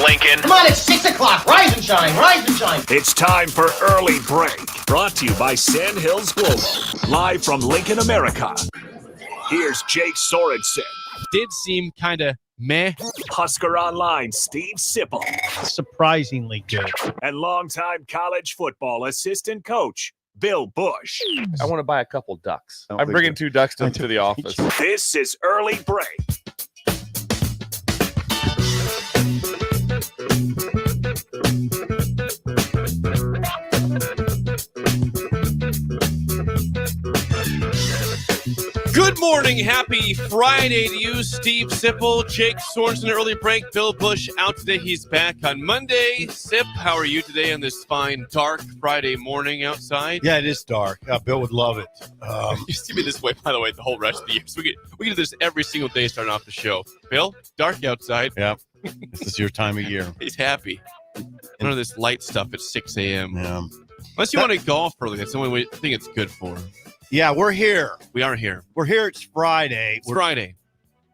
Lincoln. Come on, it's 6 o'clock. Rise and shine, rise and shine. It's time for Early Break. Brought to you by Sandhills Global. Live from Lincoln, America. Here's Jake Sorensen. Did seem kind of meh. Husker Online, Steve Sipple. Surprisingly good. And longtime college football assistant coach, Bill Busch. I want to buy a couple ducks. I'm bringing 2 ducks to the office. This is Early Break. Good morning. Happy Friday to you, Steve Sipple, Jake Sorensen, Early Break. Bill Busch out today. He's back on Monday. Sip, how are you today on this fine, dark Friday morning outside? Yeah, it is dark. Bill would love it. You see me this way, by the way, the whole rest of the year. So we do this every single day starting off the show. Bill, dark outside. Yeah, this is your time of year. He's happy. None of this light stuff at 6 a.m. Yeah. Unless you want to golf early. That's the only way I think it's good for. Yeah, we're here. We are here. We're here. It's Friday. It's Friday.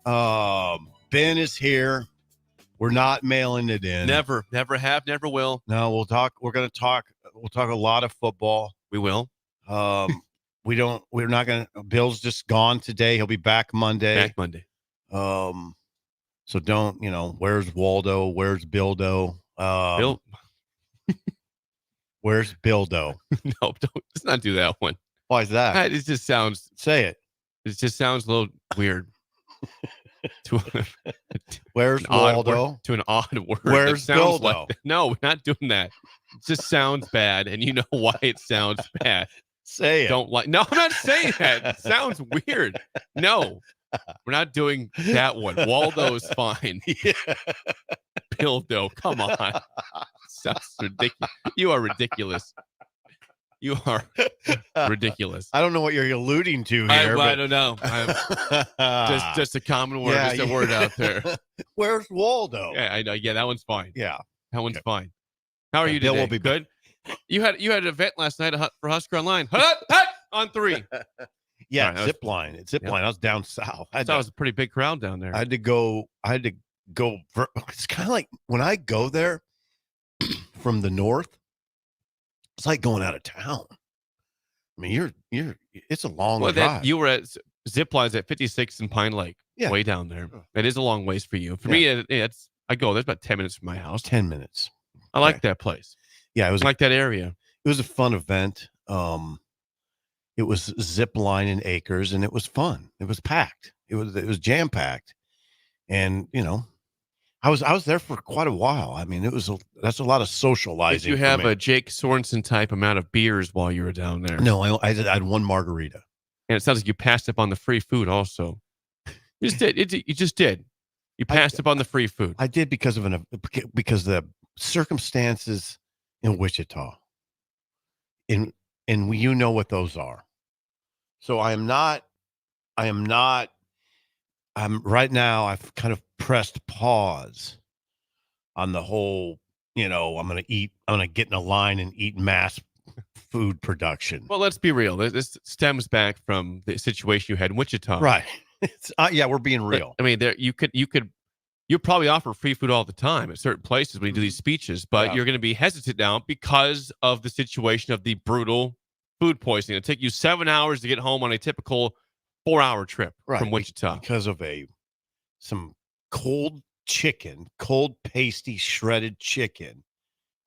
Ben is here. We're not mailing it in. Never have, never will. No, we'll talk. We're going to talk. We'll talk a lot of football. We will. We're not going to. Bill's just gone today. He'll be back Monday. Back Monday. So don't, where's Waldo? Where's Bildo? Bill. Where's Bildo? No, let's not do that one. Why is that? It just sounds. Say it. It just sounds a little weird. Where's Waldo? To an odd word. Where's Bildo? Like, no, we're not doing that. It just sounds bad, and you know why it sounds bad. Say it. No, I'm not saying that. It sounds weird. No, we're not doing that one. Waldo's fine. Yeah. Bildo, come on. Sounds ridiculous. You are ridiculous. You are ridiculous. I don't know what you're alluding to here. I don't know. Just a common word, just a word out there. Where's Waldo? Yeah, I know. Yeah, that one's fine. Yeah, that one's fine. How are you Bill today? will be good. You had an event last night for Husker Online. On 3. Yeah, right, zip line. It's zip line. I was down south. That was a pretty big crowd down there. I had to go. It's kind of like when I go there from the north. It's like going out of town. I mean, it's a long drive. You were at zip lines at 56 and Pine Lake, way down there. It is a long ways for you. For me, I go. There's about 10 minutes from my house. 10 minutes. I like that place. Yeah, I like that area. It was a fun event. It was zip line in acres, and it was fun. It was packed. It was jam packed, and I was there for quite a while. I mean, that's a lot of socializing. Did you have a Jake Sorensen type amount of beers while you were down there? No, I had one margarita. And it sounds like you passed up on the free food also. You just did. You just did. You passed up on the free food. I did because the circumstances in Wichita. And you know what those are. So I'm right now, I've kind of pressed pause on the whole, I'm going to get in a line and eat mass food production. Well, let's be real. This stems back from the situation you had in Wichita. Right. It's we're being real. I mean, you probably offer free food all the time at certain places when you do these speeches, but you're going to be hesitant now because of the situation of the brutal food poisoning. It'll take you 7 hours to get home on a typical 4-hour trip from Wichita. Because of some cold pasty shredded chicken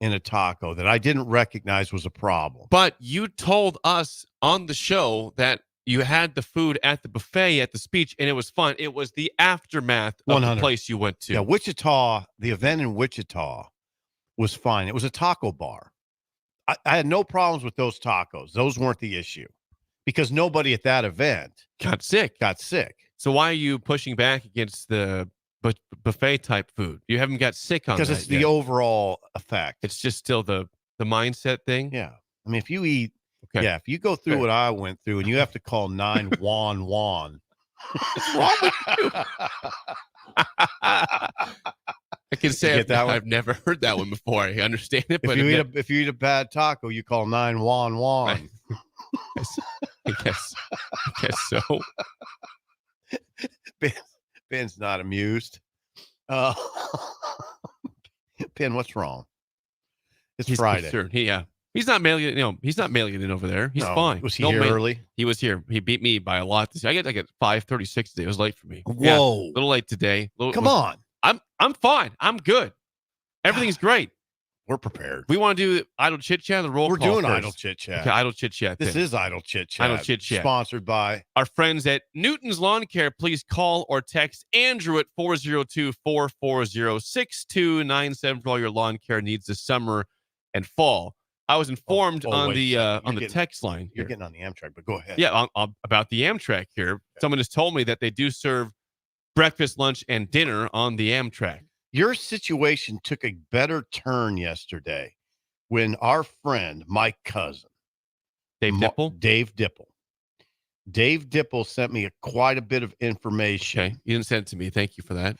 in a taco that I didn't recognize was a problem. But you told us on the show that you had the food at the buffet at the speech, and it was fun. It was the aftermath of 100. The place you went to. Yeah, Wichita, the event in Wichita was fine. It was a taco bar. I had no problems with those tacos. Those weren't the issue because nobody at that event got sick. So why are you pushing back against the buffet type food? You haven't got sick on that because it's the overall effect. It's just still the mindset thing. Yeah. I mean, if you eat, if you go through what I went through and you have to call 911. What's wrong with you? I can say I've never heard that one before. I understand it, but if you eat a bad taco, you call 911. I guess so. Ben's not amused. pin. What's wrong? He's Friday. Concerned. He's not mailing it. He's not mailing it in over there. He's fine. Was he here early? He was here. He beat me by a lot. I get 5:36 today. It was late for me. Whoa. Yeah, a little late today. Come on. I'm fine. I'm good. Everything's great. We're prepared. We want to do idle chit chat. The roll. We're call doing first. idle chit chat. Okay, idle chit chat. This is idle chit chat. Idle chit chat. Sponsored by our friends at Newton's Lawn Care. Please call or text Andrew at 402-440-6297 for all your lawn care needs this summer and fall. I was informed on the text line. You're getting on the Amtrak, but go ahead. Yeah, about the Amtrak here. Okay. Someone has told me that they do serve breakfast, lunch, and dinner on the Amtrak. Your situation took a better turn yesterday when our friend, my cousin, Dave Dipple sent me quite a bit of information. Okay, you didn't send it to me. Thank you for that.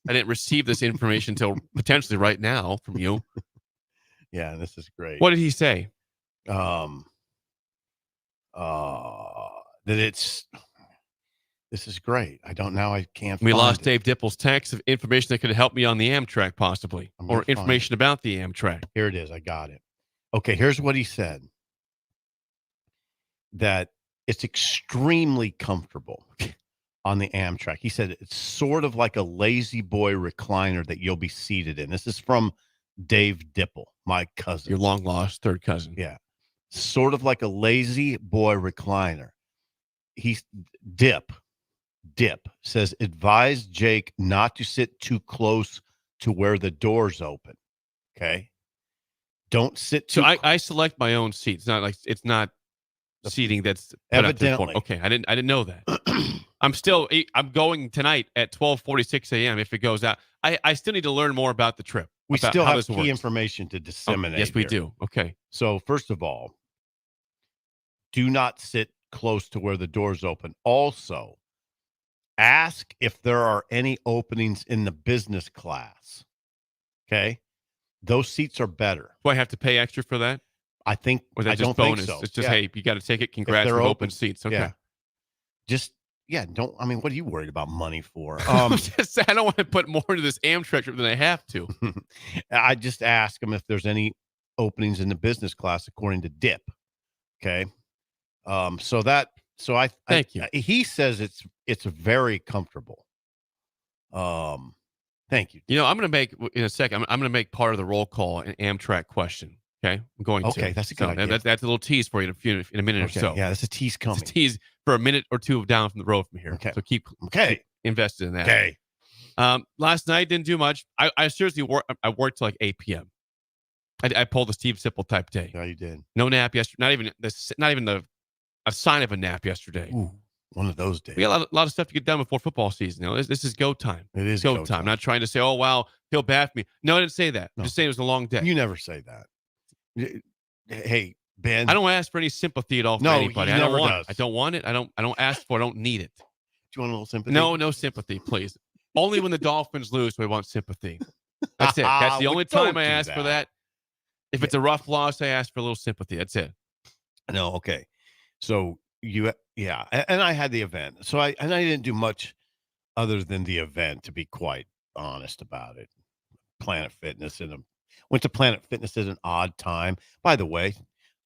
I didn't receive this information until potentially right now from you. Yeah, this is great. What did he say? That this is great. I can't. We lost Dave Dipple's text of information that could help me on the Amtrak, possibly, or information about the Amtrak. Here it is. I got it. Okay, here's what he said. That it's extremely comfortable on the Amtrak. He said it's sort of like a lazy boy recliner that you'll be seated in. This is from Dave Dipple, my cousin. Your long lost third cousin. Yeah. Sort of like a lazy boy recliner. Dip says, advise Jake not to sit too close to where the door's open. Okay. Don't sit too I select my own seat. It's not seating that's evidently. Okay. I didn't know that. I'm going tonight at 12:46 a.m. if it goes out. I still need to learn more about the trip. We still have key information to disseminate. Yes, we do. Okay. So first of all, do not sit close to where the door's open. Also, ask if there are any openings in the business class. Okay. Those seats are better. Do I have to pay extra for that? I think, or I don't bonus? think so. It's just, hey, you got to take it. Congrats for open seats. Okay. Yeah. What are you worried about money for? I don't want to put more into this Amtrak trip than I have to. I just ask him if there's any openings in the business class, according to Dip. Okay. Thank you. He says it's very comfortable. Thank you. I'm going to make in a second. I'm going to make part of the roll call an Amtrak question. Okay, I'm going to. Okay, that's a good idea. That's a little tease for you in a minute or so. Yeah, that's a tease coming. It's a tease for a minute or two down from the road from here. Okay. So keep invested in that. Okay. Last night didn't do much. I seriously worked till like 8 p.m. I pulled the Steve Sipple type day. Yeah, you did. No nap yesterday. Not even a sign of a nap yesterday. Ooh, one of those days. We got a lot of stuff to get done before football season. This is go time. It is go time. I'm not trying to say, oh wow, feel bad for me. No, I didn't say that. I'm just saying it was a long day. You never say that. Hey, Ben. I don't ask for any sympathy at all from anybody. I don't want it. I don't want it. I don't ask for it. I don't need it. Do you want a little sympathy? No sympathy, please. Only when the Dolphins lose do I want sympathy. That's it. That's the only time I ask for that. If it's a rough loss, I ask for a little sympathy. That's it. No, okay. So and I had the event. So I didn't do much other than the event, to be quite honest about it. Planet Fitness went to Planet Fitness at an odd time. By the way,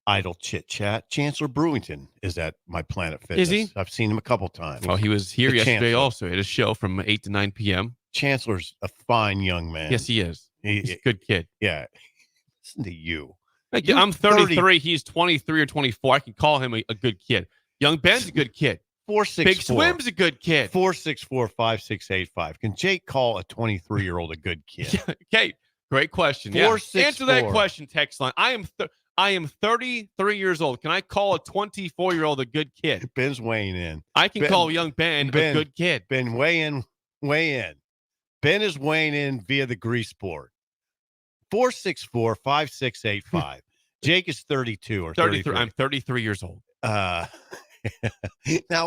idle chit chat. Chancellor Brewington is at my Planet Fitness. Is he? I've seen him a couple times. Well, he was here yesterday also. He had a show from 8 to 9 p.m. Chancellor's a fine young man. Yes, he is. He's a good kid. Yeah. Listen to you. I'm 33. He's 23 or 24. I can call him a good kid. Young Ben's a good kid. 464. Big Swim's a good kid. 464-5685. Can Jake call a 23-year-old a good kid? Okay. Great question. Answer that question, text line. I am 33 years old. Can I call a 24-year-old a good kid? Ben's weighing in. I can call young Ben a good kid. Ben, weigh in. Ben is weighing in via the grease board. 464-5685. Jake is 32 or 33. I'm 33 years old. Now,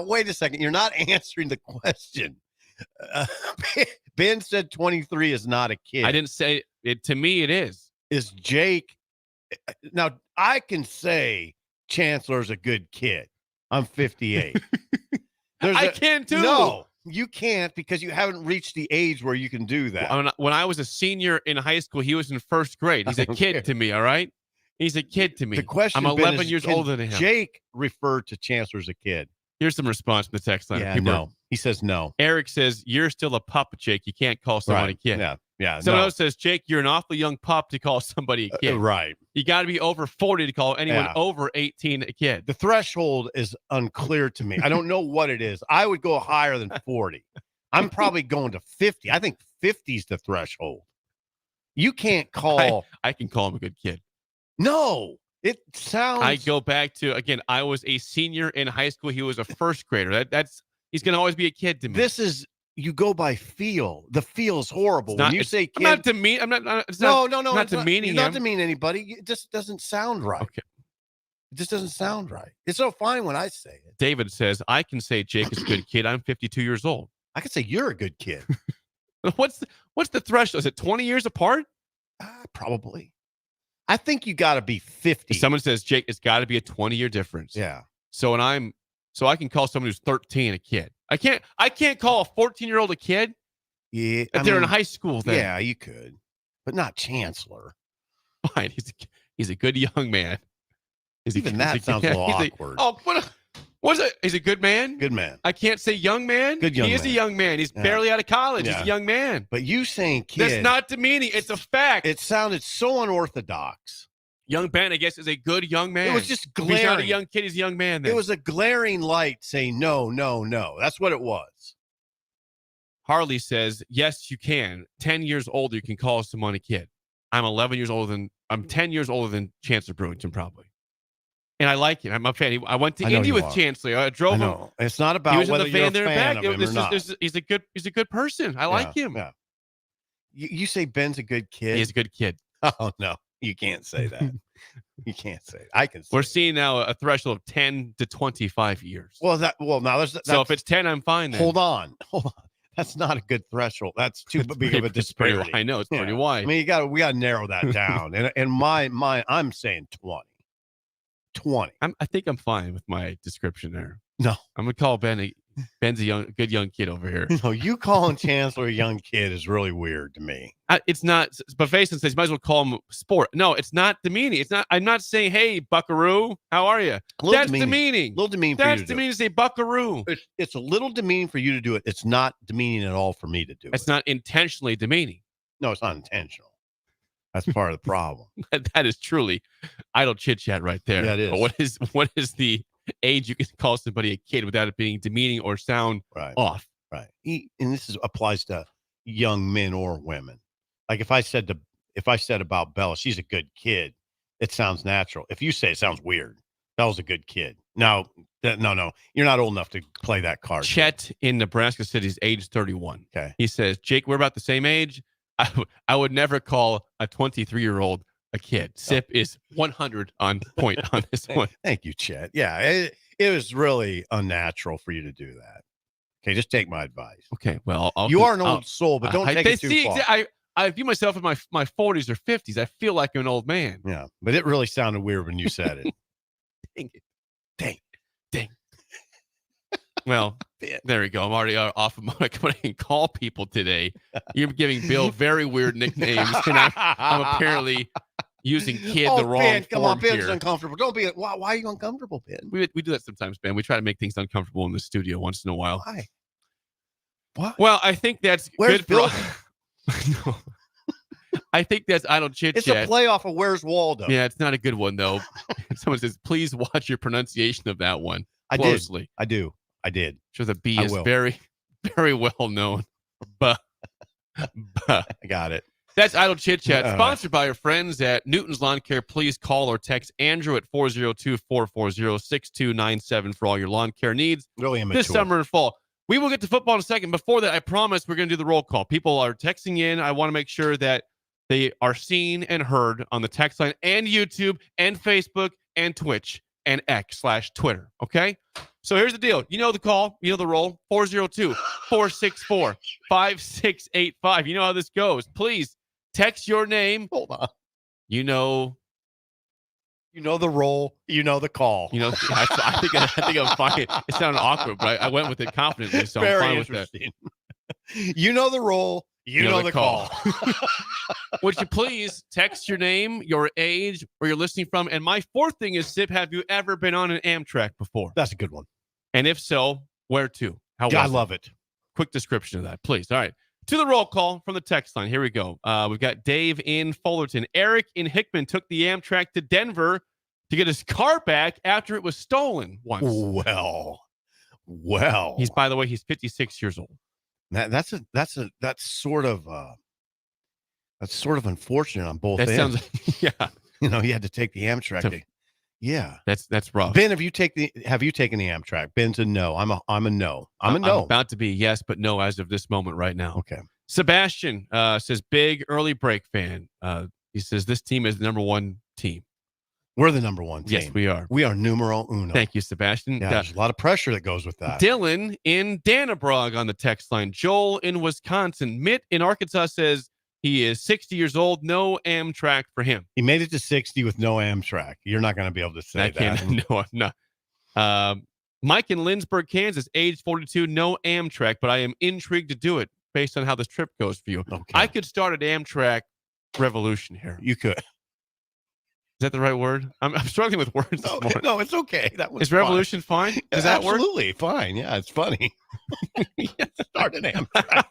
wait a second. You're not answering the question. Ben said 23 is not a kid. I didn't say it. To me, it is. Is Jake? Now, I can say Chancellor's a good kid. I'm 58. I can too. No. You can't because you haven't reached the age where you can do that. When I was a senior in high school, he was in first grade. He's a kid to me, all right? He's a kid to me. The question, I'm 11 years older than him. Jake referred to Chancellor as a kid. Here's some response from the text line. Yeah, no. He says no. Eric says, you're still a pup, Jake. You can't call someone a kid. Yeah. Someone else says, Jake, you're an awfully young pup to call somebody a kid. Right. You got to be over 40 to call anyone over 18 a kid. The threshold is unclear to me. I don't know what it is. I would go higher than 40. I'm probably going to 50. I think 50 is the threshold. You can't call. I can call him a good kid. No. It sounds. I go back to, again, I was a senior in high school. He was a first grader. He's going to always be a kid to me. This is, you go by feel. The feel is horrible. When you say kid. I'm not demean. I'm not. No. Not demeaning him. You're not demeaning anybody. It just doesn't sound right. Okay. It just doesn't sound right. It's so fine when I say it. David says, I can say Jake is a good kid. I'm 52 years old. I can say you're a good kid. What's the threshold? Is it 20 years apart? Probably. I think you got to be 50. Someone says, Jake, it's got to be a 20-year difference. Yeah. So I can call someone who's 13 a kid. I can't call a 14-year-old a kid. Yeah. If they're in high school then. Yeah, you could. But not Chancellor. Fine. He's a good young man. Even that sounds a little awkward. What's it? He's a good man? Good man. I can't say young man. Good young man. He is a young man. He's barely out of college. Yeah. He's a young man. But you saying kid. That's not demeaning. It's a fact. It sounded so unorthodox. Young Ben, I guess, is a good young man. It was just glaring. If he's not a young kid, he's a young man then. It was a glaring light saying no, no, no. That's what it was. Harley says, yes, you can. 10 years older, you can call someone a kid. I'm 10 years older than Chancellor Brewington, probably. And I like him. I'm a fan. I went to Indy with Chancellor. I drove him. It's not about whether you're a fan of him or not. He's a good person. I like him. Yeah. You say Ben's a good kid? He's a good kid. Oh, no. You can't say that. You can't say it. I can say We're seeing now a threshold of 10 to 25 years. Now there's so if it's 10, I'm fine then. Hold on. That's not a good threshold. That's too big of a disparity. I know it's pretty wide. I mean, we got to narrow that down. And I'm saying 20. 20. I think I'm fine with my description there. No, I'm gonna call Ben's a good young kid over here. No, you calling Chancellor a young kid is really weird to me. It's not. But Faison says you might as well call him sport. No, it's not demeaning. It's not. I'm not saying, hey, Buckaroo, how are you? That's demeaning. A little demeaning. That's demeaning to say Buckaroo. It's a little demeaning for you to do it. It's not demeaning at all for me to do it. It's not intentionally demeaning. No, it's not intentional. That's part of the problem. That is truly idle chit chat right there. Yeah, it is. But what is the age you can call somebody a kid without it being demeaning or sound off? Right. And this applies to young men or women. Like if I said about Bella, she's a good kid, it sounds natural. If you say it sounds weird, Bella's a good kid. No, you're not old enough to play that card. Chet in Nebraska City is age 31. Okay. He says, Jake, we're about the same age. I would never call a 23-year-old a kid. Sip is 100 on point on this one. Thank you, Chet. Yeah, it was really unnatural for you to do that. Okay, just take my advice. Okay, well, you are an old soul, but don't take it too far. I view myself in my 40s or 50s. I feel like an old man. Yeah, but it really sounded weird when you said it. Dang it. Dang. Well, there we go. I'm already off of mode. I can call people today. You're giving Bill very weird nicknames, and I'm apparently using kid the wrong Ben, come on, Ben's here. Uncomfortable. Don't be. Why are you uncomfortable, Ben? We do that sometimes, Ben. We try to make things uncomfortable in the studio once in a while. Why? What? Well, I think that's Where's good Bill? No. I think that's idle chit chat. It's a playoff of Where's Waldo. Yeah, it's not a good one though. Someone says, please watch your pronunciation of that one closely. I did. Sure, the B is very, very well known. But I got it. That's Idle Chit Chat, sponsored by our friends at Newton's Lawn Care. Please call or text Andrew at 402-440-6297 for all your lawn care needs Really immature. this summer and fall. We will get to football in a second. Before that, I promise we're going to do the roll call. People are texting in. I want to make sure that they are seen and heard on the text line and YouTube and Facebook and Twitch and X/Twitter. Okay? So here's the deal. You know the call. You know the roll. 402-464-5685. You know how this goes. Please text your name. Hold on. You know You know the role. You know the call. You know, I think I'm fine. It sounded awkward, but I went with it confidently, so Very I'm fine with that. interesting. You know the role. You know the call. Would you please text your name, your age, where you're listening from? And my fourth thing is, Sip, have you ever been on an Amtrak before? That's a good one. And if so, where to? How was I love it. Quick description of that, please. All right. To the roll call from the text line. Here we go. We've got Dave in Fullerton. Eric in Hickman took the Amtrak to Denver to get his car back after it was stolen once. Well. By the way, he's 56 years old. That's sort of unfortunate on both ends. Sounds, yeah. You know, you had to take the Amtrak. Yeah, that's rough. Ben, have you taken the Amtrak? Ben's a no. I'm a no. I'm a no. I'm about to be yes, but no as of this moment right now. Okay. Sebastian says big early break fan. He says this team is the number one team. We're the number one team. Yes, we are. We are numero uno. Thank you, Sebastian. Yeah, there's a lot of pressure that goes with that. Dylan in Dannebrog on the text line. Joel in Wisconsin. Mitt in Arkansas says he is 60 years old. No Amtrak for him. He made it to 60 with no Amtrak. You're not going to be able to say that. No, I'm not. Mike in Lindsborg, Kansas, age 42. No Amtrak, but I am intrigued to do it based on how this trip goes for you. Okay. I could start an Amtrak revolution here. You could. Is that the right word? I'm struggling with words this morning. No, it's okay. That was Is revolution fine? Does that work? Absolutely fine. Yeah, it's funny. Start an Amtrak.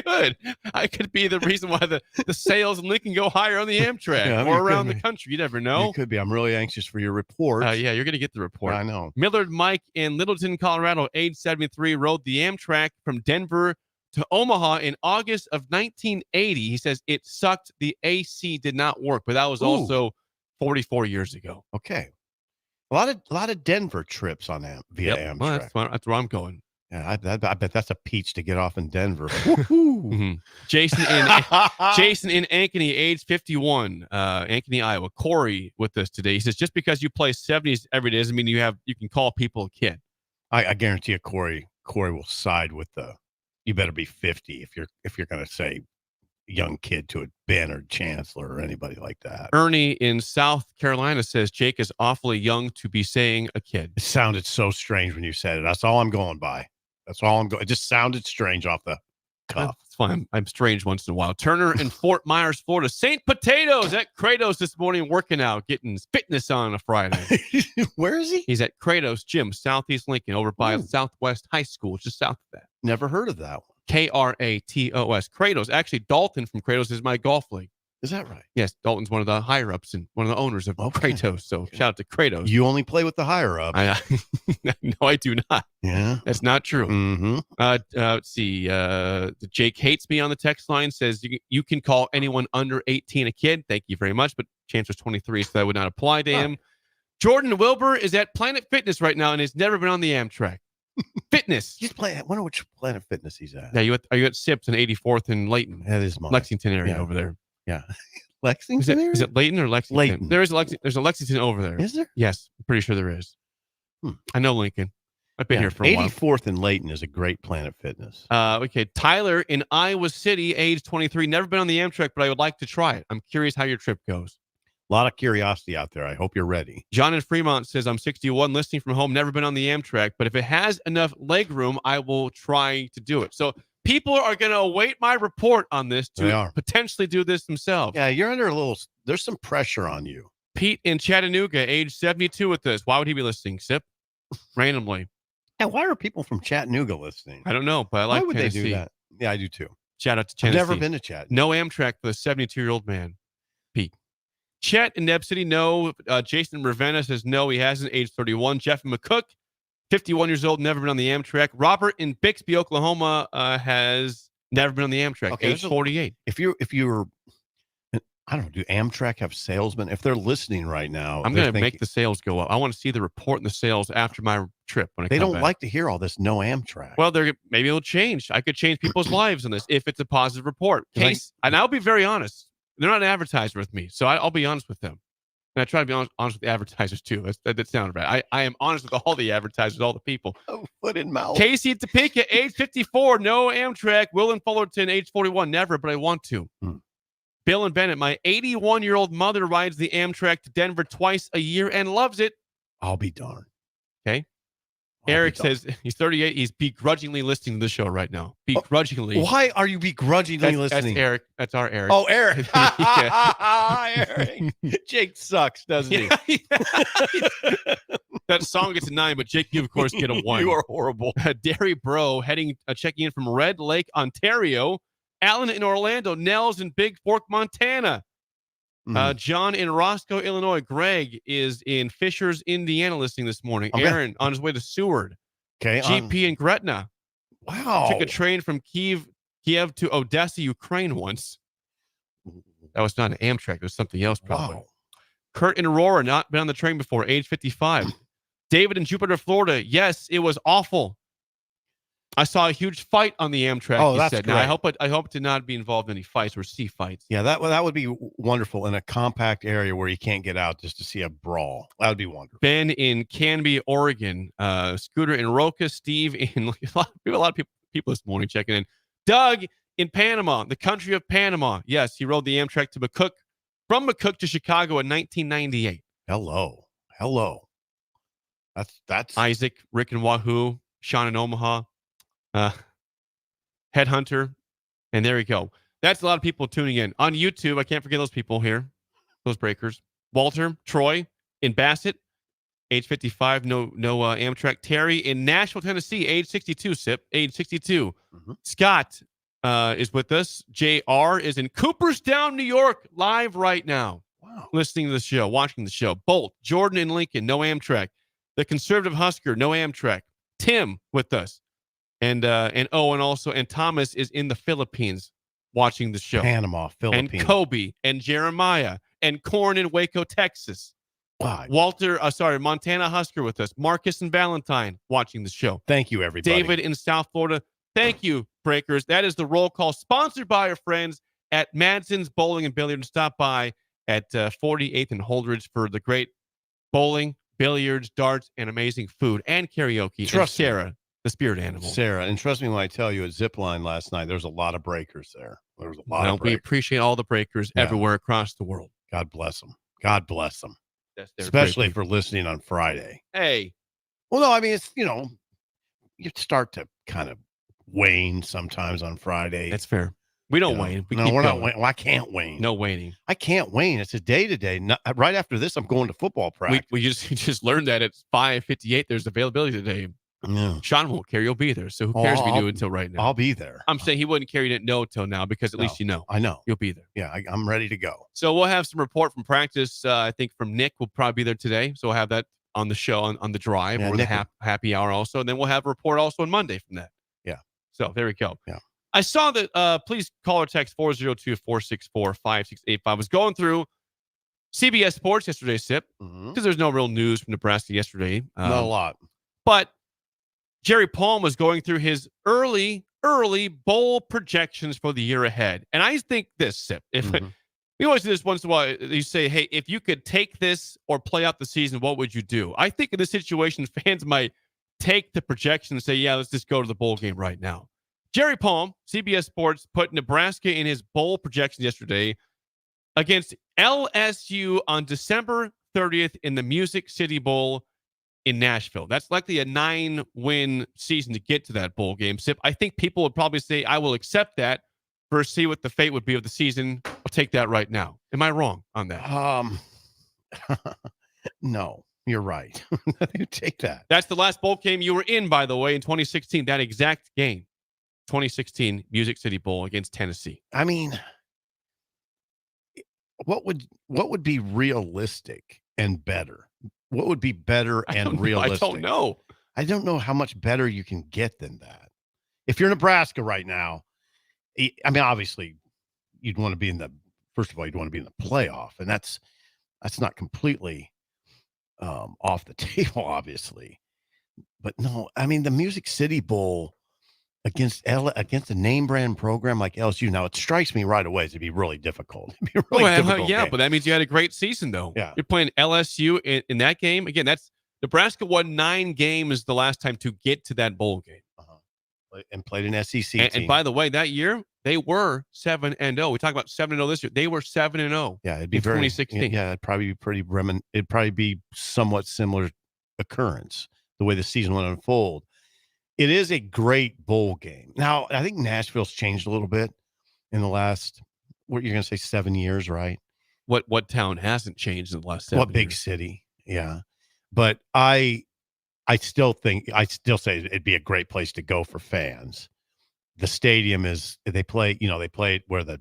Good. I could be the reason why the sales in Lincoln go higher on the Amtrak or around the country. You never know. It could be. I'm really anxious for your report. Yeah, you're going to get the report. I know. Millard Mike in Littleton, Colorado, age 73, rode the Amtrak from Denver to Omaha in August of 1980. He says it sucked. The AC did not work, but that was also 44 years ago. Okay. A lot of Denver trips on via Amtrak. Well, that's where I'm going. Yeah, I bet that's a peach to get off in Denver. Mm-hmm. Jason in Ankeny, age 51, Ankeny, Iowa. Corey with us today. He says just because you play 70s every day doesn't mean you can call people a kid. I guarantee you, Corey will side with you better be 50 if you're going to say young kid to a Ben or Chancellor or anybody like that. Ernie in South Carolina says Jake is awfully young to be saying a kid. It sounded so strange when you said it. That's all I'm going by. That's all I'm going. It just sounded strange off the cuff. It's fine. I'm strange once in a while. Turner in Fort Myers, Florida. St. Potatoes at Kratos this morning, working out, getting fitness on a Friday. Where is he? He's at Kratos Gym, Southeast Lincoln, over by Southwest High School, just south of that. Never heard of that one. Kratos. Kratos. Actually, Dalton from Kratos is my golf league. Is that right? Yes, Dalton's one of the higher ups and one of the owners of Kratos. So shout out to Kratos. You only play with the higher ups. No, I do not. Yeah, that's not true. Mm-hmm. Let's see. Jake hates me on the text line. Says you can call anyone under 18 a kid. Thank you very much, but chance was 23, so that would not apply to him. Jordan Wilbur is at Planet Fitness right now and has never been on the Amtrak. Fitness. He's playing. I wonder which Planet Fitness he's at. Yeah, are you at Sips in 84th and Layton? That is mine. Lexington area over there. Yeah. Lexington area? Is it Layton or Lexington? Layton. There's a Lexington over there. Is there? Yes, I'm pretty sure there is. I know Lincoln. I've been here for a while. 84th and Layton is a great Planet Fitness. Okay. Tyler in Iowa City, age 23. Never been on the Amtrak, but I would like to try it. I'm curious how your trip goes. A lot of curiosity out there. I hope you're ready. John in Fremont says, I'm 61, listening from home, never been on the Amtrak, but if it has enough leg room, I will try to do it. So people are going to await my report on this to potentially do this themselves. Yeah, you're under there's some pressure on you. Pete in Chattanooga, age 72 with this. Why would he be listening, Sip? Randomly. Yeah, why are people from Chattanooga listening? I don't know, but I like Why would Tennessee. they do that? Yeah, I do too. Shout out to Tennessee. I've never been to Chattanooga. No Amtrak for the 72-year-old man. Pete. Chet in Neb City, no. Jason Ravenna says no, he hasn't. Age 31. Jeff McCook, 51 years old, never been on the Amtrak. Robert in Bixby, Oklahoma, has never been on the Amtrak. Age 48. If you're, I don't know, do Amtrak have salesmen? If they're listening right now, I'm going to make the sales go up. I want to see the report and the sales after my trip. When they don't like to hear all this no Amtrak. Well, maybe it'll change. I could change people's lives on this if it's a positive report. And I'll be very honest. They're not an advertiser with me, so I'll be honest with them. And I try to be honest with the advertisers, too. That sounded bad. I am honest with all the advertisers, all the people. Oh, foot in mouth. Casey at Topeka, age 54, no Amtrak. Will in Fullerton, age 41, never, but I want to. Bill and Bennett, my 81-year-old mother rides the Amtrak to Denver twice a year and loves it. I'll be darned. Okay. Eric says he's 38. He's begrudgingly listening to the show right now. Begrudgingly. Why are you begrudgingly listening? That's Eric. That's our Eric. Oh, Eric. Eric. Jake sucks, doesn't he? That song gets a 9, but Jake, you, of course, get a 1. You are horrible. Derry Bro checking in from Red Lake, Ontario. Alan in Orlando. Nels in Big Fork, Montana. John in Roscoe, Illinois. Greg is in Fishers, Indiana, listening this morning. Okay. Aaron on his way to Seward. Okay. GP in Gretna. Wow. Took a train from Kiev to Odessa, Ukraine once. That was not an Amtrak. It was something else, probably. Wow. Kurt in Aurora, not been on the train before, age 55. David in Jupiter, Florida. Yes, it was awful. I saw a huge fight on the Amtrak. Oh, he that's said. great. Now, I hope to not be involved in any fights or see fights. Yeah, that would be wonderful in a compact area where you can't get out just to see a brawl. That would be wonderful. Ben in Canby, Oregon. Scooter in Roca. Steve in a lot of people this morning checking in. Doug in Panama, the country of Panama. Yes, he rode the Amtrak to McCook, from McCook to Chicago in 1998. Hello. That's Isaac, Rick in Wahoo, Sean in Omaha. Headhunter, and there we go. That's a lot of people tuning in on YouTube. I can't forget those people here, those breakers. Walter, Troy in Bassett, age 55, no Amtrak. Terry in Nashville, Tennessee, age 62. Age 62. Scott is with us. JR is in Cooperstown, New York, live right now. Wow. Listening to the show, watching the show. Bolt, Jordan in Lincoln, no Amtrak. The Conservative Husker, no Amtrak. Tim with us. And Thomas is in the Philippines watching the show. Panama, Philippines. And Kobe and Jeremiah and Corn in Waco, Texas. Wow. Montana Husker with us. Marcus and Valentine watching the show. Thank you, everybody. David in South Florida. Thank you, Breakers. That is the roll call sponsored by our friends at Madsen's Bowling and Billiards. Stop by at 48th and Holdridge for the great bowling, billiards, darts, and amazing food and karaoke. Trust and Sarah, the spirit animal. Sarah, and trust me when I tell you at Zipline last night, there's a lot of breakers there. There's a lot of breakers. We appreciate all the breakers everywhere across the world. God bless them. God bless them. That's especially for listening on Friday. Hey. Well, no, I mean, it's, you start to kind of wane sometimes on Friday. That's fair. We don't wane. We're not waning. Well, I can't wane. No waning. I can't wane. It's a day-to-day. Right after this, I'm going to football practice. We just learned that at 5:58 there's availability today. Yeah. Sean won't care. You'll be there. So who cares if you do until right now? I'll be there. I'm saying he wouldn't care. You didn't know till now because at least you know. I know. You'll be there. Yeah, I'm ready to go. So we'll have some report from practice. I think from Nick will probably be there today. So we'll have that on the show on the drive or the happy hour also. And then we'll have a report also on Monday from that. Yeah. So there we go. Yeah. I saw that. Please call or text 402-464-5685. I was going through CBS Sports yesterday, Sip, because there's no real news from Nebraska yesterday. Not a lot. But Jerry Palm was going through his early bowl projections for the year ahead. And I think this, Sip, we always do this once in a while. You say, hey, if you could take this or play out the season, what would you do? I think in this situation, fans might take the projection and say, yeah, let's just go to the bowl game right now. Jerry Palm, CBS Sports, put Nebraska in his bowl projections yesterday against LSU on December 30th in the Music City Bowl in Nashville. That's likely a 9-win season to get to that bowl game. Sip, I think people would probably say, I will accept that for see what the fate would be of the season. I'll take that right now. Am I wrong on that? No, you're right. Take that. That's the last bowl game you were in, by the way, in 2016, that exact game. 2016 Music City Bowl against Tennessee. I mean, what would be realistic and better? What would be better and realistic? I don't know. I don't know how much better you can get than that. If you're Nebraska right now, I mean, obviously, you'd want to be in the playoff, and that's not completely off the table, obviously. But no, I mean, the Music City Bowl against a name brand program like LSU. Now, it strikes me right away it'd be really difficult. It'd be a really difficult game. But that means you had a great season, though. Yeah. You're playing LSU in that game. Again, that's Nebraska won 9 games the last time to get to that bowl game. and played an SEC team. And by the way, that year they were 7-0. We talk about 7-0 this year. They were 7-0. Yeah, it'd be in very 2016. Yeah, it'd probably be it'd probably be somewhat similar occurrence the way the season would unfold. It is a great bowl game. Now, I think Nashville's changed a little bit in the last, what you're going to say, 7 years, right? What town hasn't changed in the last 7 years? What big city? Yeah, but I still say it'd be a great place to go for fans. The stadium they play it where the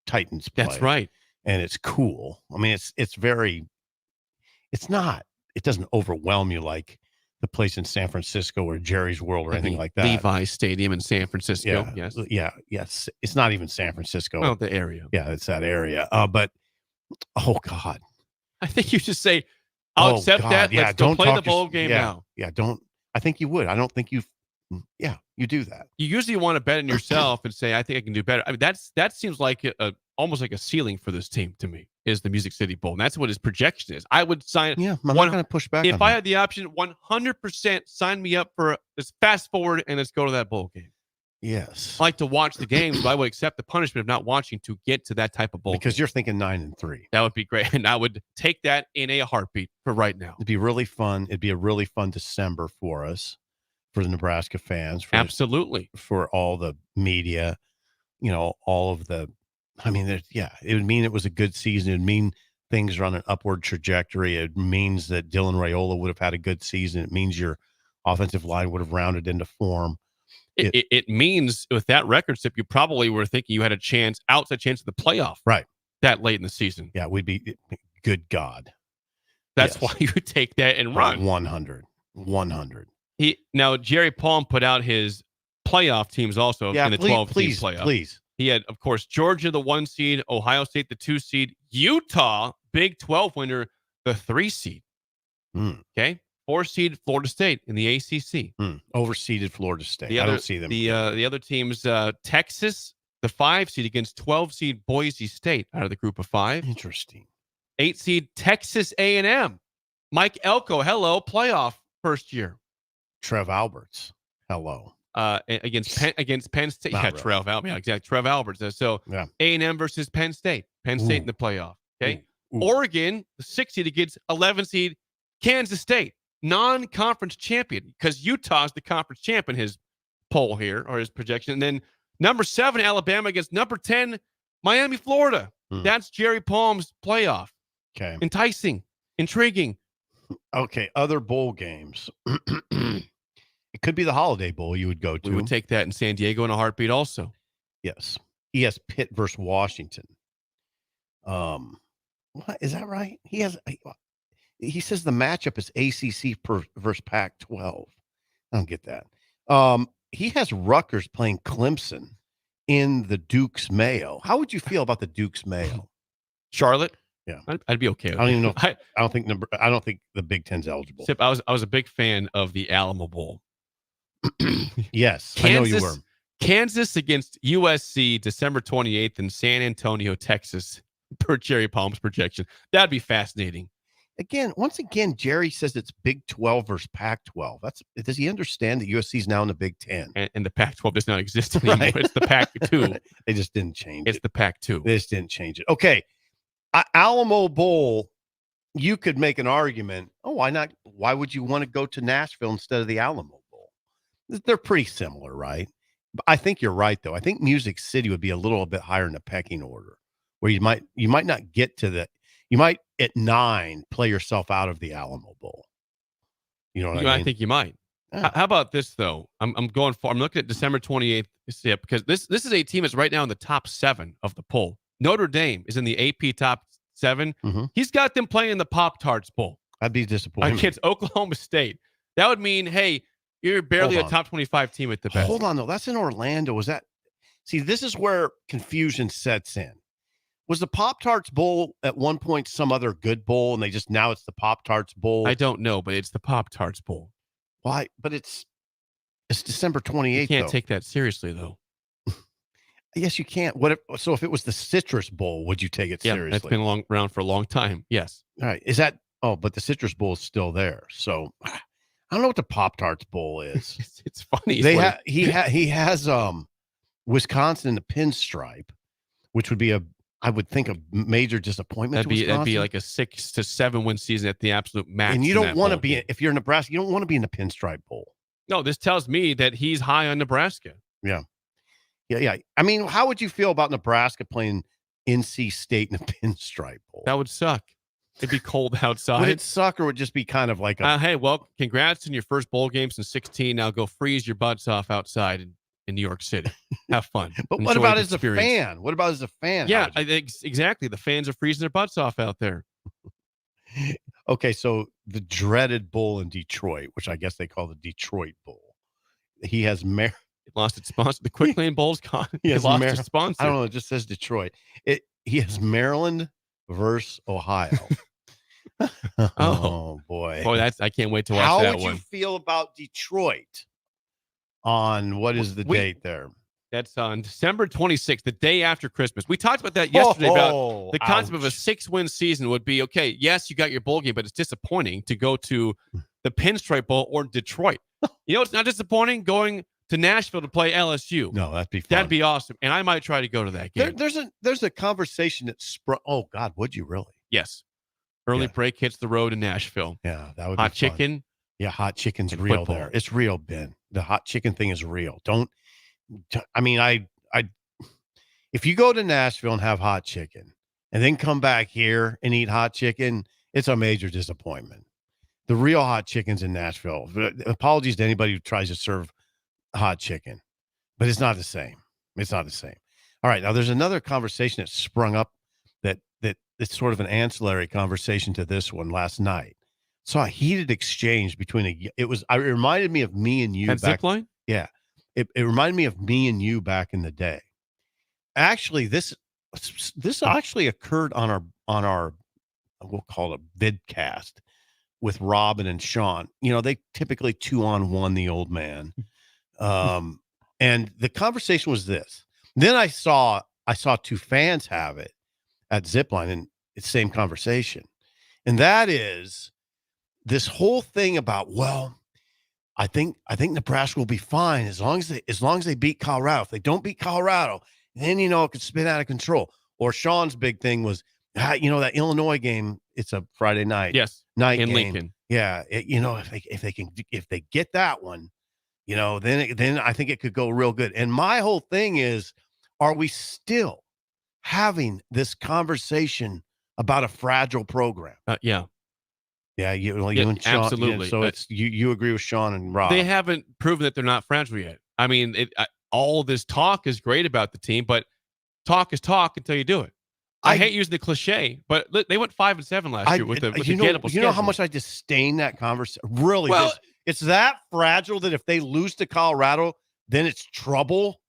Titans play. That's right. And it's cool. I mean, it doesn't overwhelm you like the place in San Francisco or Jerry's World or anything like that. Levi's Stadium in San Francisco. Yeah. Yes. It's not even San Francisco. Well, the area. Yeah, it's that area. But oh God. I think you should say, I'll accept that. Yeah, Let's go play the bowl game now. Yeah, I think you would. I don't think you do that. You usually want to bet on yourself and say, I think I can do better. I mean, that seems like almost like a ceiling for this team to me, is the Music City Bowl. And that's what his projection is. I would sign. Yeah, I'm not going to push back. If I had the option, 100% sign me up for let's fast forward and let's go to that bowl game. Yes. I like to watch the games, but I would accept the punishment of not watching to get to that type of bowl because game. You're thinking 9-3. That would be great. And I would take that in a heartbeat for right now. It'd be really fun. It'd be a really fun December for us, for the Nebraska fans. Absolutely. For all the media, all of the, it would mean it was a good season. It would mean things are on an upward trajectory. It means that Dylan Raiola would have had a good season. It means your offensive line would have rounded into form. It means with that record slip, you probably were thinking you had outside chance of the playoff. Right. That late in the season. Yeah, we'd be, good God. That's why you would take that and run. 100. Now, Jerry Palm put out his playoff teams also in the 12-team playoff. Please. He had, of course, Georgia, the 1 seed, Ohio State, the 2 seed, Utah, Big 12 winner, the 3 seed. Okay. 4 seed, Florida State in the ACC. Overseeded Florida State. I don't see them. The other teams, Texas, the 5 seed against 12 seed Boise State out of the group of 5. Interesting. 8 seed Texas A&M. Mike Elko, hello, playoff first year. Trev Alberts, hello. Against Penn State. Not Yeah, really. Trev Alberts. Yeah, exactly. Trev Alberts. So A&M versus Penn State. Penn State in the playoff. Okay. Oregon, the 6 seed against 11 seed Kansas State. Non-conference champion, because Utah's the conference champ in his poll here, or his projection. And then number 7, Alabama against number 10, Miami, Florida. That's Jerry Palm's playoff. Okay. Enticing. Intriguing. Okay. Other bowl games. It could be the Holiday Bowl you would go to. We would take that in San Diego in a heartbeat also. Yes. He has Pitt versus Washington. What is that right? He says the matchup is ACC versus Pac-12. I don't get that. He has Rutgers playing Clemson in the Duke's Mayo. How would you feel about the Duke's Mayo? Charlotte? Yeah. I'd be okay with I don't even know. I don't think the Big Ten's eligible. Sip, I was a big fan of the Alamo Bowl. Yes, I know you were. Kansas against USC, December 28th in San Antonio, Texas, per Jerry Palm's projection. That'd be fascinating. Once again, Jerry says it's Big 12 versus Pac-12. Does he understand that USC is now in the Big 10? And the Pac-12 does not exist anymore. Right. It's the Pac-2. They just didn't change it. It's the Pac-2. They just didn't change it. Okay. Alamo Bowl, you could make an argument. Oh, why not? Why would you want to go to Nashville instead of the Alamo Bowl? They're pretty similar, right? But I think you're right, though. I think Music City would be a little bit higher in the pecking order, where you might not get to you might at 9 play yourself out of the Alamo Bowl. You know what I mean? I think you might. Yeah. How about this though? I'm looking at December 28th, because this is a team that's right now in the top 7 of the poll. Notre Dame is in the AP top 7. Mm-hmm. He's got them playing the Pop-Tarts Bowl. I'd be disappointed. Against Oklahoma State. That would mean, hey, you're barely a top 25 team at the best. Hold on, though. That's in Orlando. See, this is where confusion sets in. Was the Pop-Tarts Bowl at one point some other good bowl, and now it's the Pop-Tarts Bowl? I don't know, but it's the Pop-Tarts Bowl. Why? But it's December 28th. You can't take that seriously, though. Yes, you can't. So if it was the Citrus Bowl, would you take it seriously? That's been around for a long time. Yes. All right. But the Citrus Bowl is still there. So I don't know what the Pop-Tarts Bowl is. It's funny. He has Wisconsin in the pinstripe, which would be I would think a major disappointment. That'd be like a 6 to 7 win season at the absolute max. And you don't want to be if you're Nebraska. You don't want to be in the pinstripe bowl. No, this tells me that he's high on Nebraska. Yeah. I mean, how would you feel about Nebraska playing NC State in a pinstripe bowl? That would suck. It'd be cold outside. Would it suck, or would it just be kind of like hey, well, congrats on your first bowl game since 16. Now go freeze your butts off outside in New York City. Have fun. But what about as a fan? What about as a fan? Yeah, I think exactly. The fans are freezing their butts off out there. Okay, so the dreaded bowl in Detroit, which I guess they call the Detroit Bowl. He has It lost its sponsor. The Quick Lane Bowl's gone. He has lost its sponsor. I don't know. It just says Detroit. He has Maryland versus Ohio. Oh boy! I can't wait to watch How that would one. you feel about Detroit on what is the date there? That's on December 26th, the day after Christmas. We talked about that yesterday about the concept of a 6-win season would be, okay, yes, you got your bowl game, but it's disappointing to go to the Pinstripe Bowl or Detroit. You know, it's not disappointing going to Nashville to play LSU. No, that'd be fun. That'd be awesome. And I might try to go to that game. There's a conversation that oh God, would you really? Yes. Early break hits the road in Nashville. Yeah, that would hot be fun. chicken. Yeah, hot chicken's real football. there. It's real, Ben. The hot chicken thing is real. If you go to Nashville and have hot chicken and then come back here and eat hot chicken, it's a major disappointment. The real hot chicken's in Nashville. Apologies to anybody who tries to serve hot chicken, but it's not the same. It's not the same. All right. Now there's another conversation that sprung up that it's sort of an ancillary conversation to this one last night. Saw a heated exchange between it reminded me of me and you back. Zipline? Yeah. It reminded me of me and you back in the day. Actually, this actually occurred on our we'll call it a vidcast with Robin and Sean. You know, they typically 2-on-1 the old man. And the conversation was this. Then I saw 2 fans have it at Zipline, and it's the same conversation. And that is this whole thing about, well, I think Nebraska will be fine as long as they beat Colorado. If they don't beat Colorado, then it could spin out of control. Or Sean's big thing was, that Illinois game. It's a Friday night. Yes, night in game. Lincoln. Yeah, if they get that one, then I think it could go real good. And my whole thing is, are we still having this conversation about a fragile program? Yeah. Yeah, you and Sean. Absolutely. So it's you agree with Sean and Rob. They haven't proven that they're not fragile yet. I mean, all this talk is great about the team, but talk is talk until you do it. I hate using the cliche, but they went 5-7 last year with the gettable You know how much I disdain that conversation? Really? Well, it's that fragile that if they lose to Colorado, then it's trouble.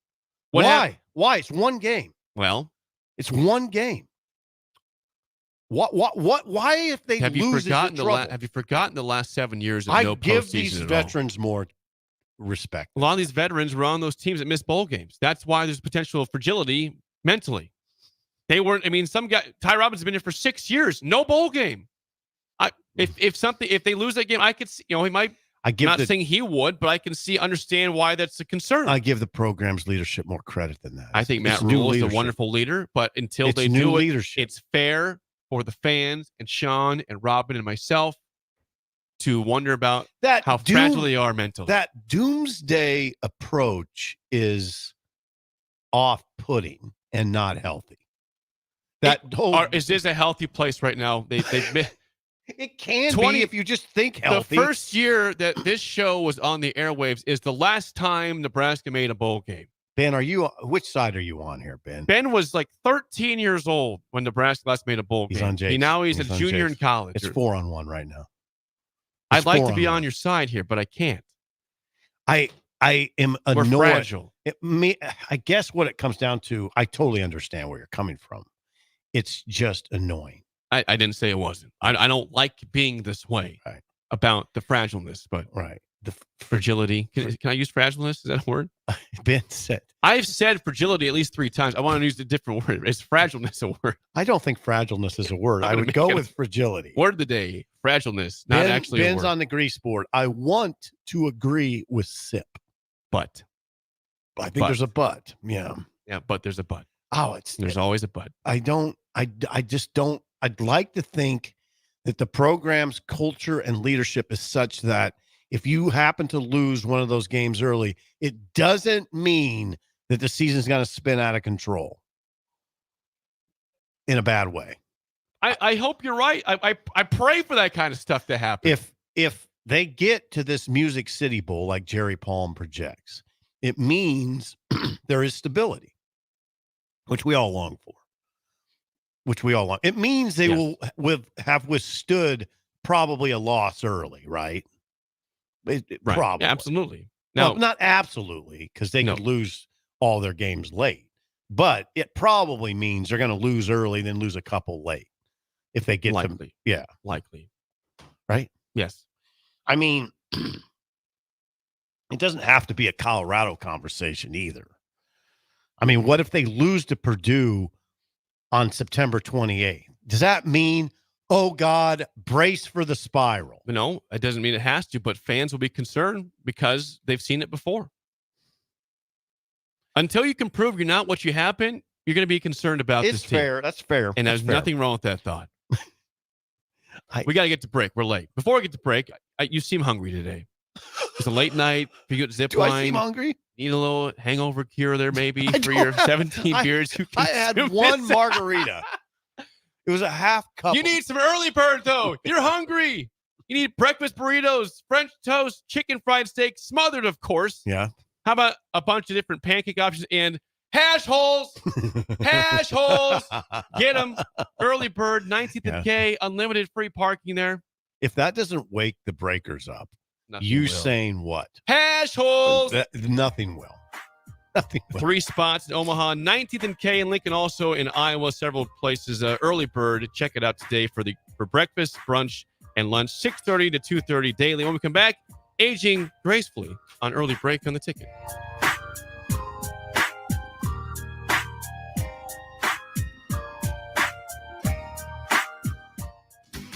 Why? Why? It's one game. Well, it's one game. What? Why, if they lose, have you forgotten the last 7 years of no postseason? I give these veterans more respect. A lot of these veterans were on those teams that missed bowl games. That's why there's potential fragility mentally. They weren't. I mean, some guy, Ty Robinson's been here for 6 years, no bowl game. If they lose that game, I could see. He might. Not saying he would, but I can understand why that's a concern. I give the program's leadership more credit than that. I think Matt Rule is a wonderful leader, but until they do it, it's fair for the fans and Sean and Robin and myself to wonder about how fragile they are mentally. That doomsday approach is off-putting and not healthy. Is this a healthy place right now? It can be if you just think healthy. The first year that this show was on the airwaves is the last time Nebraska made a bowl game. Ben, which side are you on here, Ben? Ben was like 13 years old when Nebraska last made a bowl game. He's on Jake's. He's a junior in college. It's 4-on-1 right now. I'd like to be on your side here, but I can't. I am annoyed. We're fragile. I guess what it comes down to, I totally understand where you're coming from. It's just annoying. I didn't say it wasn't. I don't like being this way. Right. about the fragileness, but right. The fragility. Can I use fragileness? Is that a word? Ben said. I've said fragility at least 3 times. I want to use a different word. Is fragileness a word? I don't think fragileness is a word. I would go with fragility. Word of the day, fragileness, not actually Ben's a word. on the grease board. I want to agree with Sip. But. I think there's a but. Yeah. Yeah, but there's a but. Oh, there's always a but. I just don't. I'd like to think that the program's culture and leadership is such that if you happen to lose one of those games early, it doesn't mean that the season's going to spin out of control in a bad way. I hope you're right. I pray for that kind of stuff to happen. If they get to this Music City Bowl like Jerry Palm projects, it means there is stability, which we all long for. It means they will have withstood probably a loss early, right? Right. Probably. Yeah, absolutely. Now, not absolutely, because they could lose all their games late. But it probably means they're going to lose early, then lose a couple late. If they get likely. Likely. Right? Yes. I mean, it doesn't have to be a Colorado conversation either. I mean, what if they lose to Purdue on September 28th? Does that mean, oh God, brace for the spiral? No, it doesn't mean it has to, but fans will be concerned because they've seen it before. Until you can prove you're not what you have been, you're going to be concerned about this team. Fair. That's fair. And there's nothing wrong with that thought. We got to get to break. We're late. Before we get to break, you seem hungry today. It's a late night. If you get zip line, I seem hungry? Need a little hangover cure there maybe for your 17 beers. I had one margarita. It was a half cup. You need some early bird, though. You're hungry. You need breakfast burritos, French toast, chicken fried steak, smothered, of course. Yeah. How about a bunch of different pancake options and hash holes? Hash holes. Get them. Early bird, 19th and K, unlimited free parking there. If that doesn't wake the breakers up, saying what? Hash holes. Nothing will. Nothing will. 3 spots in Omaha, 19th and K in Lincoln, also in Iowa, several places. Early bird. Check it out today for breakfast, brunch, and lunch, 6:30 to 2:30 daily. When we come back, aging gracefully on Early Break on the Ticket.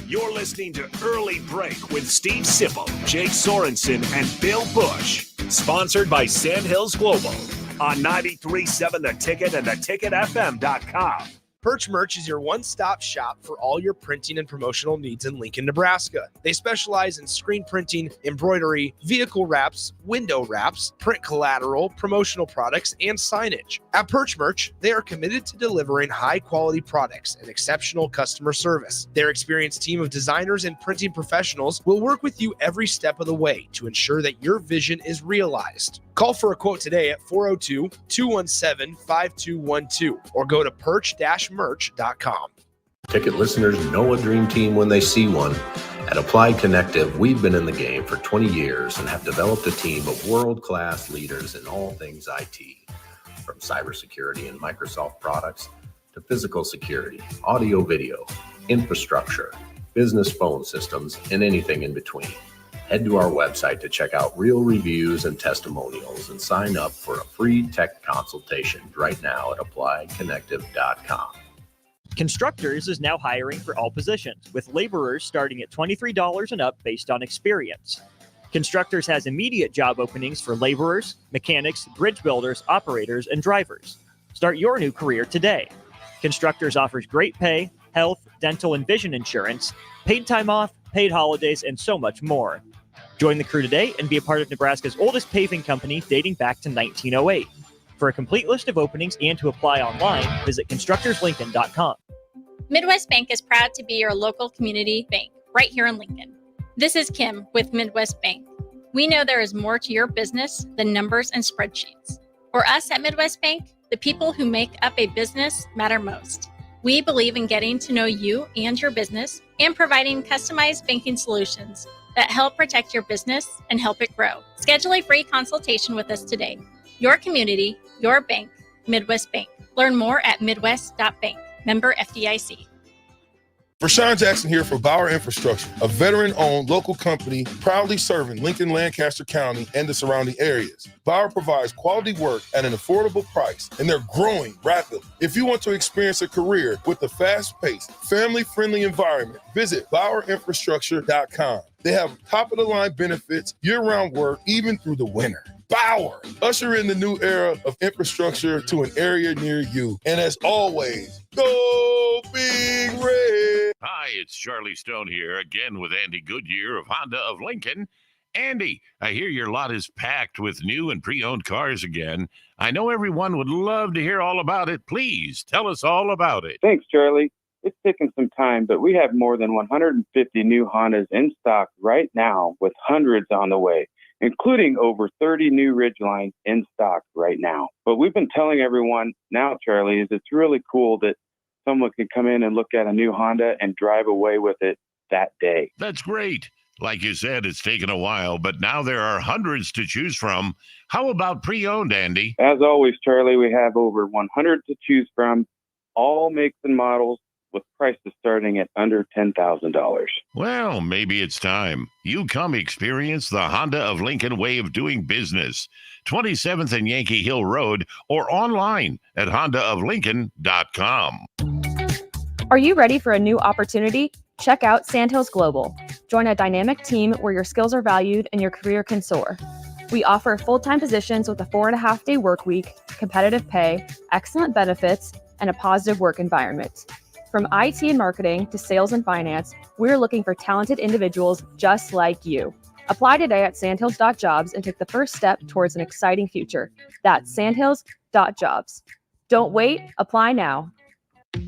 You're listening to Early Break with Steve Sipple, Jake Sorensen, and Bill Busch. Sponsored by Sandhills Global on 93.7 The Ticket and theticketfm.com. Perch Merch is your one-stop shop for all your printing and promotional needs in Lincoln, Nebraska. They specialize in screen printing, embroidery, vehicle wraps, window wraps, print collateral, promotional products, and signage. At Perch Merch, they are committed to delivering high-quality products and exceptional customer service. Their experienced team of designers and printing professionals will work with you every step of the way to ensure that your vision is realized. Call for a quote today at 402-217-5212 or go to perch-merch.com. Ticket listeners know a dream team when they see one. At Applied Connective, we've been in the game for 20 years and have developed a team of world-class leaders in all things IT, from cybersecurity and Microsoft products to physical security, audio-video, infrastructure, business phone systems, and anything in between. Head to our website to check out real reviews and testimonials and sign up for a free tech consultation right now at appliedconnective.com. Constructors is now hiring for all positions, with laborers starting at $23 and up based on experience. Constructors has immediate job openings for laborers, mechanics, bridge builders, operators, and drivers. Start your new career today. Constructors offers great pay, health, dental, and vision insurance, paid time off, paid holidays, and so much more. Join the crew today and be a part of Nebraska's oldest paving company dating back to 1908. For a complete list of openings and to apply online, visit constructorslincoln.com. Midwest Bank is proud to be your local community bank right here in Lincoln. This is Kim with Midwest Bank. We know there is more to your business than numbers and spreadsheets. For us at Midwest Bank, the people who make up a business matter most. We believe in getting to know you and your business and providing customized banking solutions that help protect your business and help it grow. Schedule a free consultation with us today. Your community, your bank, Midwest Bank. Learn more at midwest.bank. Member FDIC. Rashawn Jackson here for Bauer Infrastructure, a veteran-owned local company proudly serving Lincoln, Lancaster County, and the surrounding areas. Bauer provides quality work at an affordable price, and they're growing rapidly. If you want to experience a career with a fast-paced, family-friendly environment, visit BauerInfrastructure.com. They have top-of-the-line benefits, year-round work, even through the winter. Bauer, usher in the new era of infrastructure to an area near you. And as always, go Big Red. Hi, it's Charlie Stone here again with Andy Goodyear of Honda of Lincoln. Andy, I hear your lot is packed with new and pre-owned cars again. I know everyone would love to hear all about it. Please tell us all about it. Thanks, Charlie. It's taken some time, but we have more than 150 new Hondas in stock right now with hundreds on the way, including over 30 new Ridgelines in stock right now. But we've been telling everyone now, Charlie, is it's really cool that someone can come in and look at a new Honda and drive away with it that day. That's great. Like you said, it's taken a while, but now there are hundreds to choose from. How about pre-owned, Andy? As always, Charlie, we have over 100 to choose from, all makes and models, with prices starting at under $10,000. Well, maybe it's time. You come experience the Honda of Lincoln way of doing business. 27th and Yankee Hill Road or online at hondaoflincoln.com. Are you ready for a new opportunity? Check out Sandhills Global. Join a dynamic team where your skills are valued and your career can soar. We offer full-time positions with a 4.5-day work week, competitive pay, excellent benefits, and a positive work environment. From IT and marketing to sales and finance, we're looking for talented individuals just like you. Apply today at sandhills.jobs and take the first step towards an exciting future. That's sandhills.jobs. Don't wait, apply now.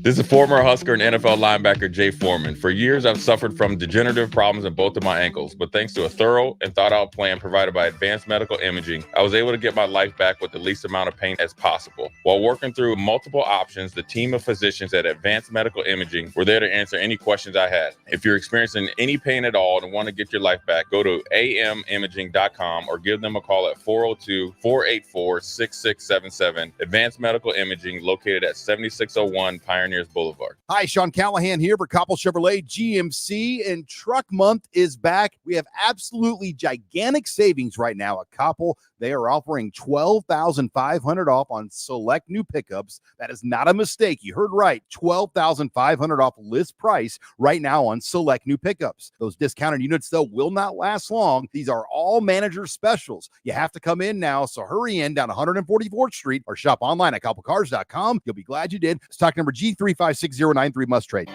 This is former Husker and NFL linebacker Jay Foreman. For years, I've suffered from degenerative problems in both of my ankles, but thanks to a thorough and thought-out plan provided by Advanced Medical Imaging, I was able to get my life back with the least amount of pain as possible. While working through multiple options, the team of physicians at Advanced Medical Imaging were there to answer any questions I had. If you're experiencing any pain at all and want to get your life back, go to amimaging.com or give them a call at 402-484-6677. Advanced Medical Imaging, located at 7601 Pioneers Boulevard. Hi, Sean Callahan here for Koppel Chevrolet GMC, and Truck Month is back. We have absolutely gigantic savings right now at Koppel. They are offering $12,500 off on select new pickups. That is not a mistake. You heard right. $12,500 off list price right now on select new pickups. Those discounted units, though, will not last long. These are all manager specials. You have to come in now, so hurry in down 144th Street or shop online at koppelcars.com. You'll be glad you did. Stock number G356093 must trade.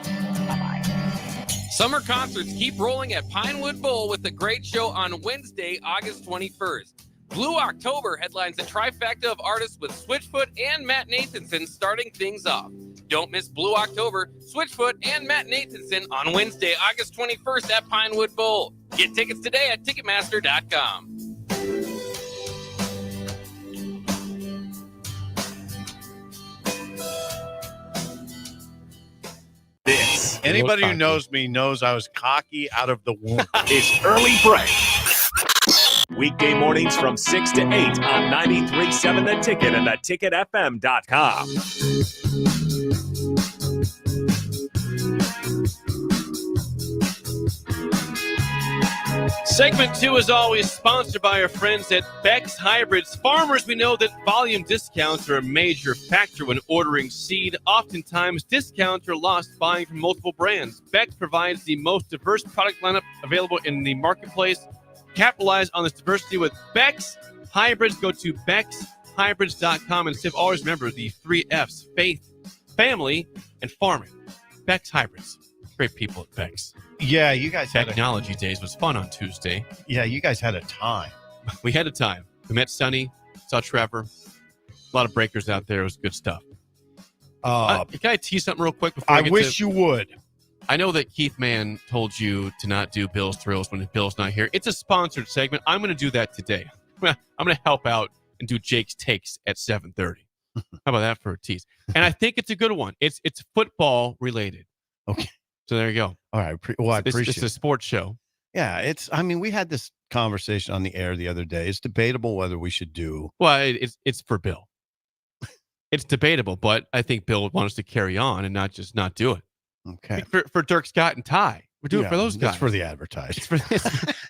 Summer concerts keep rolling at Pinewood Bowl with a great show on Wednesday, August 21st. Blue October headlines a trifecta of artists with Switchfoot and Matt Nathanson starting things off. Don't miss Blue October, Switchfoot, and Matt Nathanson on Wednesday, August 21st at Pinewood Bowl. Get tickets today at Ticketmaster.com. This. Anybody who knows me knows I was cocky out of the womb. It's Early Break. Weekday mornings from 6 to 8 on 93.7 The Ticket and theticketfm.com. Segment 2 is always sponsored by our friends at Beck's Hybrids. Farmers, we know that volume discounts are a major factor when ordering seed. Oftentimes, discounts are lost buying from multiple brands. Beck provides the most diverse product lineup available in the marketplace. Capitalize on this diversity with Beck's Hybrids. Go to beckshybrids.com and always remember the 3 F's: faith, family, and farming. Beck's Hybrids. Great people at Beck's. Yeah, you guys had Technology Days was fun on Tuesday. Yeah, you guys had a time. We had a time. We met Sonny, saw Trevor. A lot of breakers out there. It was good stuff. Can I tease something real quick before I wish you would. I know that Keith Mann told you to not do Bill's Thrills when Bill's not here. It's a sponsored segment. I'm going to do that today. I'm going to help out and do Jake's Takes at 7:30. How about that for a tease? And I think it's a good one. It's football related. Okay. So there you go. All right. I appreciate It's a sports show. Yeah. We had this conversation on the air the other day. It's debatable whether we should do. Well, it's for Bill. It's debatable, but I think Bill would want us to carry on and not just not do it. Okay. For Dirk Scott and Ty. We're doing it for those guys. That's for the advertisers.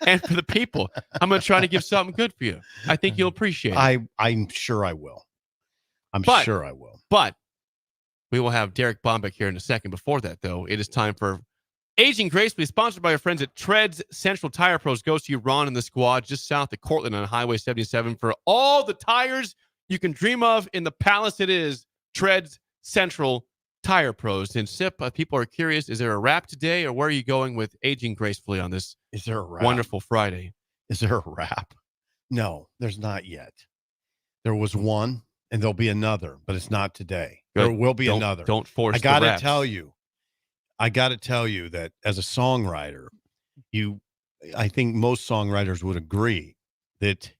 And for the people. I'm going to try to give something good for you. I think you'll appreciate it. I'm sure I will. Sure I will. But we will have Derek Bombeck here in a second. Before that, though, it is time for Aging Gracefully, sponsored by our friends at Treads Central Tire Pros. Go see Ron and the squad just south of Cortland on Highway 77 for all the tires you can dream of in the palace it is Treads Central Tire Pros. And Sip, people are curious, is there a wrap today, or where are you going with Aging Gracefully on this Is there a wrap? wonderful Friday? Is there a wrap? No, there's not yet. There was one, and there'll be another, but it's not today. Good. There will be another. Don't force I got the to wraps. I got to tell you that as a songwriter, I think most songwriters would agree that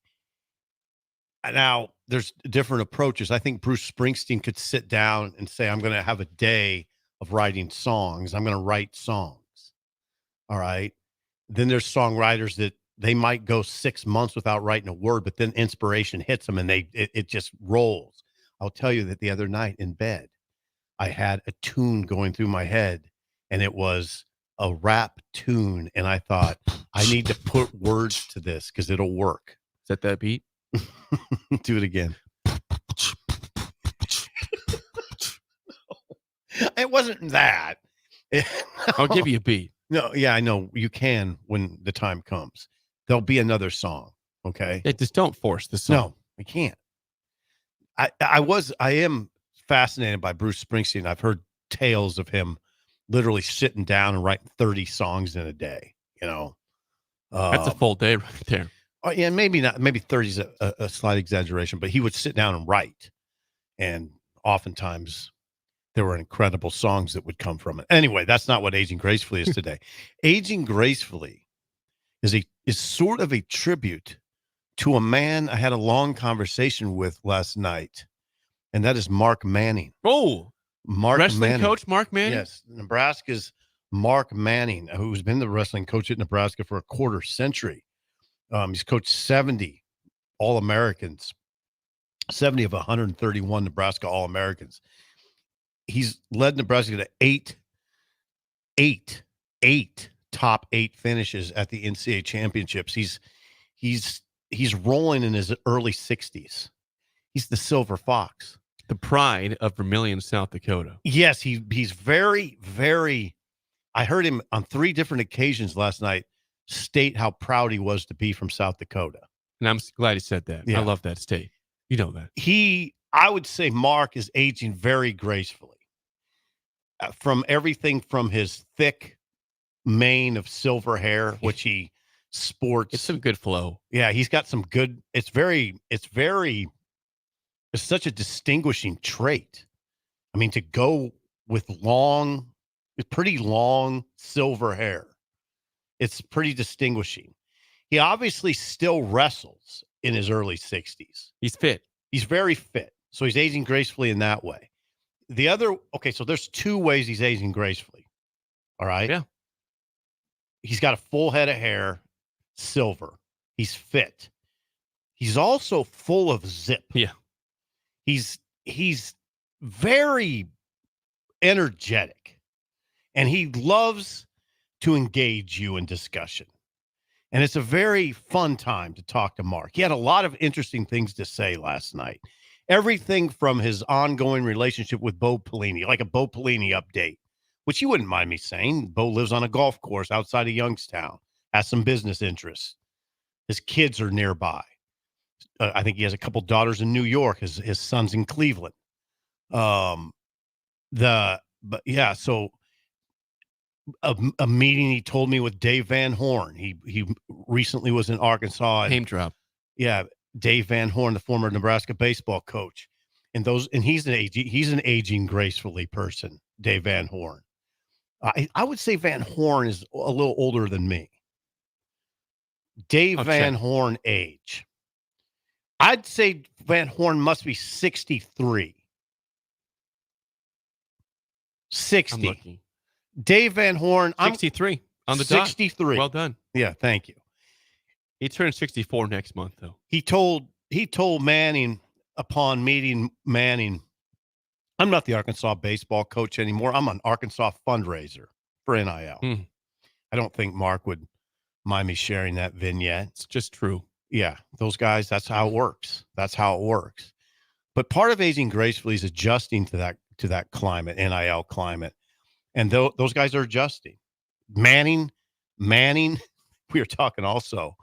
now there's different approaches. I think Bruce Springsteen could sit down and say, I'm going to have a day of writing songs. I'm going to write songs. All right. Then there's songwriters that they might go 6 months without writing a word, but then inspiration hits them and it just rolls. I'll tell you that the other night in bed, I had a tune going through my head, and it was a rap tune. And I thought, I need to put words to this because it'll work. Is that beat? Do it again. It wasn't that. I'll give you a beat. No, yeah, I know. You can when the time comes. There'll be another song. Okay. Just don't force the song. No, I can't. I am fascinated by Bruce Springsteen. I've heard tales of him literally sitting down and writing 30 songs in a day, That's a full day right there. Oh, yeah, maybe not. Maybe 30 is a slight exaggeration, but he would sit down and write. And oftentimes there were incredible songs that would come from it. Anyway, that's not what Aging Gracefully is today. Aging Gracefully is sort of a tribute to a man I had a long conversation with last night, and that is Mark Manning. Oh, Mark wrestling Manning. coach Mark Manning? Yes, Nebraska's Mark Manning, who's been the wrestling coach at Nebraska for a quarter century. He's coached 70 All-Americans, 70 of 131 Nebraska All-Americans. He's led Nebraska to eight top 8 finishes at the NCAA championships. He's rolling in his early 60s. He's the Silver Fox, the pride of Vermillion, South Dakota. Yes, he's very, very. I heard him on 3 different occasions last night state how proud he was to be from South Dakota. And I'm glad he said that. Yeah. I love that state. You know that. I would say Mark is aging very gracefully. From everything from his thick mane of silver hair, which he sports. It's some good flow. Yeah, he's got some good. It's such a distinguishing trait. I mean, to go with pretty long silver hair. It's pretty distinguishing. He obviously still wrestles in his early 60s. He's fit. He's very fit. So he's aging gracefully in that way. So there's 2 ways he's aging gracefully. All right. Yeah. He's got a full head of hair, silver. He's fit. He's also full of zip. Yeah. He's very energetic, and he loves to engage you in discussion. And it's a very fun time to talk to Mark. He had a lot of interesting things to say last night. Everything from his ongoing relationship with Bo Pelini, like a Bo Pelini update, which you wouldn't mind me saying. Bo lives on a golf course outside of Youngstown, has some business interests. His kids are nearby. I think he has a couple daughters in New York. His son's in Cleveland. So a meeting he told me with Dave Van Horn. He recently was in Arkansas. Name drop. Yeah, Dave Van Horn, the former Nebraska baseball coach, and he's an aging gracefully person. Dave Van Horn. I would say Van Horn is a little older than me. Dave Van Horn age. I'd say Van Horn must be 63. 60. I'm looking. Dave Van Horn, 63 on the dot. 63. Well done. Yeah, thank you. He turned 64 next month, though. He told Manning upon meeting Manning I'm not the Arkansas baseball coach anymore. I'm an Arkansas fundraiser for NIL. I don't think Mark would mind me sharing that vignette. It's just true. Yeah, those guys, that's how it works. That's how it works. But part of aging gracefully is adjusting to that climate, NIL climate. And those guys are adjusting. Manning, we were talking also.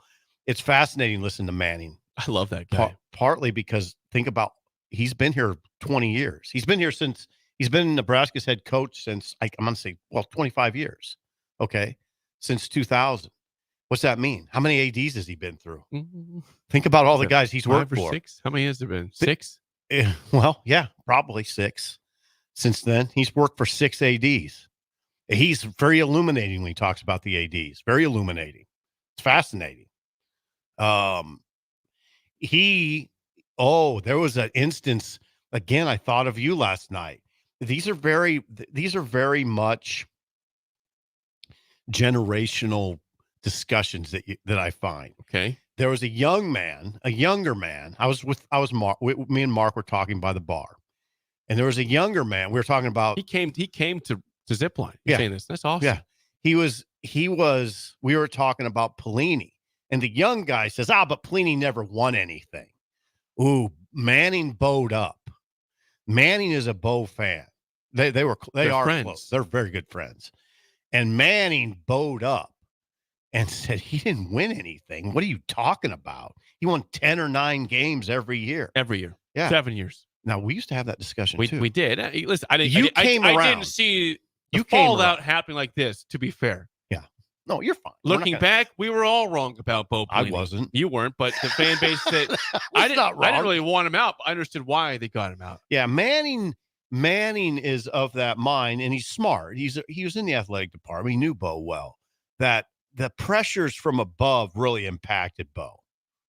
It's fascinating to listen to Manning. I love that guy. Partly because think about, he's been here 20 years. He's been here since, he's been Nebraska's head coach since, I'm going to say, 25 years. Okay. Since 2000. What's that mean? How many ADs has he been through? Think about all the guys he's worked for. 6? How many has there been? 6? Well, yeah, probably 6. Since then, he's worked for 6 ADs. He's very illuminating when he talks about the ADs. Very illuminating. It's fascinating. There was an instance, again, I thought of you last night. These are very much generational discussions that I find. Okay. There was a younger man. Me and Mark were talking by the bar, and there was a younger man. We were talking about. He came to Zipline. Yeah. Saying this. That's awesome. Yeah. We were talking about Pelini, and the young guy says, but Pelini never won anything. Ooh, Manning bowed up. Manning is a Bo fan. They are friends. close. They're very good friends. And Manning bowed up and said he didn't win anything. What are you talking about? He won 10 or 9 games every year. Every year. Yeah. 7 years. Now, we used to have that discussion, too. We did. Listen, I didn't see the came fallout around. happening like this, to be fair. Yeah. No, you're fine. Looking back, we were all wrong about Bo Pelini. I wasn't. You weren't, but the fan base said I didn't really want him out. But I understood why they got him out. Yeah, Manning is of that mind, and he's smart. He was in the athletic department. He knew Bo well. That the pressures from above really impacted Bo.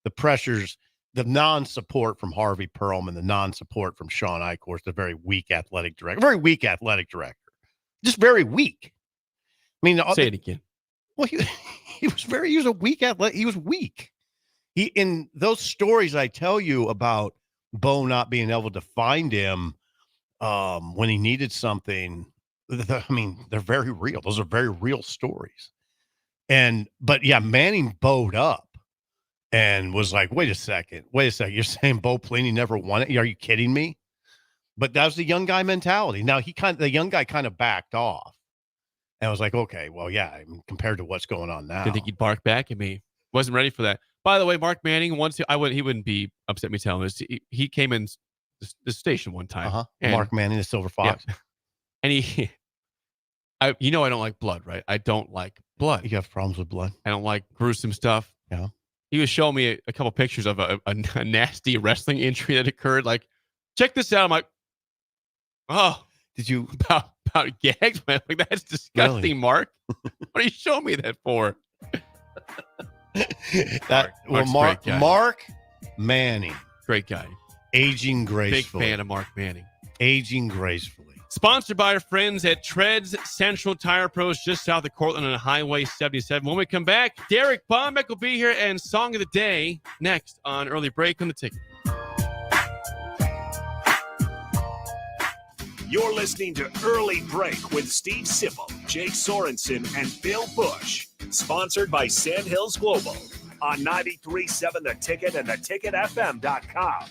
The pressures, the non-support from Harvey Perlman, the non-support from Sean Eichhorst, the very weak athletic director. Just very weak. I mean, say it again. Well, he was a weak athlete. He was weak. In those stories I tell you about Bo not being able to find him when he needed something, they're very real. Those are very real stories. But yeah, Manning bowed up and was like, wait a second. You're saying Bo Pelini never won it? Are you kidding me? But that was the young guy mentality. Now the young guy kind of backed off. And I was like, okay, well, yeah, compared to what's going on now. Didn't think he'd bark back at me. Wasn't ready for that. By the way, Mark Manning, he wouldn't be upset me telling this. He came in the station one time. Mark Manning, the Silver Fox. Yeah. And I don't like blood, right? I don't like blood. You have problems with blood? I don't like gruesome stuff. Yeah. He was showing me a couple pictures of a nasty wrestling injury that occurred. Like, check this out. I'm like, oh, did you about gags? Man, like, that's disgusting, really? Mark. What are you showing me that for? Mark Manning, great guy, aging gracefully. Big fan of Mark Manning, aging gracefully. Sponsored by our friends at Treads Central Tire Pros, just south of Cortland on Highway 77. When we come back, Derek Bombeck will be here, and Song of the Day next on Early Break on the Ticket. You're listening to Early Break with Steve Sipple, Jake Sorensen, and Bill Busch. Sponsored by Sandhills Global on 93.7 The Ticket and theticketfm.com.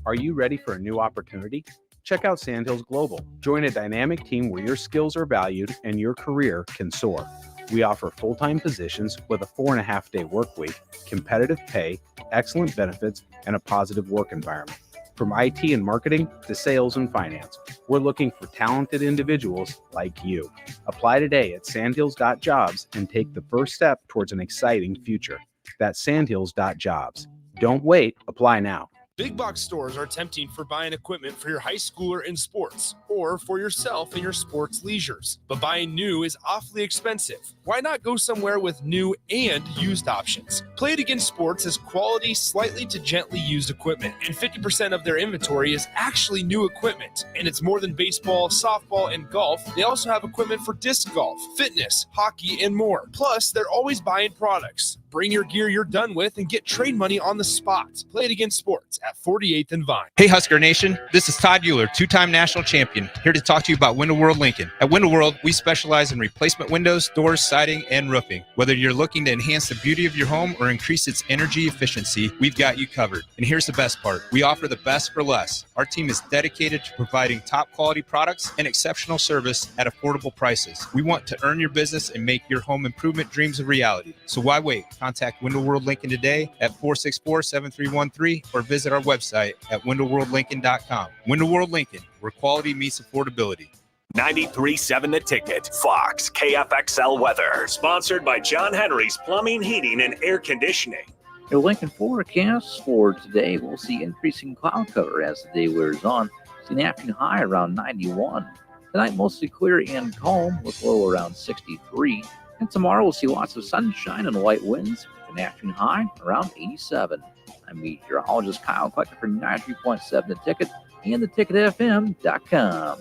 Are you ready for a new opportunity? Check out Sandhills Global. Join a dynamic team where your skills are valued and your career can soar. We offer full-time positions with a 4.5-day work week, competitive pay, excellent benefits, and a positive work environment. From IT and marketing to sales and finance, we're looking for talented individuals like you. Apply today at sandhills.jobs and take the first step towards an exciting future. That's sandhills.jobs. Don't wait. Apply now. Big box stores are tempting for buying equipment for your high schooler in sports or for yourself in your sports leisures. But buying new is awfully expensive. Why not go somewhere with new and used options? Play It Again Sports has quality, slightly to gently used equipment, and 50% of their inventory is actually new equipment. And it's more than baseball, softball, and golf. They also have equipment for disc golf, fitness, hockey, and more. Plus, they're always buying products. Bring your gear you're done with and get trade money on the spot. Play It Again Sports at 48th and Vine. Hey Husker Nation, this is Todd Euler, two-time national champion, here to talk to you about Window World Lincoln. At Window World, we specialize in replacement windows, doors, siding, and roofing. Whether you're looking to enhance the beauty of your home or increase its energy efficiency, we've got you covered. And here's the best part. We offer the best for less. Our team is dedicated to providing top quality products and exceptional service at affordable prices. We want to earn your business and make your home improvement dreams a reality. So why wait? Contact Window World Lincoln today at 464-7313 or visit our website at windowworldlincoln.com. Window World Lincoln, where quality meets affordability. 93.7 The Ticket, Fox, KFXL weather. Sponsored by John Henry's Plumbing, Heating, and Air Conditioning. Your Lincoln forecast for today, we'll see increasing cloud cover as the day wears on. See an afternoon high around 91. Tonight, mostly clear and calm with low around 63. And tomorrow, we'll see lots of sunshine and light winds with an afternoon high around 87. I'm meteorologist Kyle Klecker for 93.7 The Ticket and theticketfm.com.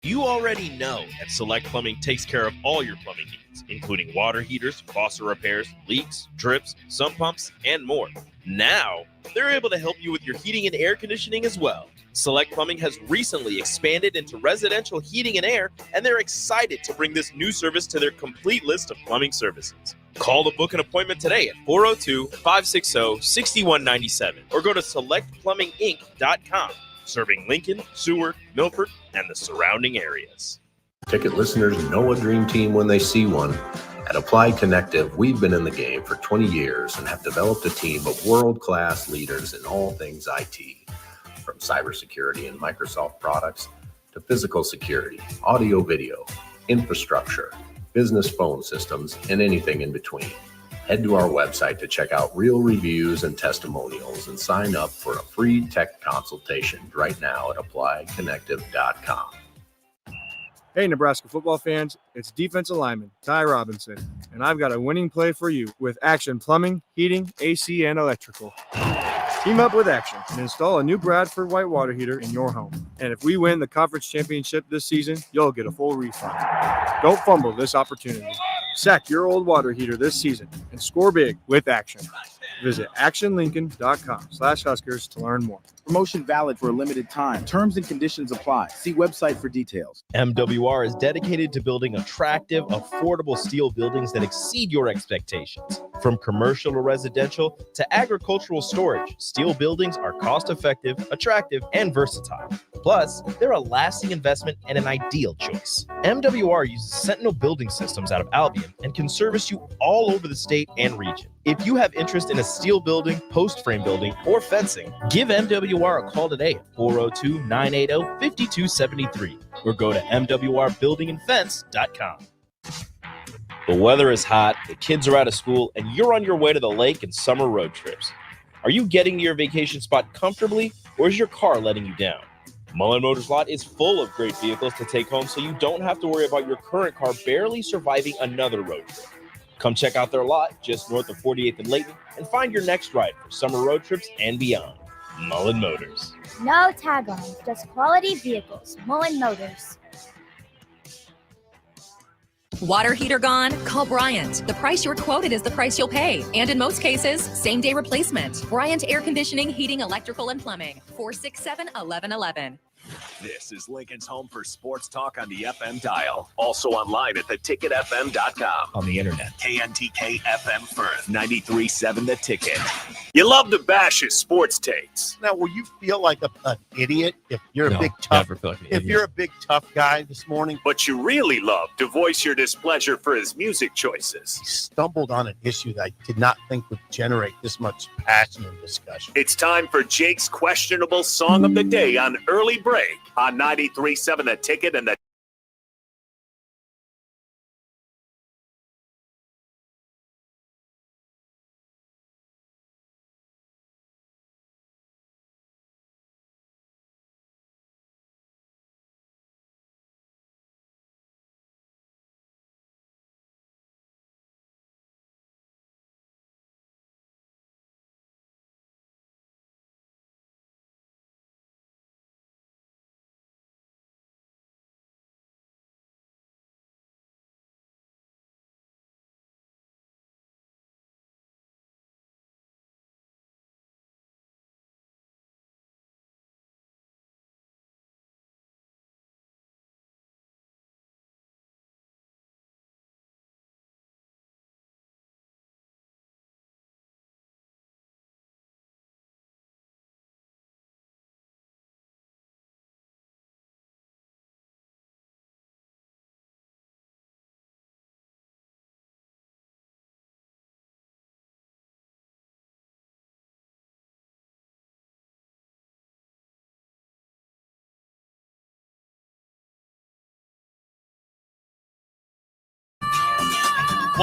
You already know that Select Plumbing takes care of all your plumbing needs, including water heaters, faucet repairs, leaks, drips, sump pumps, and more. Now, they're able to help you with your heating and air conditioning as well. Select Plumbing has recently expanded into residential heating and air, and they're excited to bring this new service to their complete list of plumbing services. Call to book an appointment today at 402-560-6197 or go to selectplumbinginc.com. Serving Lincoln, Seward, Milford, and the surrounding areas. Ticket listeners know a dream team when they see one. At Applied Connective, we've been in the game for 20 years and have developed a team of world-class leaders in all things IT. From cybersecurity and Microsoft products to physical security, audio-video, infrastructure, business phone systems, and anything in between. Head to our website to check out real reviews and testimonials and sign up for a free tech consultation right now at appliedconnective.com. Hey, Nebraska football fans, it's defensive lineman Ty Robinson, and I've got a winning play for you with Action Plumbing, Heating, AC, and Electrical. Team up with Action and install a new Bradford white water heater in your home. And if we win the conference championship this season, you'll get a full refund. Don't fumble this opportunity. Sack your old water heater this season and score big with Action. Visit actionlincoln.com/Huskers to learn more. Promotion valid for a limited time. Terms and conditions apply. See website for details. MWR is dedicated to building attractive, affordable steel buildings that exceed your expectations. From commercial to residential to agricultural storage, steel buildings are cost-effective, attractive, and versatile. Plus, they're a lasting investment and an ideal choice. MWR uses Sentinel Building Systems out of Albion and can service you all over the state and region. If you have interest in a steel building, post frame building, or fencing, give MWR a call today at 402-980-5273 or go to mwrbuildingandfence.com. The weather is hot, the kids are out of school, and you're on your way to the lake and summer road trips. Are you getting to your vacation spot comfortably, or is your car letting you down? Mullen Motors Lot is full of great vehicles to take home so you don't have to worry about your current car barely surviving another road trip. Come check out their lot just north of 48th and Layton and find your next ride for summer road trips and beyond. Mullen Motors. No tag-on, just quality vehicles. Mullen Motors. Water heater gone? Call Bryant. The price you're quoted is the price you'll pay. And in most cases, same-day replacement. Bryant Air Conditioning, Heating, Electrical, and Plumbing. 467-1111. This is Lincoln's home for sports talk on the FM dial. Also online at theticketfm.com. On the internet. KNTK FM Firth. 93.7 The Ticket. You love to bash his sports takes. Now, will you feel like an idiot if you're No, a big tough? never feel like an If idiot. you're a big tough guy this morning, But you really love to voice your displeasure for his music choices. stumbled on an issue that I did not think would generate this much passion and discussion. It's time for Jake's questionable song of the day on Early Break on 93.7 The Ticket and the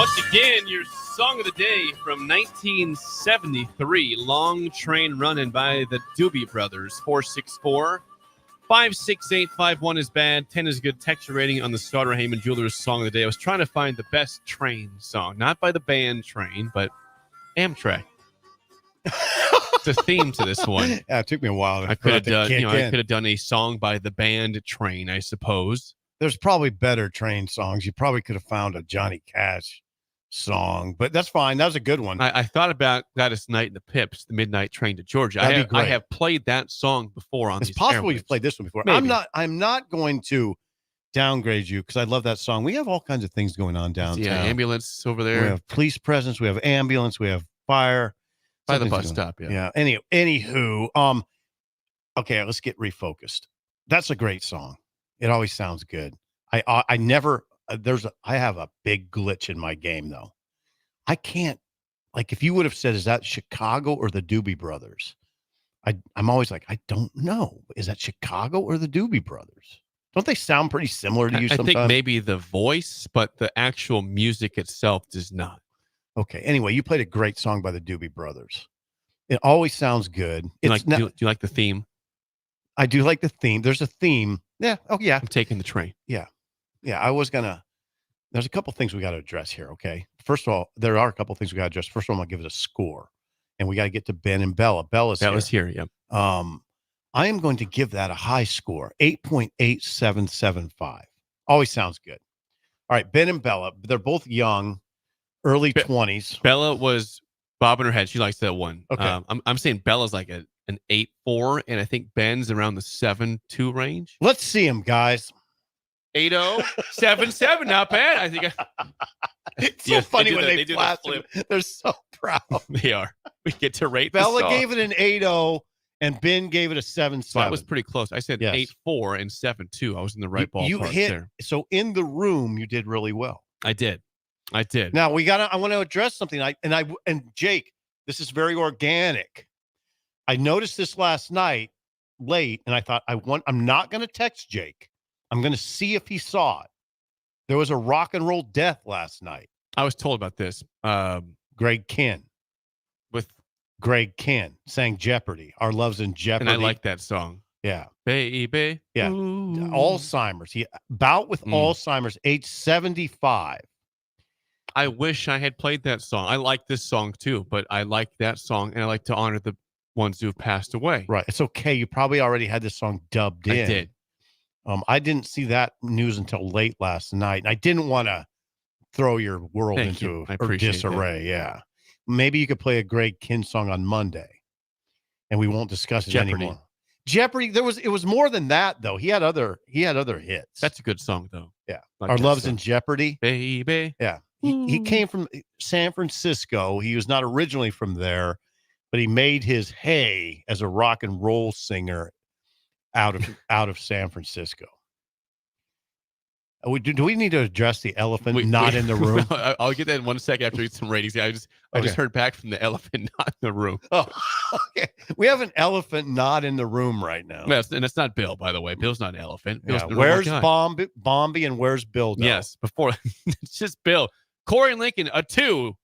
Once again, your song of the day from 1973, Long Train Running by the Doobie Brothers, 464-568-51 is bad, 10 is good. Texture rating on the Starter Heyman Jewelers song of the day. I was trying to find the best train song, not by the band Train, but Amtrak. It's a theme to this one. Yeah, it took me a while. I could have done a song by the band Train, I suppose. There's probably better train songs. You probably could have found a Johnny Cash song, but that's fine. That was a good one. I thought about Gladys Knight and the Pips, the Midnight Train to Georgia. That'd be great. I have played that song before on It's these possible airwaves. you've played this one before. Maybe. I'm not going to downgrade you because I love that song. We have all kinds of things going on downtown. Yeah, ambulance over there. We have police presence. We have ambulance. We have fire. By the Something's bus going on. stop, yeah. Anywho, okay, let's get refocused. That's a great song. It always sounds good. I never I have a big glitch in my game though. I can't, like, if you would have said, is that Chicago or the Doobie Brothers? I'm always like, I don't know. Is that Chicago or the Doobie Brothers? Don't they sound pretty similar to you I sometimes? think maybe the voice, but the actual music itself does not. Okay. Anyway, you played a great song by the Doobie Brothers. It always sounds good. Do you like the theme? I do like the theme. There's a theme. Yeah. Oh, yeah. I'm taking the train. Yeah. There's a couple things we got to address here. Okay. First of all, there are a couple things we got to address. First of all, I'm going to give it a score, and we got to get to Ben and Bella. Bella's here. Yeah. I am going to give that a high score, 8.8775. Always sounds good. All right. Ben and Bella, they're both young, early 20s. Bella was bobbing her head. She likes that one. Okay. I'm saying Bella's like an 8.4, and I think Ben's around the 7.2 range. Let's see him, guys. 8.0, 7.7, not bad. I think. It's so funny when they flash him. They're so proud. They are. We get to rate. Bella gave it an 8.0, and Ben gave it a 7.7. So that was pretty close. I said Yes. 8.4 and 7.2. I was in the right ballpark You hit there. So in the room, you did really well. I did. Now I want to address something. And Jake, this is very organic. I noticed this last night late, and I thought I'm not going to text Jake. I'm going to see if he saw it. There was a rock and roll death last night. I was told about this. Greg Kinn sang Jeopardy. Our Love's in Jeopardy. And I like that song. Yeah. Baby. Yeah. Ooh. Alzheimer's. He bout with Alzheimer's, age 75. I wish I had played that song. I like this song too, but I like that song, and I like to honor the ones who have passed away. Right. It's okay. You probably already had this song dubbed in. I did. I didn't see that news until late last night, and I didn't want to throw your world into disarray. Yeah. Maybe you could play a Greg Kinn song on Monday, and we won't discuss it anymore. Jeopardy. It was more than that though. He had other hits. That's a good song though. Yeah. Like Our that Love's song. in Jeopardy. Baby. Yeah. He came from San Francisco. He was not originally from there, but he made his hay as a rock and roll singer out of San Francisco. Do we need to address the elephant in the room? I'll get that in 1 second after we get some ratings. I just heard back from the elephant not in the room. Oh, okay. We have an elephant not in the room right now. And it's not Bill, by the way. Bill's not an elephant. Bill's Where's Bombi and where's Bill? Yes, before it's just Bill. Corey and Lincoln, a 2.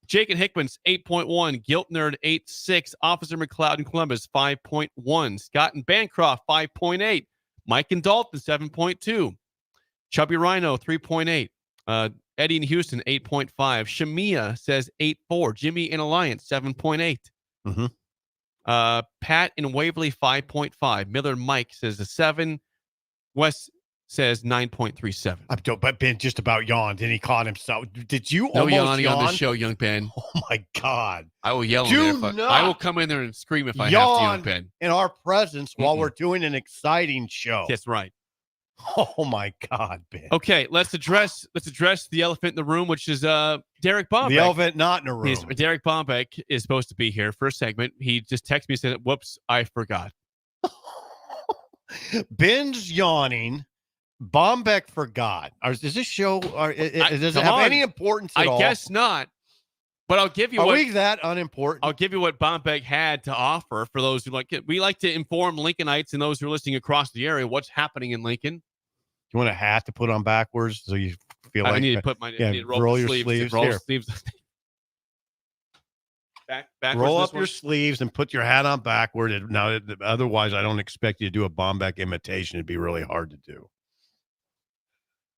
Jake and Hickman's 8.1. Guilt Nerd 8.6. Officer McLeod and Columbus 5.1. Scott and Bancroft 5.8. Mike and Dalton 7.2. Chubby Rhino 3.8. Eddie in Houston 8.5. Shamia says 8.4. Jimmy in Alliance 7.8. Pat in Waverly 5.5. Miller Mike says a 7. Wes says 9.37. But Ben just about yawned and he caught himself. Did you no almost yawning yawn? on the show, young Ben? Oh my God! I will yell. I will come in there and scream if I have to, young Ben. In our presence while we're doing an exciting show. That's right. Oh my God, Ben. Okay, let's address the elephant in the room, which is Derek Bombeck. The elephant not in the room. Derek Bombeck is supposed to be here for a segment. He just texted me and said, "Whoops, I forgot." Ben's yawning. Bombeck forgot. Is this show? Does it have any importance at all? I guess not. But I'll give you. Are we that unimportant? I'll give you what Bombeck had to offer for those who like it. We like to inform Lincolnites and those who are listening across the area what's happening in Lincoln. You want a hat to put on backwards so you feel I like need to put my I need to roll your sleeves. sleeves. Roll Here. sleeves. Backwards Roll this up one. your sleeves and put your hat on backward. Now, otherwise, I don't expect you to do a Bombeck imitation. It'd be really hard to do.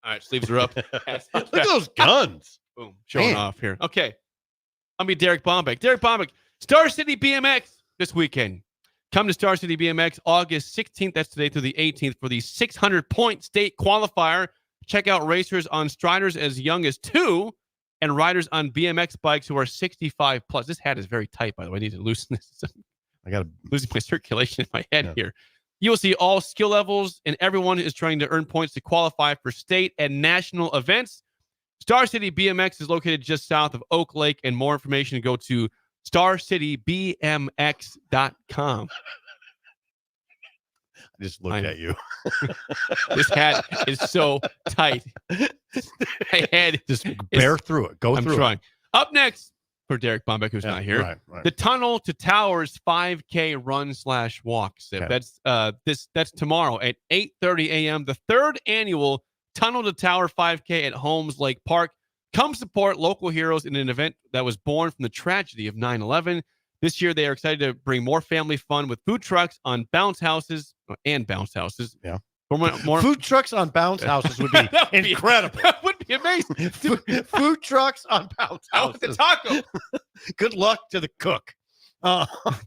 All right, sleeves are up. Look at those guns. Boom, showing Man. off here. Okay, I'll be Derek Bombeck. Derek Bombeck, Star City BMX this weekend. Come to Star City BMX August 16th. That's today through the 18th for the 600-point state qualifier. Check out racers on striders as young as 2 and riders on BMX bikes who are 65 plus. This hat is very tight, by the way. I need to loosen this. I got to losing my circulation in my head here. You will see all skill levels, and everyone is trying to earn points to qualify for state and national events. Star City BMX is located just south of Oak Lake, and more information go to starcitybmx.com. I just looked at you. This hat is so tight. My head just bear through it. Go I'm through trying. it. Up next for Derek Bombeck, who's not here. Right. The Tunnel to Towers 5K run/walk. That's that's tomorrow at 8:30 a.m. The third annual Tunnel to Tower 5K at Holmes Lake Park. Come support local heroes in an event that was born from the tragedy of 9/11. This year, they are excited to bring more family fun with food trucks on bounce houses and bounce houses. Yeah. More food trucks on bounce houses would be incredible. That would be amazing. Food trucks on bounce houses. The taco. Good luck to the cook.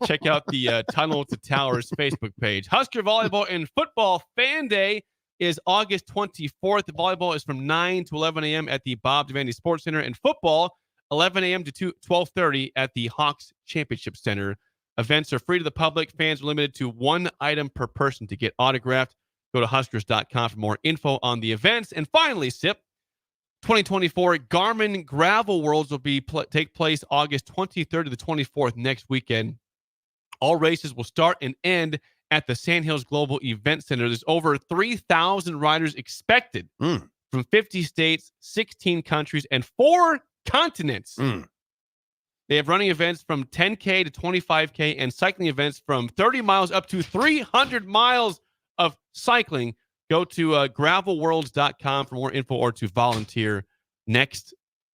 Check out the Tunnel to Towers Facebook page. Husker Volleyball and Football Fan Day is August 24th. The volleyball is from 9 to 11 a.m. at the Bob Devaney Sports Center, and football 11 a.m. to 12:30 at the Hawks Championship Center. Events are free to the public. Fans are limited to 1 item per person to get autographed. Go to Huskers.com for more info on the events. And finally, SIP, 2024 Garmin Gravel Worlds will take place August 23rd to the 24th next weekend. All races will start and end at the Sandhills Global Event Center. There's over 3,000 riders expected from 50 states, 16 countries, and 4 continents. They have running events from 10K to 25K and cycling events from 30 miles up to 300 miles of cycling. Go to gravelworlds.com for more info or to volunteer next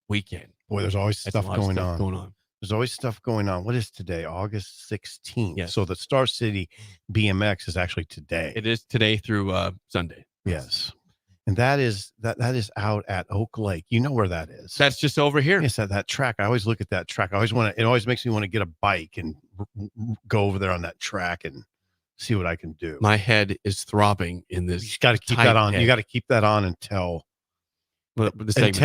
weekend. Boy, there's always That's a stuff lot of going stuff on. going on. There's always stuff going on. What is today? August 16th. Yes. So the Star City BMX is actually today. It is today through Sunday. Yes. And that is out at Oak Lake. You know where that is. That's just over here. Yes, that track. I always look at that track. It always makes me want to get a bike and go over there on that track and see what I can do. My head is throbbing in this. You got to keep that on. You got to keep that on until the segment's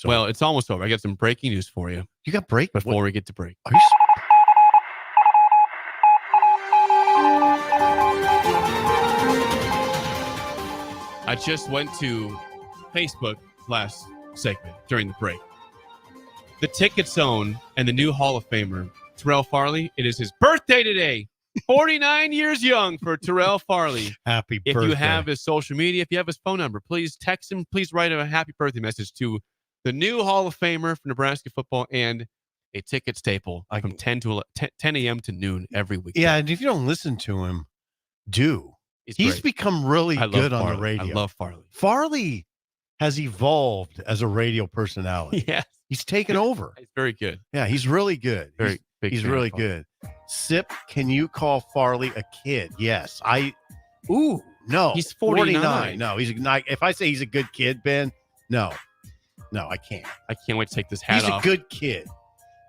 over. over. Well, it's almost over. I got some breaking news for you. You got break before we get to break. Are you? I just went to Facebook last segment during the break. The Ticket Zone and the new Hall of Famer, Terrell Farley, it is his birthday today. 49 years young for Terrell Farley. Happy If birthday. you have his social media, if you have his phone number, please text him. Please write him a happy birthday message to the new Hall of Famer for Nebraska football and a ticket staple from 10 a.m. to noon every week. Yeah, and if you don't listen to him, do. He's great. become really I love good on the Farley. radio. I love Farley. Farley has evolved as a radio personality. Yes. He's taken over. He's very good. Yeah, he's really good. Very big He's fan really of Farley. good. Sip, can you call Farley a kid? Yes. No. He's 49. No, he's not. If I say he's a good kid, Ben, no, I can't. I can't wait to take this hat He's off. a good kid.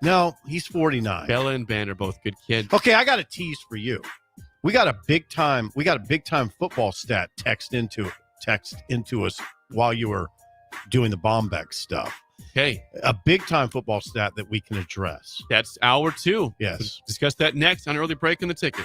No, he's 49. Bella and Ben are both good kids. Okay, I got a tease for you. We got a big time football stat text into us while you were doing the Bombeck stuff. Okay. A big time football stat that we can address. That's hour 2. Yes. We'll discuss that next on Early Break in the Ticket.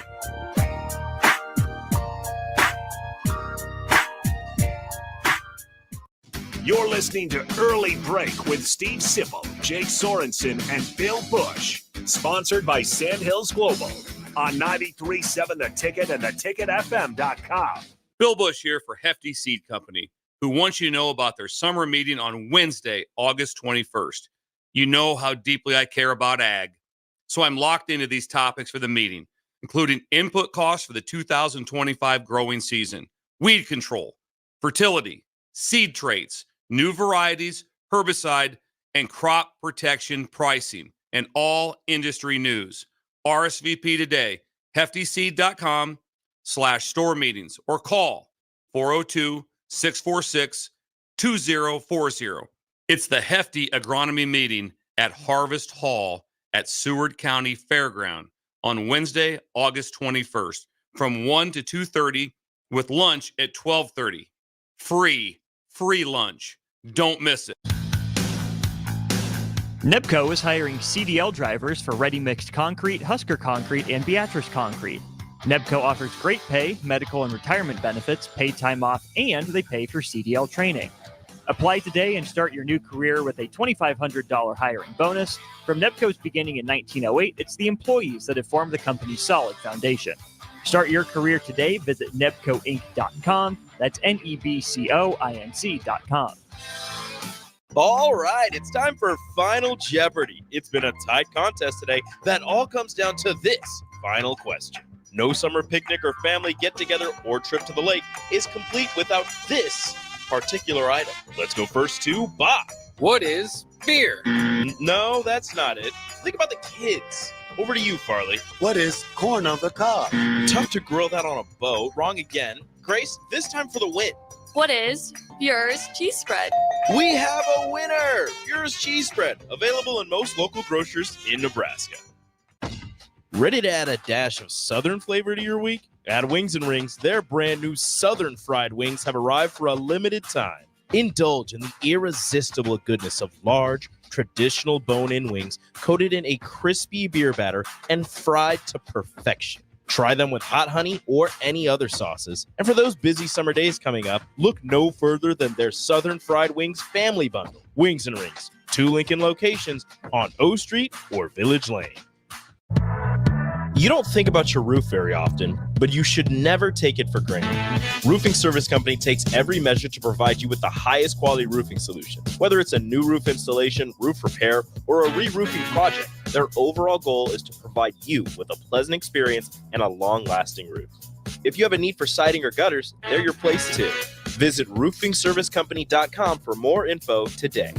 You're listening to Early Break with Steve Sipple, Jake Sorensen, and Bill Busch. Sponsored by Sandhills Global on 93.7 The Ticket and theticketfm.com. Bill Busch here for Hefty Seed Company, who wants you to know about their summer meeting on Wednesday, August 21st. You know how deeply I care about ag, so I'm locked into these topics for the meeting, including input costs for the 2025 growing season, weed control, fertility, seed traits, new varieties, herbicide, and crop protection pricing, and all industry news. RSVP today, heftyseed.com/store meetings, or call 402-646-2040. It's the Hefty Agronomy Meeting at Harvest Hall at Seward County Fairground on Wednesday, August 21st, from 1 to 2:30, with lunch at 12:30. Free lunch. Don't miss it. NEBCO is hiring CDL drivers for ready-mixed concrete, Husker Concrete, and Beatrice Concrete. NEBCO offers great pay, medical and retirement benefits, paid time off, and they pay for CDL training. Apply today and start your new career with a $2,500 hiring bonus. From NEBCO's beginning in 1908, it's the employees that have formed the company's solid foundation. Start your career today. Visit nebcoinc.com. That's NEBCOINC.com. All right, it's time for Final Jeopardy. It's been a tight contest today that all comes down to this final question. No summer picnic or family get-together or trip to the lake is complete without this particular item. Let's go first to Bob. What is beer? No, that's not it. Think about the kids. Over to you, Farley. What is corn on the cob? Tough to grill that on a boat. Wrong again. Grace, this time for the win. What is Bure's cheese spread? We have a winner! Bure's cheese spread, available in most local grocers in Nebraska. Ready to add a dash of Southern flavor to your week? At Wings and Rings, their brand new Southern fried wings have arrived for a limited time. Indulge in the irresistible goodness of large, traditional bone-in wings coated in a crispy beer batter and fried to perfection. Try them with hot honey or any other sauces. And for those busy summer days coming up, look no further than their Southern Fried Wings Family Bundle. Wings and Rings, 2 Lincoln locations on O Street or Village Lane. You don't think about your roof very often, but you should never take it for granted. Roofing Service Company takes every measure to provide you with the highest quality roofing solution. Whether it's a new roof installation, roof repair, or a re-roofing project, their overall goal is to provide you with a pleasant experience and a long-lasting roof. If you have a need for siding or gutters, they're your place too. Visit roofingservicecompany.com for more info today.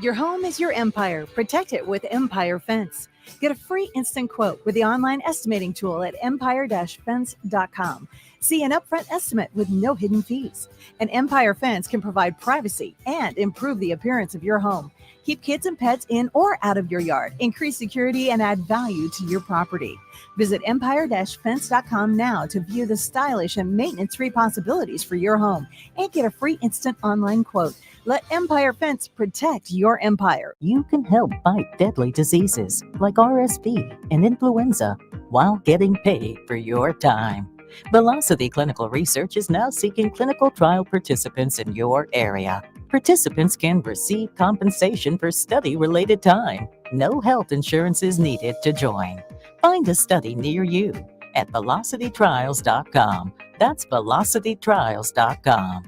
Your home is your empire. Protect it with Empire Fence. Get a free instant quote with the online estimating tool at empire-fence.com. See an upfront estimate with no hidden fees. An Empire Fence can provide privacy and improve the appearance of your home. Keep kids and pets in or out of your yard. Increase security and add value to your property. Visit empire-fence.com now to view the stylish and maintenance-free possibilities for your home and get a free instant online quote. Let Empire Fence protect your empire. You can help fight deadly diseases like RSV and influenza while getting paid for your time. Velocity Clinical Research is now seeking clinical trial participants in your area. Participants can receive compensation for study-related time. No health insurance is needed to join. Find a study near you at velocitytrials.com. That's velocitytrials.com.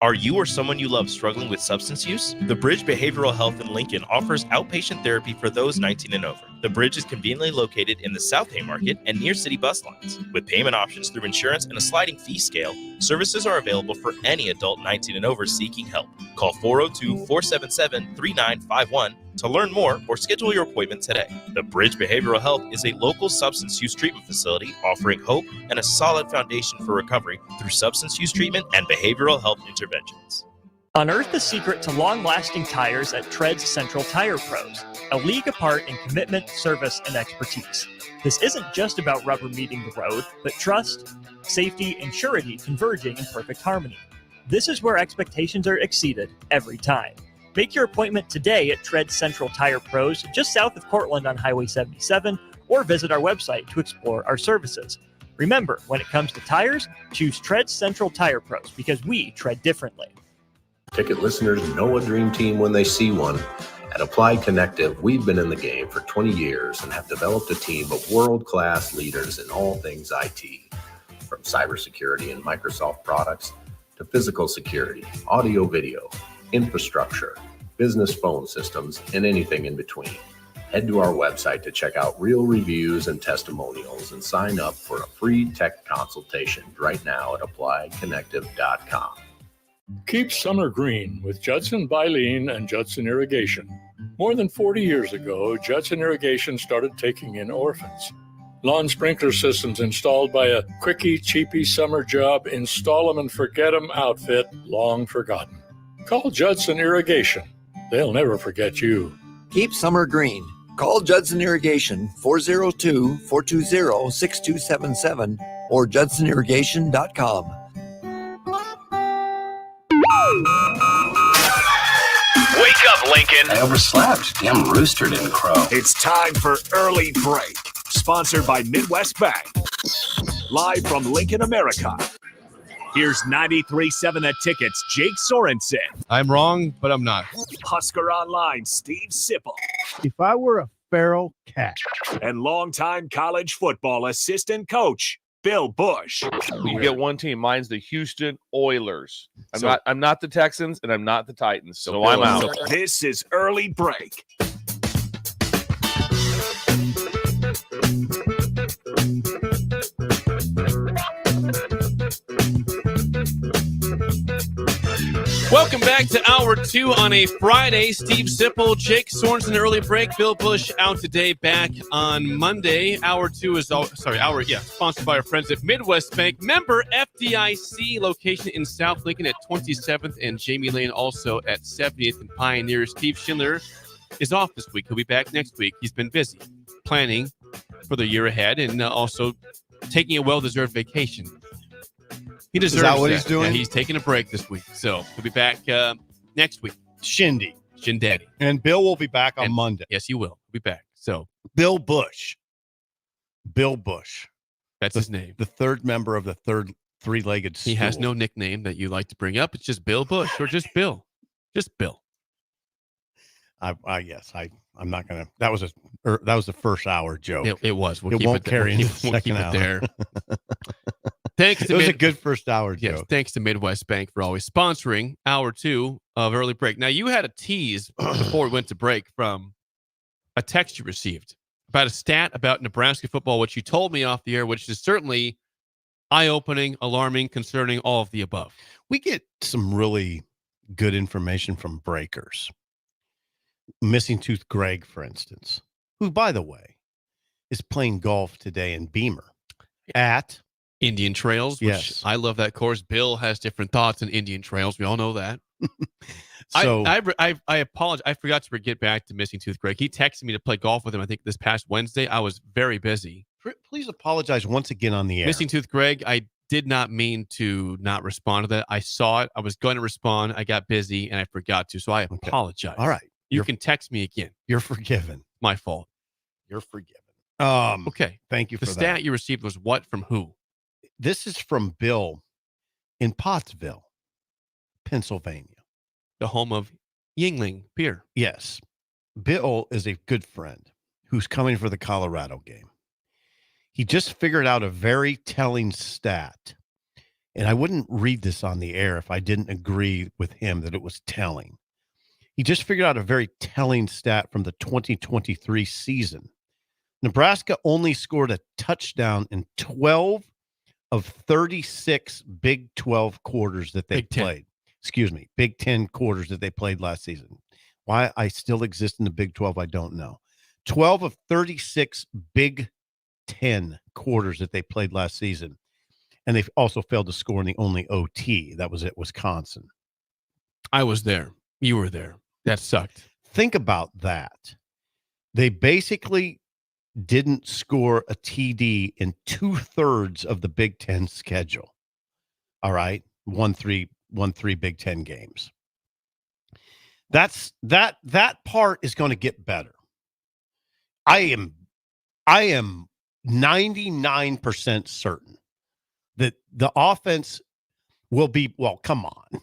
Are you or someone you love struggling with substance use? The Bridge Behavioral Health in Lincoln offers outpatient therapy for those 19 and over. The Bridge is conveniently located in the South Haymarket and near city bus lines. With payment options through insurance and a sliding fee scale, services are available for any adult 19 and over seeking help. Call 402-477-3951 to learn more or schedule your appointment today. The Bridge Behavioral Health is a local substance use treatment facility offering hope and a solid foundation for recovery through substance use treatment and behavioral health interventions. Unearth the secret to long-lasting tires at Tread's Central Tire Pros, a league apart in commitment, service, and expertise. This isn't just about rubber meeting the road, but trust, safety, and surety converging in perfect harmony. This is where expectations are exceeded every time. Make your appointment today at Tread Central Tire Pros, just south of Cortland on Highway 77, or visit our website to explore our services. Remember, when it comes to tires, choose Tread Central Tire Pros because we tread differently. Ticket listeners know a dream team when they see one. At Applied Connective, we've been in the game for 20 years and have developed a team of world-class leaders in all things IT. From cybersecurity and Microsoft products to physical security, audio-video, infrastructure, business phone systems, and anything in between. Head to our website to check out real reviews and testimonials and sign up for a free tech consultation right now at appliedconnective.com. Keep summer green with Judson Baleen and Judson Irrigation. More than 40 years ago, Judson Irrigation started taking in orphans. Lawn sprinkler systems installed by a quickie, cheapy summer job, install 'em and forget 'em outfit long forgotten. Call Judson Irrigation. They'll never forget you. Keep summer green. Call Judson Irrigation 402-420-6277 or judsonirrigation.com. Wake up, Lincoln. I overslept. Damn rooster didn't crow. It's time for Early Break, sponsored by Midwest Bank. Live from Lincoln, America. Here's 93.7 The Ticket's Jake Sorensen. I'm wrong, but I'm not. Husker Online, Steve Sipple. If I were a feral cat. And longtime college football assistant coach, Bill Busch. You get one team. Mine's the Houston Oilers. I'm not the Texans, and I'm not the Titans, so I'm out. This is Early Break. Welcome back to Hour 2 on a Friday. Steve Sipple, Jake Sorensen, Early Break. Bill Busch out today, back on Monday. Hour 2 is, sponsored by our friends at Midwest Bank. Member FDIC, location in South Lincoln at 27th and Jamie Lane, also at 70th and Pioneer. Steve Schindler is off this week. He'll be back next week. He's been busy planning for the year ahead and also taking a well-deserved vacation. He deserves that. Is that what he's doing? Yeah, he's taking a break this week. So he'll be back next week. Shindaddy. And Bill will be back on Monday. Yes, he will. He'll be back. So Bill Busch. That's his name. The third member of the third three-legged stool. He has no nickname that you like to bring up. It's just Bill Busch or just Bill. Just Bill. I'm not gonna. That was the first hour joke. It was. It won't carry into the second hour. There. Thanks. It was a good first hour joke. Yes, thanks to Midwest Bank for always sponsoring Hour 2 of Early Break. Now, you had a tease before we went to break from a text you received about a stat about Nebraska football, which you told me off the air, which is certainly eye-opening, alarming, concerning, all of the above. We get some really good information from breakers. Missing Tooth Greg, for instance, who, by the way, is playing golf today in Beamer at Indian Trails, which yes. I love that course. Bill has different thoughts on Indian Trails. We all know that. So I apologize. I forgot to get back to Missing Tooth Greg. He texted me to play golf with him, I think, this past Wednesday. I was very busy. Please apologize once again on the air. Missing Tooth Greg, I did not mean to not respond to that. I saw it. I was going to respond. I got busy, and I forgot to, so I apologize. All right. You can text me again. You're forgiven. My fault. You're forgiven. Okay. Thank you for the that. stat you received was what from who? This is from Bill in Pottsville, Pennsylvania. The home of Yingling beer. Yes. Bill is a good friend who's coming for the Colorado game. He just figured out a very telling stat. And I wouldn't read this on the air if I didn't agree with him that it was telling. He just figured out a very telling stat from the 2023 season. Nebraska only scored a touchdown in 12 of 36 Big 12 quarters that they played. Excuse me, Big 10 quarters that they played last season. Why I still exist in the Big 12, I don't know. 12 of 36 Big 10 quarters that they played last season. And they also failed to score in the only OT. That was at Wisconsin. I was there. You were there. That sucked. Think about that. They basically didn't score a TD in 2/3 of the Big Ten schedule. All right. Won three Big Ten games. That part is going to get better. I am 99% certain that the offense will be, well, come on.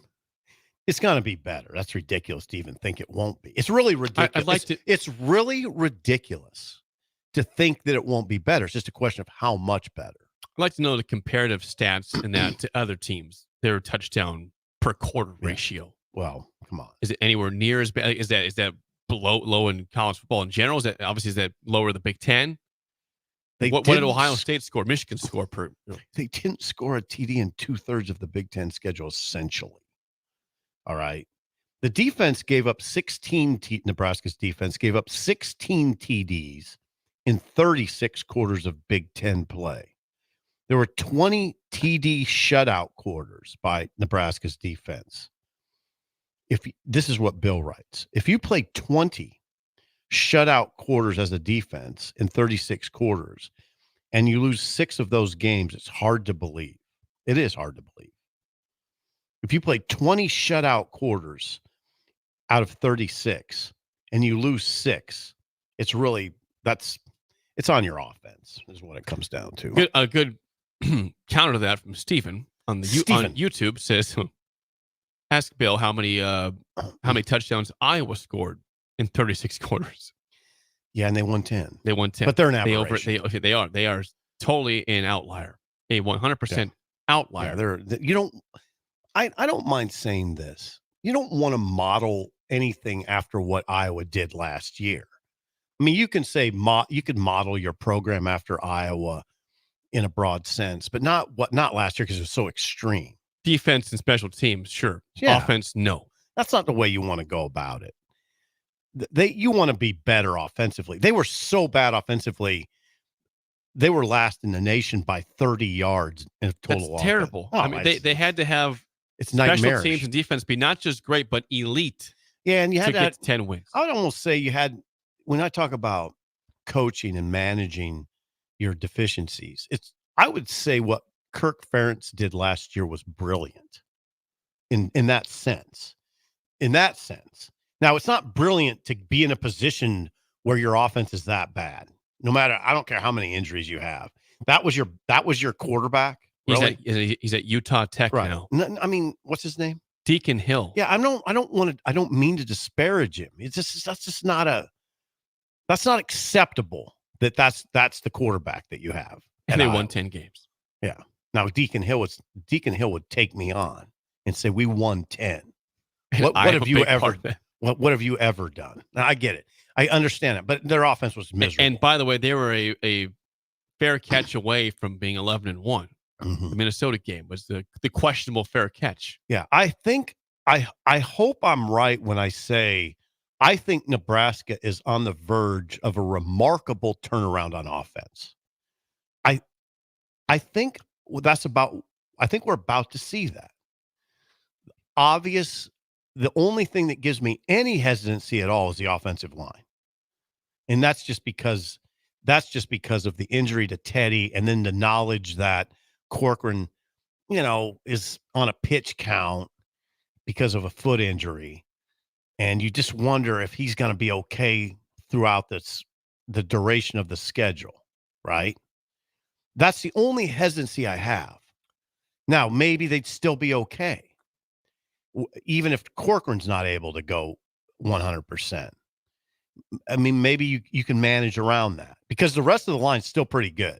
It's going to be better. That's ridiculous to even think it won't be. It's really ridiculous. It's really ridiculous to think that it won't be better. It's just a question of how much better. I'd like to know the comparative stats in that to other teams, their touchdown per quarter ratio. Well, come on. Is it anywhere near as bad? Is that low in college football in general? Is that lower the Big Ten? What did Ohio State score? Michigan score per? They didn't score a TD in 2/3 of the Big Ten schedule, essentially. All right. The defense gave up 16. Nebraska's defense gave up 16 TDs in 36 quarters of Big Ten play. There were 20 TD shutout quarters by Nebraska's defense. This is what Bill writes. If you play 20 shutout quarters as a defense in 36 quarters and you lose 6 of those games, it's hard to believe. It is hard to believe. If you play 20 shutout quarters out of 36 and you lose 6, it's on your offense is what it comes down to. A good counter to that from Stephen on YouTube says, ask Bill how many touchdowns Iowa scored in 36 quarters. Yeah, and they won 10. They won 10. But they're an aberration. They are totally an outlier. A 100% outlier. Yeah, I don't mind saying this. You don't want to model anything after what Iowa did last year. I mean, you can say you could model your program after Iowa in a broad sense, but not last year because it was so extreme. Defense and special teams, sure. Yeah. Offense, no. That's not the way you want to go about it. You want to be better offensively. They were so bad offensively. They were last in the nation by 30 yards in total. That's terrible. Oh, I mean, they had to have special teams and defense be not just great, but elite. Yeah, and you had to get 10 wins. I would almost say you had, when I talk about coaching and managing your deficiencies, I would say what Kirk Ferentz did last year was brilliant in that sense. In that sense. Now, it's not brilliant to be in a position where your offense is that bad. No matter, I don't care how many injuries you have. That was your quarterback. Really? He's at Utah Tech now. I mean, what's his name? Deacon Hill. Yeah, I don't mean to disparage him. That's not acceptable that's the quarterback that you have. And they won 10 games. Yeah. Now Deacon Hill would take me on and say we won 10. What have you ever done? Now, I get it. I understand it, but their offense was miserable. And by the way, they were a fair catch away from being 11-1. Mm-hmm. The Minnesota game was the questionable fair catch. Yeah, I hope I'm right when I say I think Nebraska is on the verge of a remarkable turnaround on offense. I think we're about to see that. The only thing that gives me any hesitancy at all is the offensive line. And that's just because of the injury to Teddy and then the knowledge that Corcoran, is on a pitch count because of a foot injury. And you just wonder if he's going to be okay throughout the duration of the schedule, right? That's the only hesitancy I have. Now, maybe they'd still be okay, even if Corcoran's not able to go 100%. I mean, maybe you can manage around that because the rest of the line's still pretty good.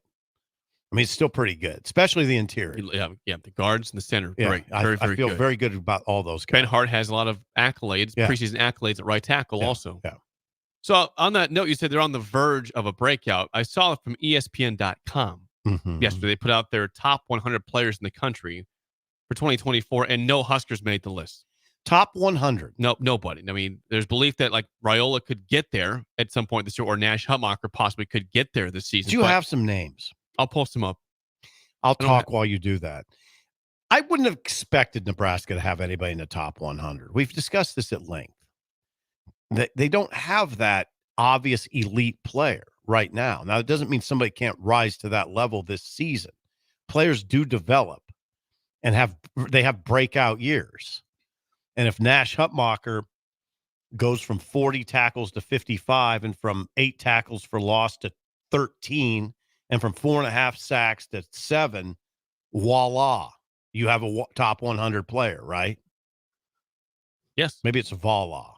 I mean, it's still pretty good, especially the interior. Yeah, the guards and the center. Yeah, Great. I feel very good about all those guys. Ben Hart has a lot of accolades, preseason accolades at right tackle also. Yeah. So on that note, you said they're on the verge of a breakout. I saw it from ESPN.com yesterday. They put out their top 100 players in the country for 2024, and no Huskers made the list. Top 100? No, nobody. I mean, there's belief that like Raiola could get there at some point this year, or Nash Hutmacher possibly could get there this season. Do you have some names? I'll post them up. I'll talk while you do that. I wouldn't have expected Nebraska to have anybody in the top 100. We've discussed this at length. They don't have that obvious elite player right now. Now, it doesn't mean somebody can't rise to that level this season. Players do develop and they have breakout years. And if Nash Hutmacher goes from 40 tackles to 55 and from 8 tackles for loss to 13 and from 4.5 sacks to 7, voila, you have a top 100 player, right? Yes. Maybe it's voila.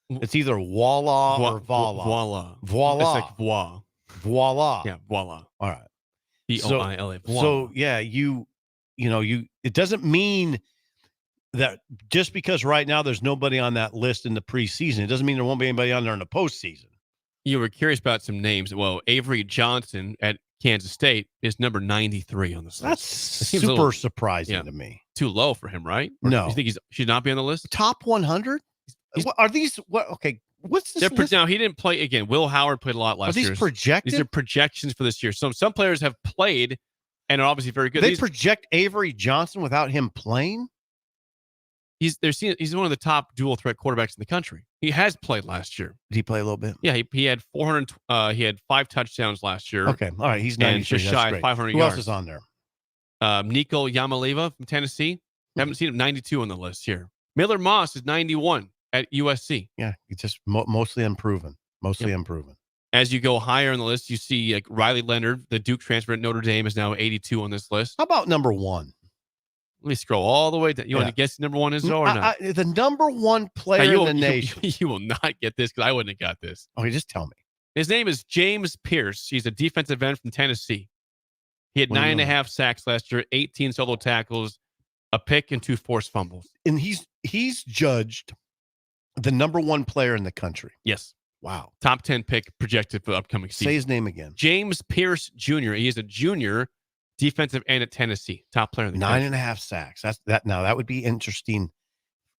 It's either voila or voila. Voila. Voila. It's like voila. Voila. Yeah, voila. All right. V-O-I-L-A. Voila. So yeah, it doesn't mean that just because right now there's nobody on that list in the preseason, it doesn't mean there won't be anybody on there in the postseason. You were curious about some names. Well, Avery Johnson at Kansas State is number 93 on the list. That's super surprising to me. Too low for him, right? Or No. You think he should not be on the list? Top 100? Are these what? Okay, what's this? Now, he didn't play again. Will Howard played a lot last year. Are these projected? These are projections for this year. Some players have played and are obviously very good. They project Avery Johnson without him playing? He's one of the top dual threat quarterbacks in the country. He has played last year. Did he play a little bit? Yeah, he had 400. He had 5 touchdowns last year. Okay, all right. He's 93. And just shy of 500 Who yards. else is on there? Nico Yamaleva from Tennessee. Haven't seen him 92 on the list here. Miller Moss is 91 at USC. Yeah, he's just mostly unproven. Unproven. As you go higher on the list, you see like Riley Leonard, the Duke transfer at Notre Dame, is now 82 on this list. How about number 1? Let me scroll all the way down. You want to guess who number 1 is or not? The number 1 player in the nation. You will not get this because I wouldn't have got this. Okay, just tell me. His name is James Pierce. He's a defensive end from Tennessee. He had 9.5 sacks last year, 18 solo tackles, a pick, and 2 forced fumbles. And he's judged the number 1 player in the country. Yes. Wow. Top 10 pick projected for the upcoming season. Say his name again. James Pierce Jr. He is a junior defensive end at Tennessee. Top player in the country. 9.5 sacks. Now that would be interesting.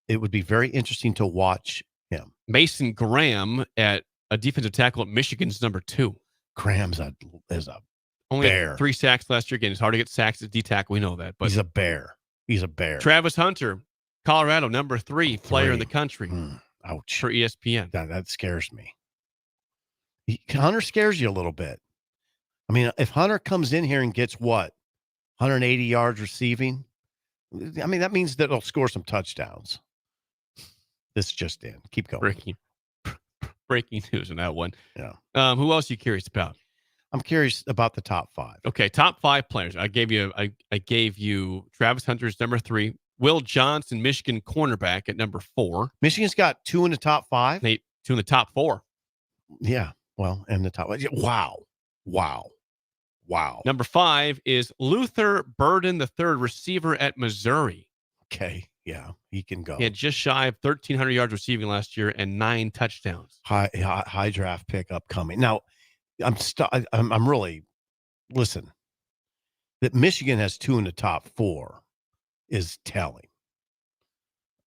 It would be very interesting to watch him. Mason Graham at a defensive tackle at Michigan's number 2. Graham's is a only bear. 3 sacks last year. Again, it's hard to get sacks at D tackle. We know that, but he's a bear. He's a bear. Travis Hunter, Colorado, number 3 player in the country. Ouch. For ESPN. That scares me. Hunter scares you a little bit. I mean, if Hunter comes in here and gets 180 yards receiving, I mean, that means that he'll score some touchdowns. This just in. Keep going. Breaking news on that one. Yeah. Who else are you curious about? I'm curious about the top 5. Okay, top 5 players. I gave you Travis Hunter's number 3. Will Johnson, Michigan cornerback at number 4. Michigan's got 2 in the top 5. 2 in the top 4. Yeah. Well, and the top. Wow. Number 5 is Luther Burden III, receiver at Missouri. Okay. Yeah, he can go. He had just shy of 1,300 yards receiving last year and 9 touchdowns. High draft pick upcoming. Now, I'm really, listen, that Michigan has 2 in the top 4 is telling.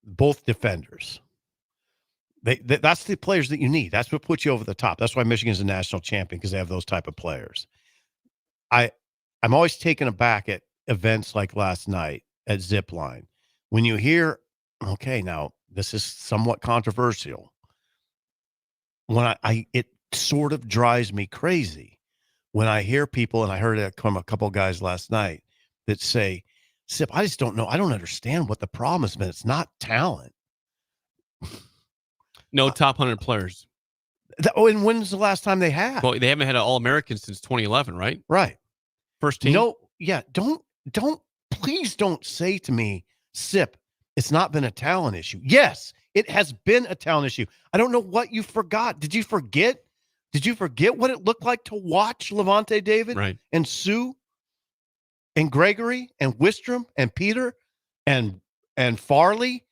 Both defenders. That's the players that you need. That's what puts you over the top. That's why Michigan's a national champion, because they have those type of players. I'm always taken aback at events like last night at Zipline. When you hear, okay, now this is somewhat controversial. When it sort of drives me crazy when I hear people, and I heard it from a couple of guys last night that say, Sip, I just don't know. I don't understand what the problem has been. It's not talent. No top 100 players. And when's the last time they have? Well, they haven't had an All-American since 2011, right? Right. First team. No, yeah. Please don't say to me, Sip, it's not been a talent issue. Yes, it has been a talent issue. I don't know what you forgot. Did you forget? Did you forget what it looked like to watch Levante David and Sue and Gregory and Wistrom and Peter and Farley?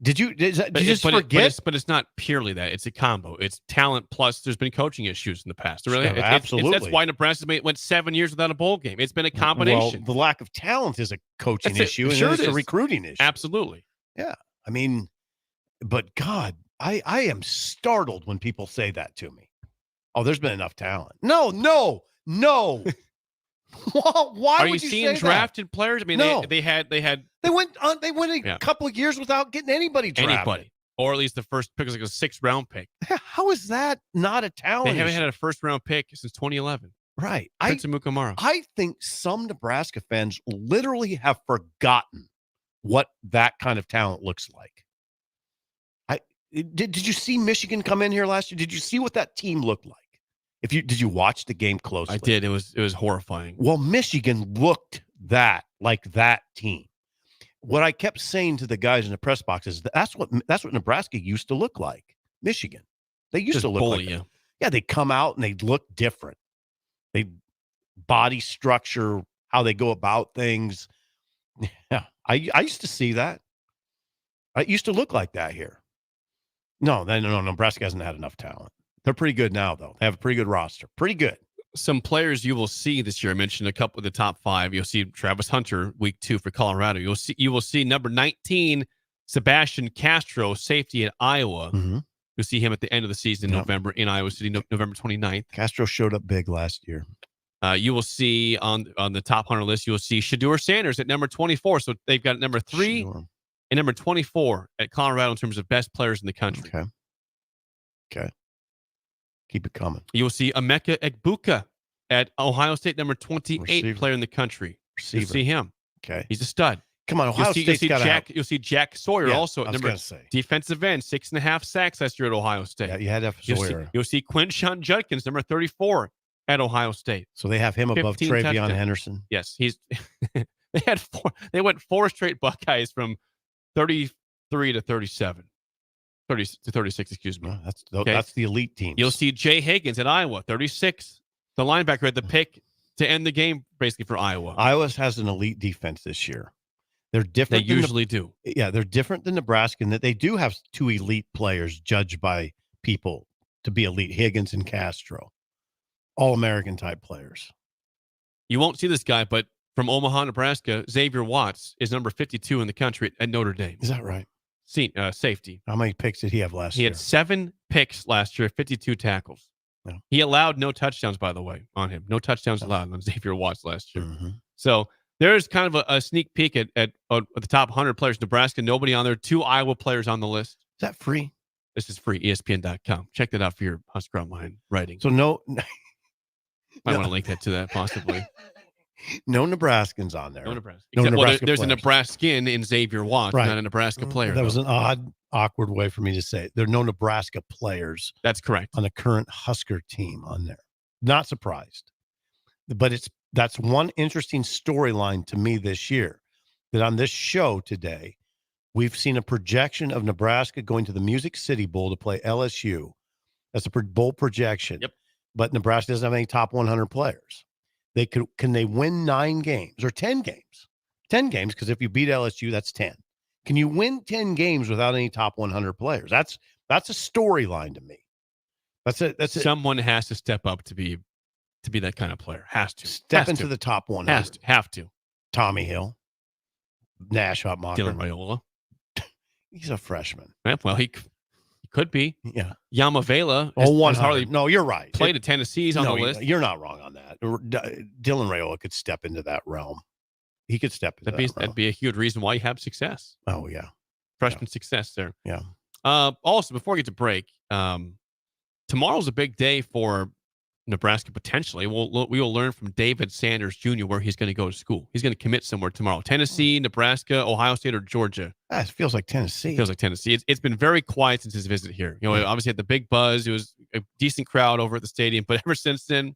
Did you just forget? But it's not purely that. It's a combo. It's talent plus there's been coaching issues in the past. Really, absolutely. That's why Nebraska went 7 years without a bowl game. It's been a combination. Well, the lack of talent is a coaching issue, and it's a recruiting issue. Absolutely. Yeah. I mean, but God, I am startled when people say that to me. Oh, there's been enough talent. No. Why are would you seeing drafted players? I mean, no. they went a couple of years without getting anybody drafted. Or at least the first pick was like a 6th round pick. How is that not a talent? They haven't had a 1st round pick since 2011. Right. I think some Nebraska fans literally have forgotten what that kind of talent looks like. Did you see Michigan come in here last year? Did you see what that team looked like? Did you watch the game closely? I did. It was horrifying. Well, Michigan looked like that team. What I kept saying to the guys in the press box is that's what Nebraska used to look like. Michigan. They used to look like that. Yeah, they come out and they look different. They body structure, how they go about things. Yeah, I used to see that. It used to look like that here. No, Nebraska hasn't had enough talent. They're pretty good now, though. They have a pretty good roster. Pretty good. Some players you will see this year. I mentioned a couple of the top 5. You'll see Travis Hunter, week 2 for Colorado. You will see number 19, Sebastian Castro, safety at Iowa. Mm-hmm. You'll see him at the end of the season in November in Iowa City, November 29th. Castro showed up big last year. You will see on the top 100 list, you will see Shedeur Sanders at number 24. So they've got number 3 and number 24 at Colorado in terms of best players in the country. Okay. Keep it coming. You will see Emeka Egbuka at Ohio State, number 28 player in the country. You'll see him. Okay. He's a stud. Come on, Ohio State's got to have... You'll see Jack Sawyer also at number defensive end, 6.5 sacks last year at Ohio State. Yeah, you had to have Sawyer. You'll see Quinshon Judkins, number 34 at Ohio State. So they have him above Travion Henderson. Yes, he's. They went 4 straight Buckeyes from 33 to 37. 30 to 36, excuse me. That's the elite team. You'll see Jay Higgins at Iowa, 36. The linebacker had the pick to end the game, basically, for Iowa. Iowa has an elite defense this year. They're different. They usually do. Yeah, they're different than Nebraska in that they do have 2 elite players judged by people to be elite, Higgins and Castro. All-American type players. You won't see this guy, but from Omaha, Nebraska, Xavier Watts is number 52 in the country at Notre Dame. Is that right? Safety. How many picks did he have last year? He had 7 picks last year, 52 tackles. Yeah. He allowed no touchdowns, by the way, on him. No touchdowns allowed on Xavier Watts last year. Mm-hmm. So there's kind of a sneak peek at the top 100 players. Nebraska, nobody on there. 2 Iowa players on the list. Is that free? This is free, ESPN.com. Check that out for your Husker Online writing. So I want to link that to that, possibly. No Nebraskans on there. No Nebraska. Nebraska there's players. a Nebraskan in Xavier Watts, not a Nebraska player. That was an odd, awkward way for me to say it. There are no Nebraska players. That's correct. On the current Husker team on there. Not surprised. But that's one interesting storyline to me this year, that on this show today, we've seen a projection of Nebraska going to the Music City Bowl to play LSU. That's a bold projection. Yep. But Nebraska doesn't have any top 100 players. Can they win 9 games or 10 games? 10 games, because if you beat LSU, that's 10. Can you win 10 games without any top 100 players? That's a storyline to me. Someone has to step up to be that kind of player. Has to step into the top 100. Have to. Tommy Hill, Nash Hutmacher, Dylan Raiola. He's a freshman. Well, he could be. Yeah. Yamavela. No, you're right. Played at Tennessee's on the list. You're not wrong on that. Dylan Raiola could step into that realm. He could step into that realm. That'd be a huge reason why you have success. Oh, yeah. Freshman success there. Yeah. Also, before we get to break, tomorrow's a big day for Nebraska, potentially. We will learn from David Sanders Jr. where he's going to go to school. He's going to commit somewhere tomorrow. Tennessee, Nebraska, Ohio State, or Georgia. It feels like Tennessee. It's been very quiet since his visit here. Obviously had the big buzz. It was a decent crowd over at the stadium, but ever since then,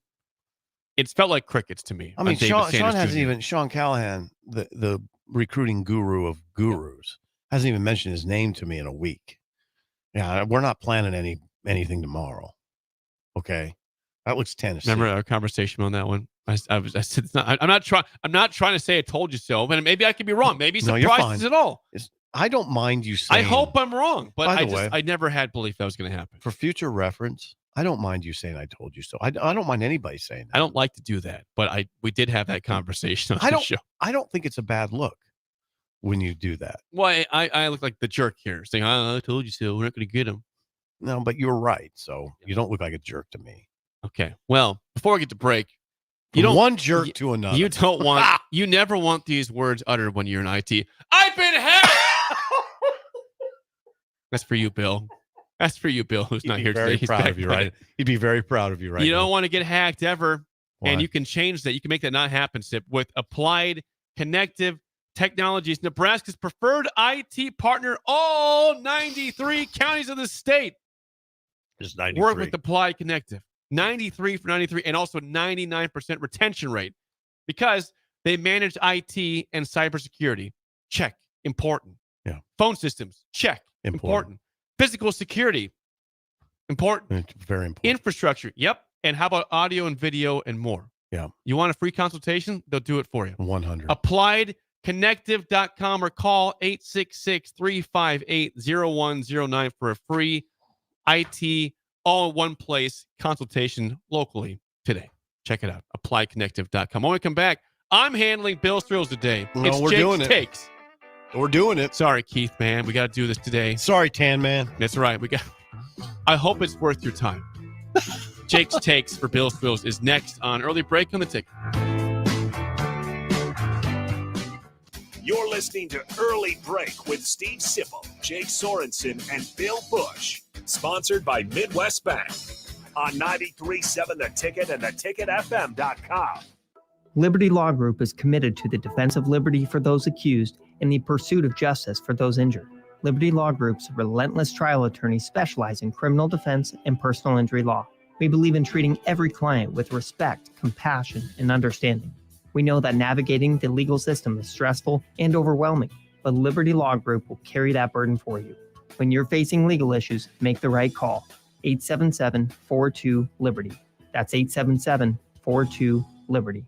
it's felt like crickets to me. I mean, Sean Callahan, the recruiting guru of gurus, hasn't even mentioned his name to me in a week. Yeah, we're not planning anything tomorrow. Okay. That looks Tennessee. Remember our conversation on that one? I said it's not. I'm not trying to say I told you so, but maybe I could be wrong. Maybe surprises at all. I don't mind you saying. I hope I'm wrong, but I never had belief that was going to happen. For future reference, I don't mind you saying I told you so. I don't mind anybody saying that. I don't like to do that, but we did have that conversation on the show. I don't think it's a bad look when you do that. Well, I look like the jerk here, saying, I told you so. We're not going to get him. No, but you're right. So you don't look like a jerk to me. Okay. Well, before we get to break, one jerk to another. You don't want. You never want these words uttered when you're in IT. I've been hacked. That's for you, Bill. That's for you, Bill, who's not here today. He'd be very proud of you, right? He'd be very proud of you, right? You don't want to get hacked ever. Why? And you can change that. You can make that not happen, Sip, with Applied Connective Technologies, Nebraska's preferred IT partner, all 93 counties of the state. Just 93. Work with Applied Connective. 93 for 93, and also 99% retention rate because they manage IT and cybersecurity. Check. Important. Yeah. Phone systems. Check. Important. Physical security. Important. It's very important. Infrastructure. Yep. And how about audio and video and more? Yeah. You want a free consultation? They'll do it for you. 100. Applied applyconnective.com or call 866-358-0109 for a free IT all-in-one place consultation locally today. Check it out. Applyconnective.com. When we come back, I'm handling Bill's Thrills today. No, It's we're Jake's doing it. Takes. We're doing it. Sorry, Keith, man. We got to do this today. Sorry, Tan Man. That's right. I hope it's worth your time. Jake's Takes for Bill's Thrills is next on Early Break on the Ticket. You're listening to Early Break with Steve Sipple, Jake Sorensen, and Bill Busch. Sponsored by Midwest Bank on 93.7 The Ticket and theticketfm.com. Liberty Law Group is committed to the defense of liberty for those accused and the pursuit of justice for those injured. Liberty Law Group's relentless trial attorneys specialize in criminal defense and personal injury law. We believe in treating every client with respect, compassion, and understanding. We know that navigating the legal system is stressful and overwhelming, but Liberty Law Group will carry that burden for you. When you're facing legal issues, make the right call. 877-42-LIBERTY. That's 877-42-LIBERTY.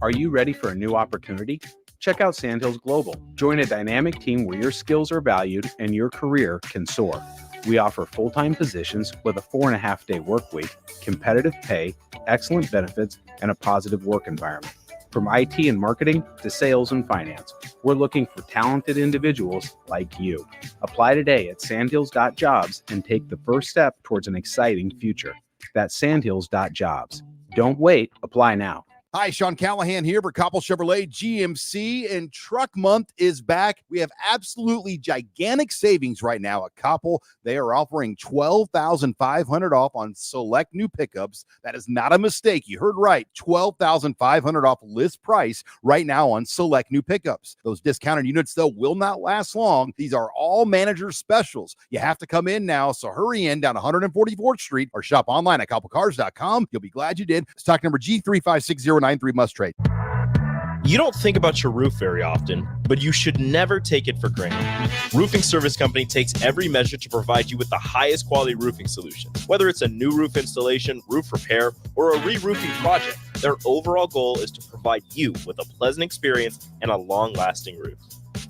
Are you ready for a new opportunity? Check out Sandhills Global. Join a dynamic team where your skills are valued and your career can soar. We offer full-time positions with a 4.5-day work week, competitive pay, excellent benefits, and a positive work environment. From IT and marketing to sales and finance, we're looking for talented individuals like you. Apply today at sandhills.jobs and take the first step towards an exciting future. That's sandhills.jobs. Don't wait. Apply now. Hi, Sean Callahan here for Koppel Chevrolet GMC, and Truck Month is back. We have absolutely gigantic savings right now at Koppel. They are offering $12,500 off on select new pickups. That is not a mistake. You heard right. $12,500 off list price right now on select new pickups. Those discounted units, though, will not last long. These are all manager specials. You have to come in now, so hurry in down 144th Street or shop online at koppelcars.com. You'll be glad you did. Stock number G35609. 93 must trade. You don't think about your roof very often, but you should never take it for granted. Roofing Service Company takes every measure to provide you with the highest quality roofing solution. Whether it's a new roof installation, roof repair, or a re-roofing project, their overall goal is to provide you with a pleasant experience and a long-lasting roof.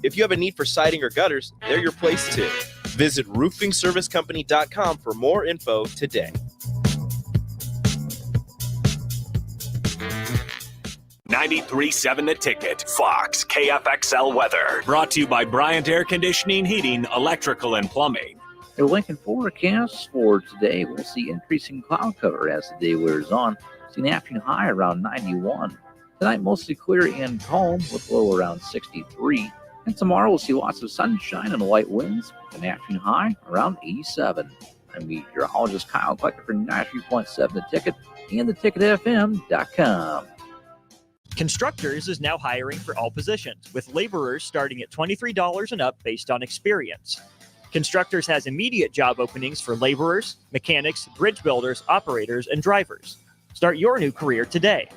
If you have a need for siding or gutters, they're your place too. Visit roofingservicecompany.com for more info today. 93.7 The Ticket, Fox, KFXL weather. Brought to you by Bryant Air Conditioning, Heating, Electrical, and Plumbing. The Lincoln forecast for today, we'll see increasing cloud cover as the day wears on. See an afternoon high around 91. Tonight, mostly clear and calm with low around 63. And tomorrow, we'll see lots of sunshine and light winds with an afternoon high around 87. I'm meteorologist Kyle Klecker for 93.7 The Ticket and theticketfm.com. Constructors is now hiring for all positions, with laborers starting at $23 and up based on experience. Constructors has immediate job openings for laborers, mechanics, bridge builders, operators, and drivers. Start your new career today.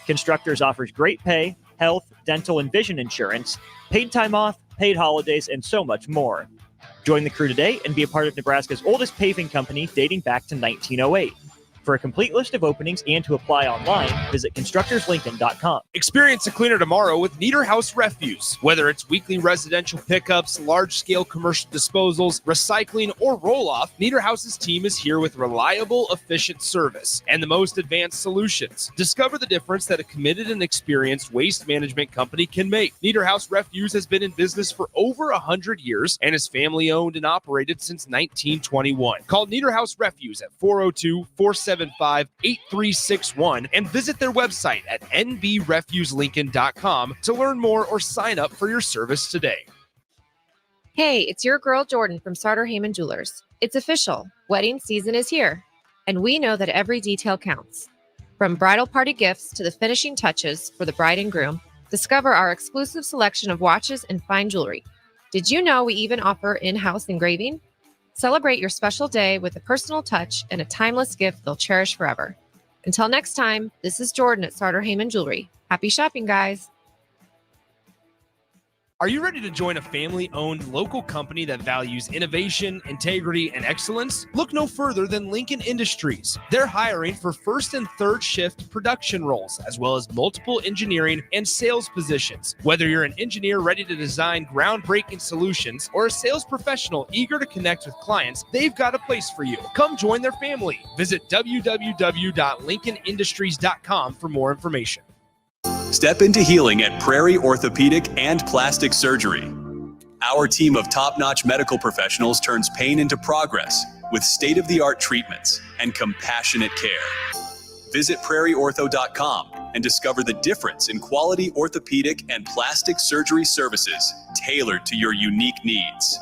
Constructors offers great pay, health, dental, and vision insurance, paid time off, paid holidays, and so much more. Join the crew today and be a part of Nebraska's oldest paving company dating back to 1908. For a complete list of openings and to apply online, visit constructorslincoln.com. Experience a cleaner tomorrow with Niederhaus Refuse. Whether it's weekly residential pickups, large-scale commercial disposals, recycling, or roll-off, Niederhaus's team is here with reliable, efficient service and the most advanced solutions. Discover the difference that a committed and experienced waste management company can make. Niederhaus Refuse has been in business for over 100 years and is family-owned and operated since 1921. Call Niederhaus Refuse at 402-475-8361 and visit their website at nbrefuselincoln.com to learn more or sign up for your service today. Hey, it's your girl Jordan from Sartor Heyman Jewelers. It's official. Wedding season is here, and we know that every detail counts. From bridal party gifts to the finishing touches for the bride and groom, discover our exclusive selection of watches and fine jewelry. Did you know we even offer in-house engraving? Celebrate your special day with a personal touch and a timeless gift they'll cherish forever. Until next time, this is Jordan at Sartor Heyman Jewelry. Happy shopping, guys. Are you ready to join a family-owned local company that values innovation, integrity, and excellence? Look no further than Lincoln Industries. They're hiring for first and third shift production roles, as well as multiple engineering and sales positions. Whether you're an engineer ready to design groundbreaking solutions or a sales professional eager to connect with clients, they've got a place for you. Come join their family. Visit www.lincolnindustries.com for more information. Step into healing at Prairie Orthopedic and Plastic Surgery. Our team of top-notch medical professionals turns pain into progress with state-of-the-art treatments and compassionate care. Visit prairieortho.com and discover the difference in quality orthopedic and plastic surgery services tailored to your unique needs.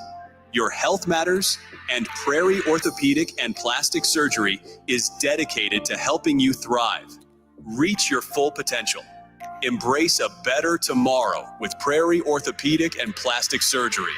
Your health matters, and Prairie Orthopedic and Plastic Surgery is dedicated to helping you thrive. Reach your full potential. Embrace a better tomorrow with Prairie Orthopedic and Plastic Surgery.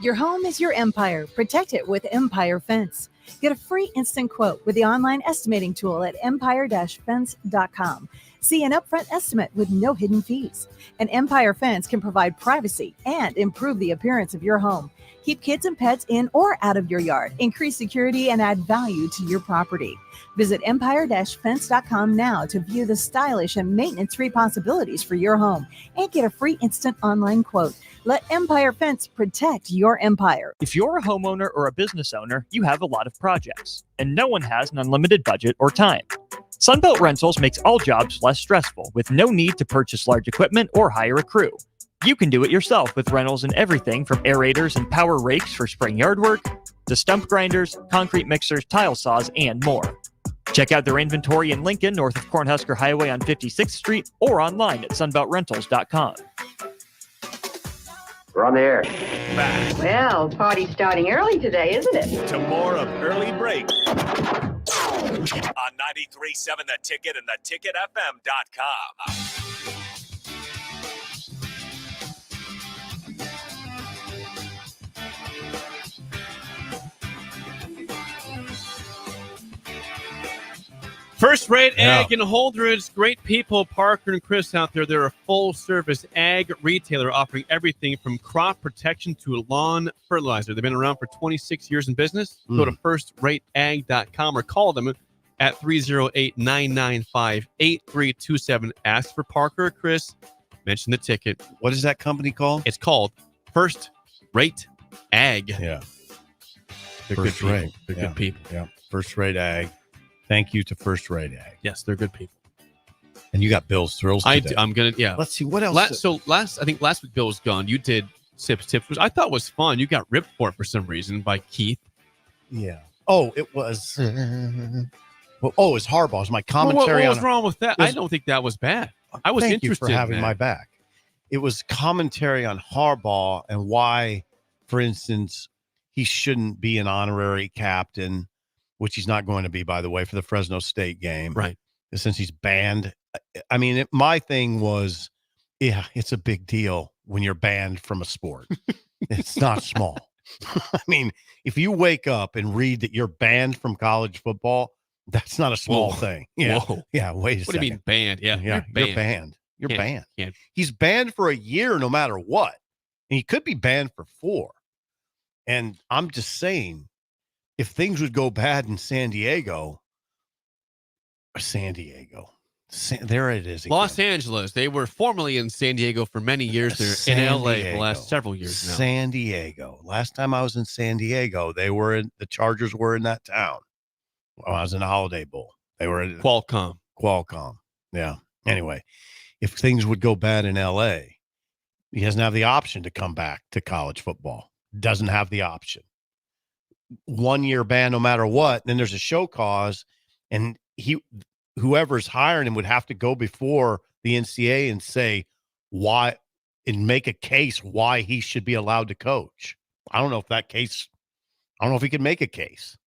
Your home is your empire. Protect it with Empire Fence. Get a free instant quote with the online estimating tool at empire-fence.com. See an upfront estimate with no hidden fees. An Empire Fence can provide privacy and improve the appearance of your home. Keep kids and pets in or out of your yard. Increase security and add value to your property. Visit empire-fence.com now to view the stylish and maintenance-free possibilities for your home and get a free instant online quote. Let Empire Fence protect your empire. If you're a homeowner or a business owner, you have a lot of projects, and no one has an unlimited budget or time. Sunbelt Rentals makes all jobs less stressful with no need to purchase large equipment or hire a crew. You can do it yourself with rentals and everything from aerators and power rakes for spring yard work to stump grinders, concrete mixers, tile saws, and more. Check out their inventory in Lincoln, north of Cornhusker Highway on 56th Street, or online at sunbeltrentals.com. We're on the air. Back. Well, party's starting early today, isn't it? To more of Early Break on 93.7 The Ticket and theticketfm.com. First Rate Ag in Holdridge. Great people, Parker and Chris out there. They're a full-service ag retailer offering everything from crop protection to lawn fertilizer. They've been around for 26 years in business. Go to firstrateag.com or call them at 308-995-8327. Ask for Parker or Chris. Mention the ticket. What is that company called? It's called First Rate Ag. Yeah. They're First good people. Rate. They're good people. Yeah. First Rate Ag. Thank you to First Rate Ag. Yes, they're good people. And you got Bill's Thrills today. I'm gonna Let's see what else. I think last week Bill was gone. You did Sips Tips, which I thought was fun. You got ripped for it for some reason by Keith. Yeah. Oh, it was. Well, it's Harbaugh's my commentary. What was wrong with that? I don't think that was bad. I was Thank interested you for having in my back. It was commentary on Harbaugh and why, for instance, he shouldn't be an honorary captain, which he's not going to be, by the way, for the Fresno State game. Right. Since he's banned. I mean, my thing was, yeah, it's a big deal when you're banned from a sport. It's not small. I mean, if you wake up and read that you're banned from college football, that's not a small thing. Yeah. Whoa. Yeah. Wait a second. What do you mean banned? Yeah. Yeah. You're banned. You're banned. Can't. He's banned for a year no matter what. And he could be banned for 4. And I'm just saying, if things would go bad in San Diego, there it is again. Los Angeles. They were formerly in San Diego for many years. They're in LA for the last several years now. San Diego. Last time I was in San Diego, the Chargers were in that town. Well, I was in the Holiday Bowl. They were in Qualcomm. Yeah. Anyway, if things would go bad in LA, he doesn't have the option to come back to college football. Doesn't have the option. 1 year ban no matter what. Then there's a show cause, and whoever's hiring him would have to go before the NCAA and say why and make a case why he should be allowed to coach. I don't know if he can make a case.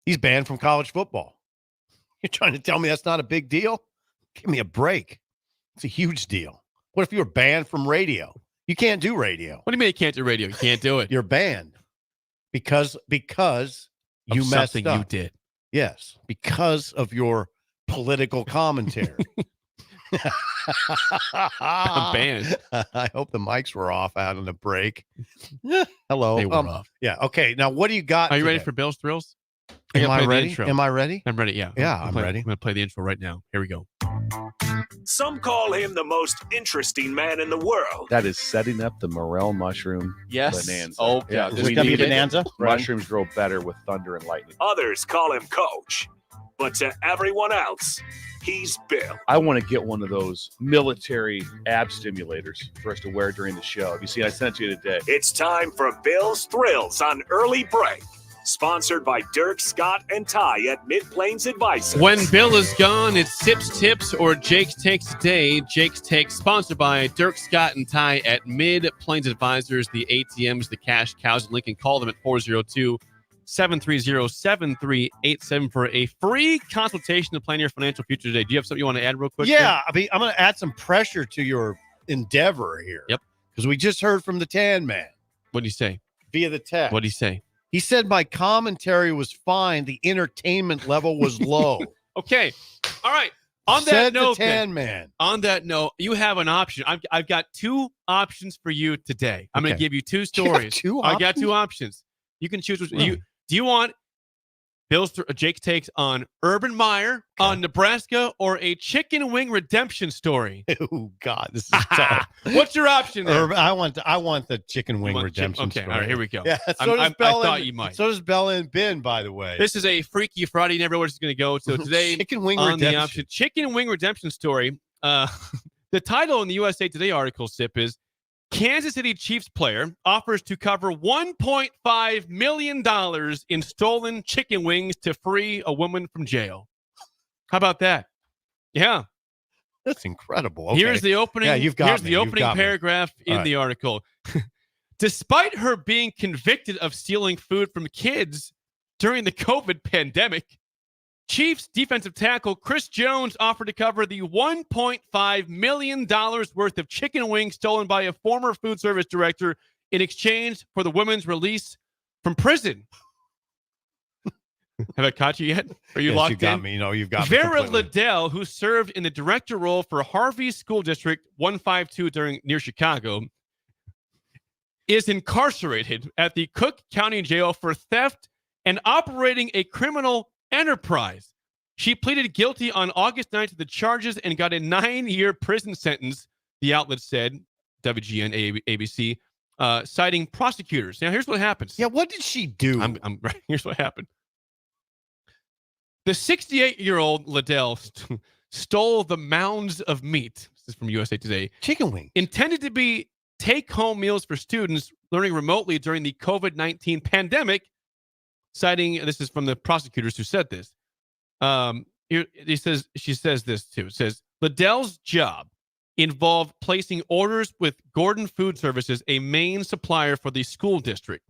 He's banned from college football. You're trying to tell me that's not a big deal? Give me a break. It's a huge deal. What if you were banned from radio? You can't do radio. What do you mean you can't do radio? You can't do it. You're banned because you messed up. You did. Yes, because of your political commentary. I'm banned. I hope the mics were off out on the break. Hello. They were off. Yeah. Okay. Now, what do you got? Are you ready today? for Bill's Thrills? Am I ready? Intro. Am I ready? I'm ready. Yeah. Yeah, I'm ready. I'm going to play the intro right now. Here we go. Some call him the most interesting man in the world. That is setting up the morel mushroom Yes. bonanza. Oh, yeah. is it gonna be a bonanza? Mushrooms grow better with thunder and lightning. Others call him Coach. But to everyone else, he's Bill. I want to get one of those military ab stimulators for us to wear during the show. Have you seen? I sent it to you today. It's time for Bill's Thrills on Early Break. Sponsored by Dirk, Scott, and Ty at Mid-Plains Advisors. When Bill is gone, it's Sips Tips or Jake's Takes Today. Jake's Takes, sponsored by Dirk, Scott, and Ty at Mid-Plains Advisors, the ATMs, the cash cows in Lincoln. Call them at 402-730-7387 for a free consultation to plan your financial future today. Do you have something you want to add real quick? Yeah. I mean, I'm going to add some pressure to your endeavor here. Yep. Because we just heard from the Tan Man. What did he say? Via the text. What did he say? He said my commentary was fine. The entertainment level was low. Okay. All right. On that Said note, the Tan Man. On that note, you have an option. I've got two options for you today. I'm going to give you two stories. I got two options. You can choose which. Do you want Jake's takes on Urban Meyer, on Nebraska, or a chicken wing redemption story? Oh God, this is tough. What's your option there? I want the chicken wing redemption story. All right, here we go. Yeah, I thought you might. So does Bella and Ben, by the way. This is a Freaky Friday. You never know where it's going to go. So today, chicken wing on redemption. the option, chicken wing redemption story. The title in the USA Today article, Sip, is Kansas City Chiefs player offers to cover $1.5 million in stolen chicken wings to free a woman from jail. How about that? Yeah. That's incredible. Okay. Here's the opening. Yeah, you've got here's me. the opening paragraph in right. the article. Despite her being convicted of stealing food from kids during the COVID pandemic, Chiefs defensive tackle Chris Jones offered to cover the $1.5 million worth of chicken wings stolen by a former food service director in exchange for the woman's release from prison. Have I caught you yet? Are you locked you got in? Me. You've got me. Vera completely. Liddell, who served in the director role for Harvey School District 152 near Chicago, is incarcerated at the Cook County Jail for theft and operating a criminal enterprise. She pleaded guilty on August 9th to the charges and got a 9-year prison sentence, the outlet said, WGN ABC, citing prosecutors. Now, here's what happens. Yeah, what did she do? Here's what happened. The 68-year-old Liddell stole the mounds of meat. This is from USA Today. Chicken wings. Intended to be take-home meals for students learning remotely during the COVID-19 pandemic, citing, this is from the prosecutors who said this. She says this too. It says, Liddell's job involved placing orders with Gordon Food Services, a main supplier for the school district.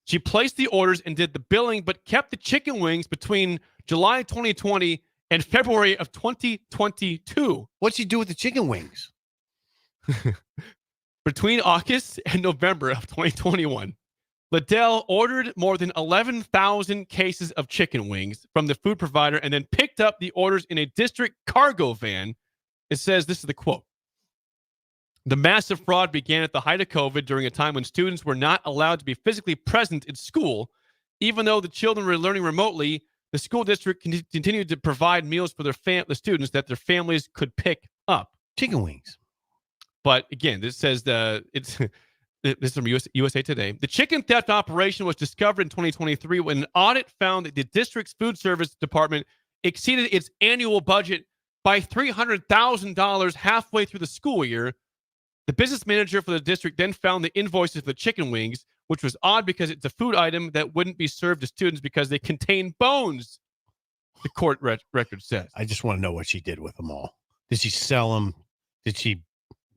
She placed the orders and did the billing, but kept the chicken wings between July 2020 and February of 2022. What'd she do with the chicken wings? Between August and November of 2021, Liddell ordered more than 11,000 cases of chicken wings from the food provider and then picked up the orders in a district cargo van. It says, this is the quote. The massive fraud began at the height of COVID during a time when students were not allowed to be physically present in school. Even though the children were learning remotely, the school district continued to provide meals for the students that their families could pick up. Chicken wings. But again, this says this is from USA Today. The chicken theft operation was discovered in 2023 when an audit found that the district's food service department exceeded its annual budget by $300,000 halfway through the school year. The business manager for the district then found the invoices for the chicken wings, which was odd because it's a food item that wouldn't be served to students because they contain bones, the court record says. I just want to know what she did with them all. Did she sell them? Did she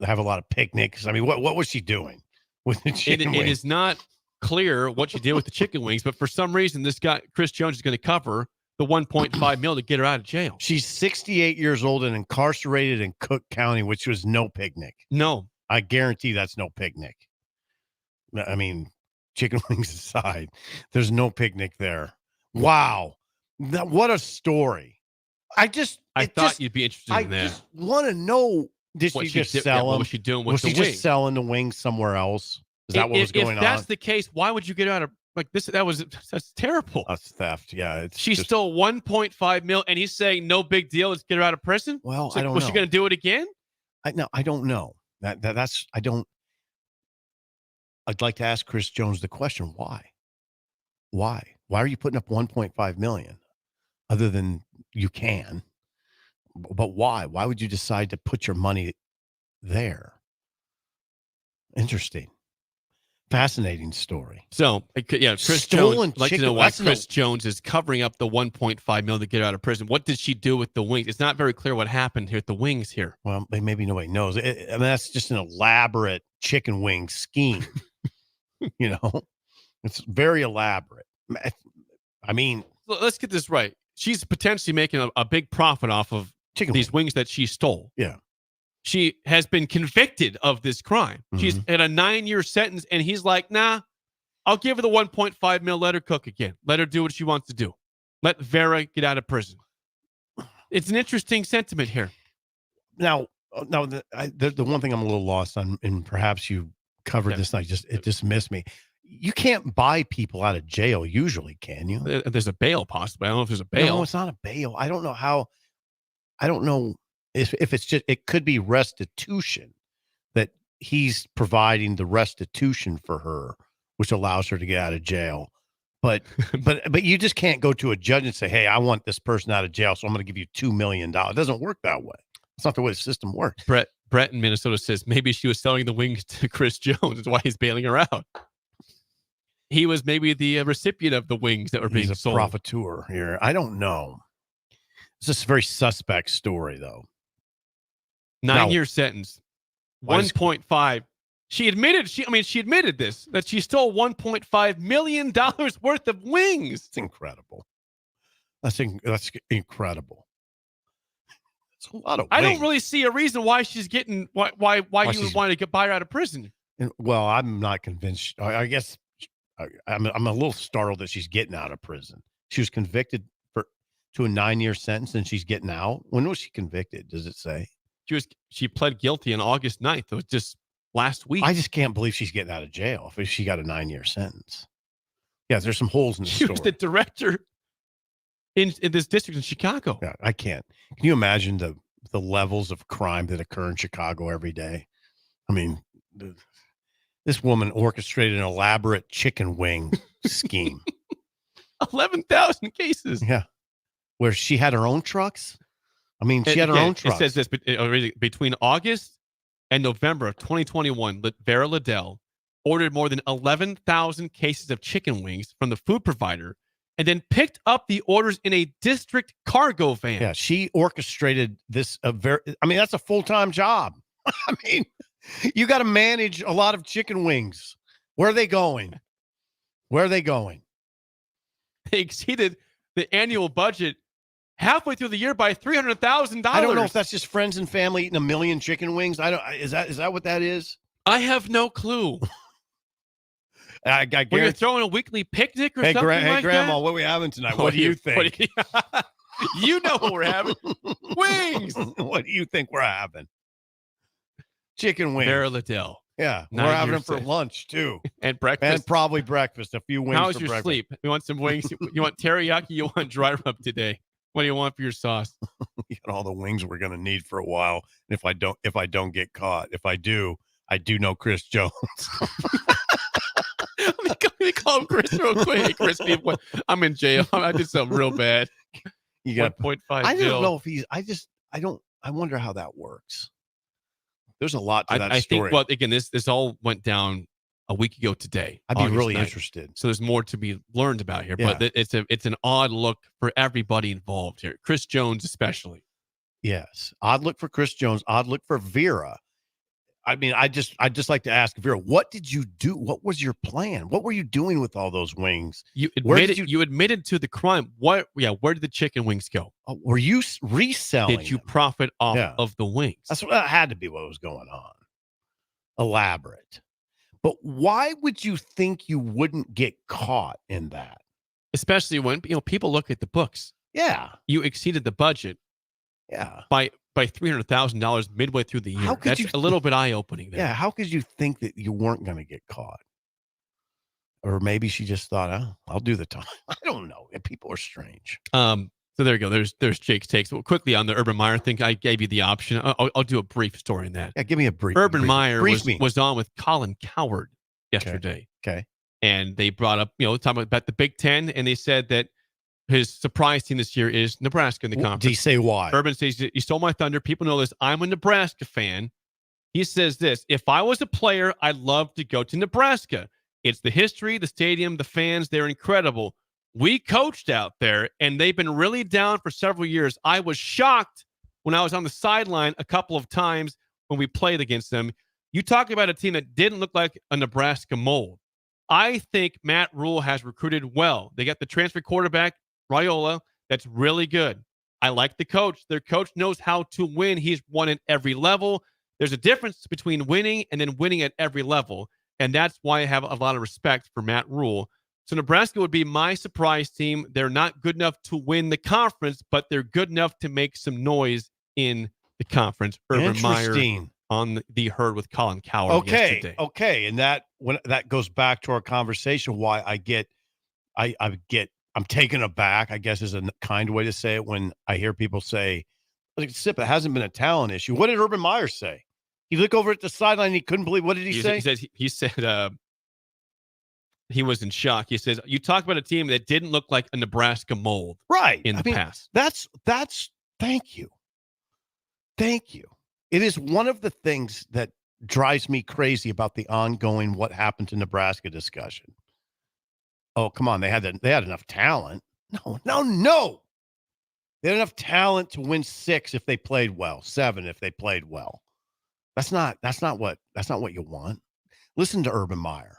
have a lot of picnics? I mean, what was she doing with the chicken wings? It is not clear what she did with the chicken wings, but for some reason, this guy, Chris Jones, is going to cover the $1.5 million to get her out of jail. She's 68 years old and incarcerated in Cook County, which was no picnic. No. I guarantee that's no picnic. I mean, chicken wings aside, there's no picnic there. Wow. What a story. I I thought you'd be interested in that. I just want to know, did she just sell them? What was she doing with the wings? Was she just selling the wings somewhere else? Is that what was going on? If that's the case, why would you get out of like this? That's terrible. That's theft. Yeah. She stole $1.5 million, and he's saying no big deal. Let's get her out of prison. Well, I don't know. Was she going to do it again? I don't know. That's I don't. I'd like to ask Chris Jones the question: Why? Why are you putting up $1.5 million? Other than you can, but why? Why would you decide to put your money there? Interesting. Fascinating story. So, Chris Stolen Jones. I'd like to know why Chris Jones is covering up the $1.5 million to get her out of prison. What did she do with the wings? It's not very clear what happened here at the wings here. Well, maybe nobody knows. I mean, that's just an elaborate chicken wing scheme. It's very elaborate. I mean, let's get this right. She's potentially making a big profit off of these wings that she stole. Yeah. She has been convicted of this crime. Mm-hmm. She's at a 9-year sentence, and he's like, nah, I'll give her the $1.5 million. Let her cook again. Let her do what she wants to do. Let Vera get out of prison. It's an interesting sentiment here. Now, the one thing I'm a little lost on, and perhaps you covered this, and it just missed me. You can't buy people out of jail usually, can you? There's a bail possibly. I don't know if there's a bail. No, it's not a bail. I don't know how. I don't know if it's just, it could be restitution, that he's providing the restitution for her, which allows her to get out of jail. But you just can't go to a judge and say, hey, I want this person out of jail, so I'm going to give you $2 million. It doesn't work that way. It's not the way the system works. Brett in Minnesota says maybe she was selling the wings to Chris Jones. That's why he's bailing her out. He was maybe the recipient of the wings that were being sold. He's a profiteur here. I don't know. It's just a very suspect story, though. 9-year sentence. 1.5. She admitted this, that she stole $1.5 million worth of wings. It's incredible. That's incredible. It's a lot of wings. I don't really see a reason why she's getting, why you would want to buy her out of prison. Well, I'm not convinced. I guess I'm a little startled that she's getting out of prison. She was convicted to a 9-year sentence, and she's getting out. When was she convicted? Does it say? She pled guilty on August 9th. It was just last week. I just can't believe she's getting out of jail if she got a 9-year sentence. Yeah, there's some holes in the story. She was the director in this district in Chicago. Yeah, I can't. Can you imagine the levels of crime that occur in Chicago every day? I mean, this woman orchestrated an elaborate chicken wing scheme. 11,000 cases. Yeah. Where she had her own trucks. I mean, she had her own trucks. It says this, between August and November of 2021, Vera Liddell ordered more than 11,000 cases of chicken wings from the food provider and then picked up the orders in a district cargo van. Yeah, she orchestrated this. That's a full-time job. I mean, you got to manage a lot of chicken wings. Where are they going? They exceeded the annual budget halfway through the year by $300,000. I don't know if that's just friends and family eating 1 million chicken wings. Is that what that is? I have no clue. I guarantee you're throwing a weekly picnic or something like Hey, Grandma, that? what are we having tonight? What do you think? You know what we're having. Wings. What do you think we're having? Chicken wings. Vera Liddell. Yeah, we're having them for lunch too, and breakfast, and probably breakfast. A few wings. How's for your breakfast. sleep? You want some wings? You want teriyaki? You want dry rub today? What do you want for your sauce? You got all the wings we're gonna need for a while. And if I don't get caught, if I do know Chris Jones. Let me call him Chris real quick. Hey, Chris, I'm in jail. I did something real bad. You got 1.5. I don't know if he's. I wonder how that works. There's a lot to that story. I think, well, again, this all went down a week ago today. I'd be really interested. So there's more to be learned about here, Yeah. but it's an odd look for everybody involved here. Chris Jones especially. Yes, odd look for Chris Jones. Odd look for Vera. I mean, I just like to ask Vera, what did you do? What was your plan? What were you doing with all those wings? You admitted to the crime. Where did the chicken wings go? Were you reselling? Did you profit off of the wings? That had to be what was going on. Elaborate. But why would you think you wouldn't get caught in that? Especially when people look at the books. Yeah. You exceeded the budget. Yeah. By $300,000 midway through the year. That's a little bit eye-opening there. Yeah, how could you think that you weren't going to get caught? Or maybe she just thought, oh, I'll do the time. I don't know. People are strange. So there you go. There's Jake's takes. Well, quickly on the Urban Meyer thing, I gave you the option. I'll do a brief story on that. Yeah, give me a brief. Urban Meyer was on with Colin Cowherd yesterday. Okay. And they brought up, talking about the Big Ten, and they said that his surprise team this year is Nebraska in the conference. Did he say why? Urban says, you stole my thunder. People know this. I'm a Nebraska fan. He says this, if I was a player, I'd love to go to Nebraska. It's the history, the stadium, the fans. They're incredible. We coached out there, and they've been really down for several years. I was shocked when I was on the sideline a couple of times when we played against them. You talk about a team that didn't look like a Nebraska mold. I think Matt Rule has recruited well. They got the transfer quarterback, Raiola, that's really good. I like the coach. Their coach knows how to win. He's won at every level. There's a difference between winning and then winning at every level, and that's why I have a lot of respect for Matt Rule. So Nebraska would be my surprise team. They're not good enough to win the conference, but they're good enough to make some noise in the conference. Urban Meyer on the herd with Colin Cowherd yesterday. Okay, and that goes back to our conversation. Why I'm taken aback, I guess is a kind way to say it, when I hear people say, "Sip, it hasn't been a talent issue." What did Urban Meyer say? He looked over at the sideline and he couldn't believe. What did he say? He said he was in shock. He says, you talk about a team that didn't look like a Nebraska mold in the past. That's thank you. Thank you. It is one of the things that drives me crazy about the ongoing what happened to Nebraska discussion. Oh, come on. They had enough talent. No. They had enough talent to win 6 if they played well, 7 if they played well. That's not what you want. Listen to Urban Meyer.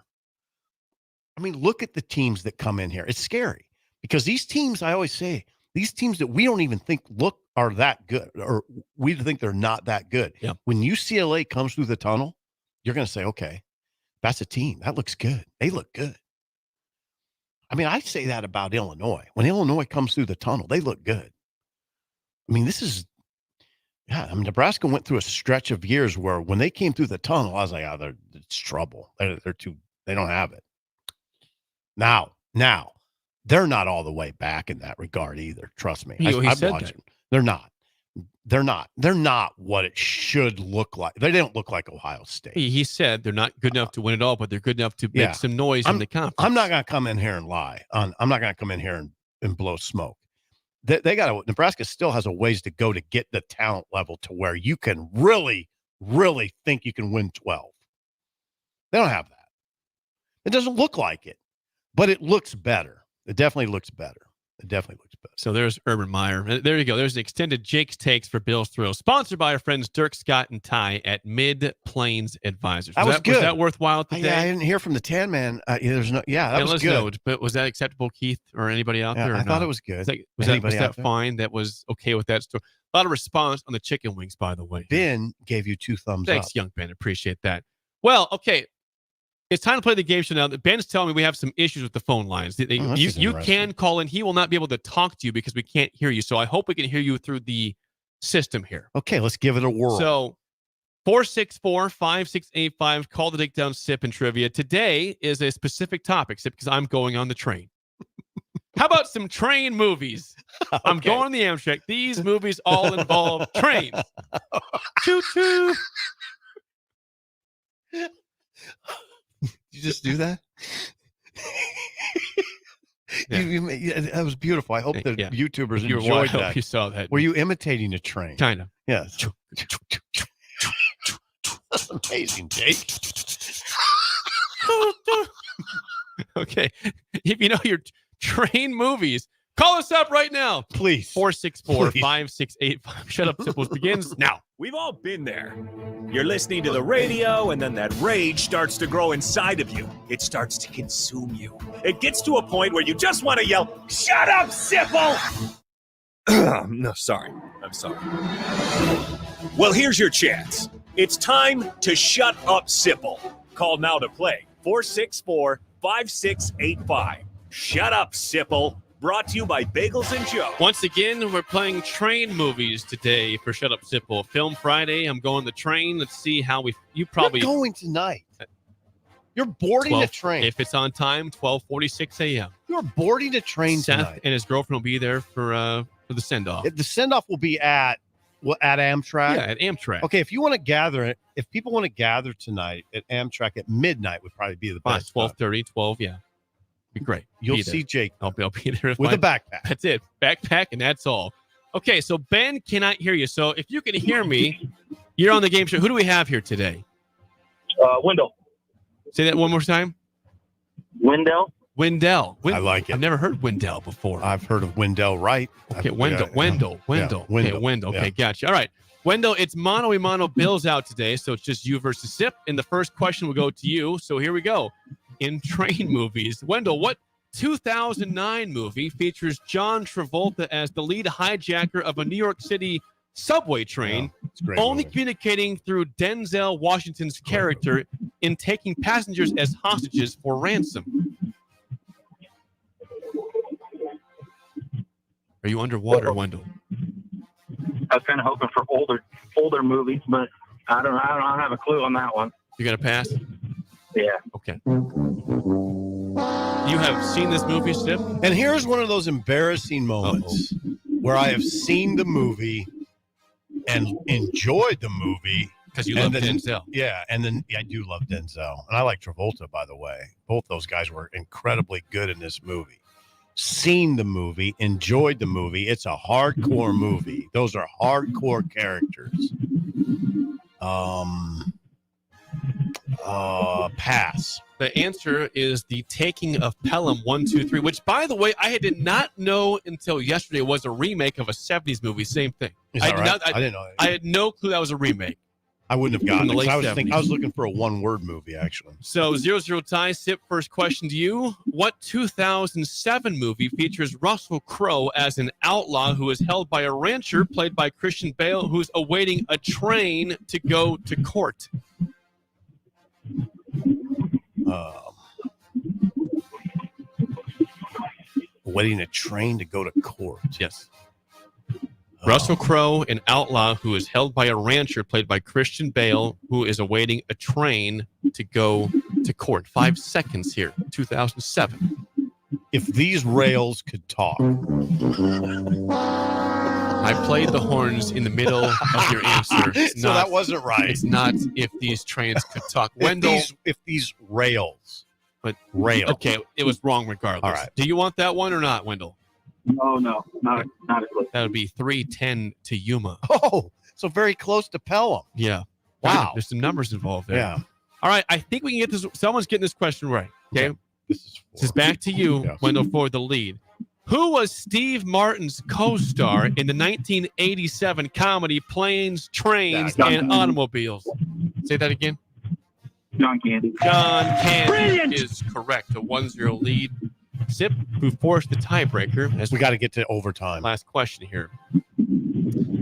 I mean, look at the teams that come in here. It's scary because these teams, I always say, these teams that we don't even think are that good, or we think they're not that good. Yeah. When UCLA comes through the tunnel, you're going to say, okay, that's a team. That looks good. They look good. I mean, I say that about Illinois. When Illinois comes through the tunnel, they look good. I mean, Nebraska went through a stretch of years where when they came through the tunnel, I was like, it's trouble. They don't have it. Now, they're not all the way back in that regard either. Trust me. I've watched them. They're not what it should look like. They don't look like Ohio State. He said they're not good enough to win it all, but they're good enough to make some noise in the conference. I'm not going to come in here and lie. I'm not going to come in here and blow smoke. Nebraska still has a ways to go to get the talent level to where you can really, really think you can win 12. They don't have that. It doesn't look like it, but it looks better. It definitely looks better. So there's Urban Meyer. There you go. There's the extended Jake's Takes for Bill's Thrills, sponsored by our friends Dirk, Scott, and Ty at Mid-Plains Advisors. Was good. Was that worthwhile today? I didn't hear from the Tan Man. That was good. Know, but was that acceptable, Keith, or anybody out there? I thought it was good. Was that fine? That was okay with that story? A lot of response on the chicken wings, by the way. Ben gave you 2 thumbs up. Thanks, young Ben. Appreciate that. Well, okay. It's time to play the game show now. Ben's telling me we have some issues with the phone lines. You can call in. He will not be able to talk to you because we can't hear you. So I hope we can hear you through the system here. Okay, let's give it a whirl. So 464-5685, call the Takedown Sip and Trivia. Today is a specific topic, Sip, because I'm going on the train. How about some train movies? Okay. I'm going on the Amtrak. These movies all involve trains. Choo-choo. You just do that? That was beautiful. I hope the YouTubers enjoyed that. I hope you saw that. Were you imitating a train? Kind of. Yes. That's amazing, Jake. Okay. If you know your train movies, call us up right now. Please. 464-5685. Shut Up Simples begins now. We've all been there. You're listening to the radio, and then that rage starts to grow inside of you. It starts to consume you. It gets to a point where you just want to yell, "Shut up, Sipple!" No, sorry. I'm sorry. Well, here's your chance. It's time to shut up, Sipple. Call now to play. 464-5685. Shut up, Sipple. Brought to you by Bagels and Joe. Once again, we're playing train movies today for Shut Up Sipple. Film Friday. I'm going the train. Let's see how you probably You're going tonight. You're boarding a train. If it's on time, 12:46 a.m. You're boarding a train Seth tonight. and his girlfriend will be there for the send-off. The send-off will be at Amtrak? Yeah, at Amtrak. Okay, if people want to gather tonight at Amtrak at midnight would probably be the best. 12:30, 12, yeah. Be great. You'll see Jake. I'll be there with a backpack. That's it. Backpack, and that's all. Okay, so Ben cannot hear you. So if you can hear me, you're on the game show. Who do we have here today? Wendell. Say that one more time. Wendell. I like it. I've never heard Wendell before. I've heard of Wendell Wright. Okay, Wendell. Okay, Wendell. Okay, gotcha. All right. Wendell, it's mano a mano Bills out today, so it's just you versus Sip. And the first question will go to you. So here we go. In train movies, Wendell, what 2009 movie features John Travolta as the lead hijacker of a New York City subway train, only communicating through Denzel Washington's character in taking passengers as hostages for ransom? Are you underwater, Wendell? I was kind of hoping for older movies, but I don't have a clue on that one. You got to pass? Yeah. Okay. You have seen this movie, Sip? And here's one of those embarrassing moments where I have seen the movie and enjoyed the movie. Because you love Denzel. Yeah, and then I do love Denzel. And I like Travolta, by the way. Both those guys were incredibly good in this movie. Seen the movie, enjoyed the movie. It's a hardcore movie. Those are hardcore characters. Pass. The answer is The Taking of Pelham 1, 2, 3, which, by the way, I did not know until yesterday was a remake of a 70s movie. Same thing. I didn't know that. I had no clue that was a remake. I wouldn't have gotten it. I was '70s. looking for a one-word movie, actually. So 0-0 tie. Sip, first question to you. What 2007 movie features Russell Crowe as an outlaw who is held by a rancher played by Christian Bale who's awaiting a train to go to court? Waiting a train to go to court. Yes. Russell Crowe, an outlaw who is held by a rancher played by Christian Bale, who is awaiting a train to go to court. 5 seconds here. 2007. If these rails could talk. I played the horns in the middle of your answer. So that wasn't right. It's not if these trains could talk. Wendell. If these rails. But rails. Okay, it was wrong regardless. All right. Do you want that one or not, Wendell? No, not a clue. That would be 3-10 to Yuma. Oh, so very close to Pelham. Yeah. Wow. There's some numbers involved there. Yeah. All right. I think we can get this. Someone's getting this question right. Okay. This is back to you, Wendell, for the lead. Who was Steve Martin's co-star in the 1987 comedy Planes, Trains, and Automobiles? Say that again. John Candy. John Candy Brilliant. is correct. A 1-0 lead. Sip, who forced the tiebreaker. We got to get to overtime. Last question here.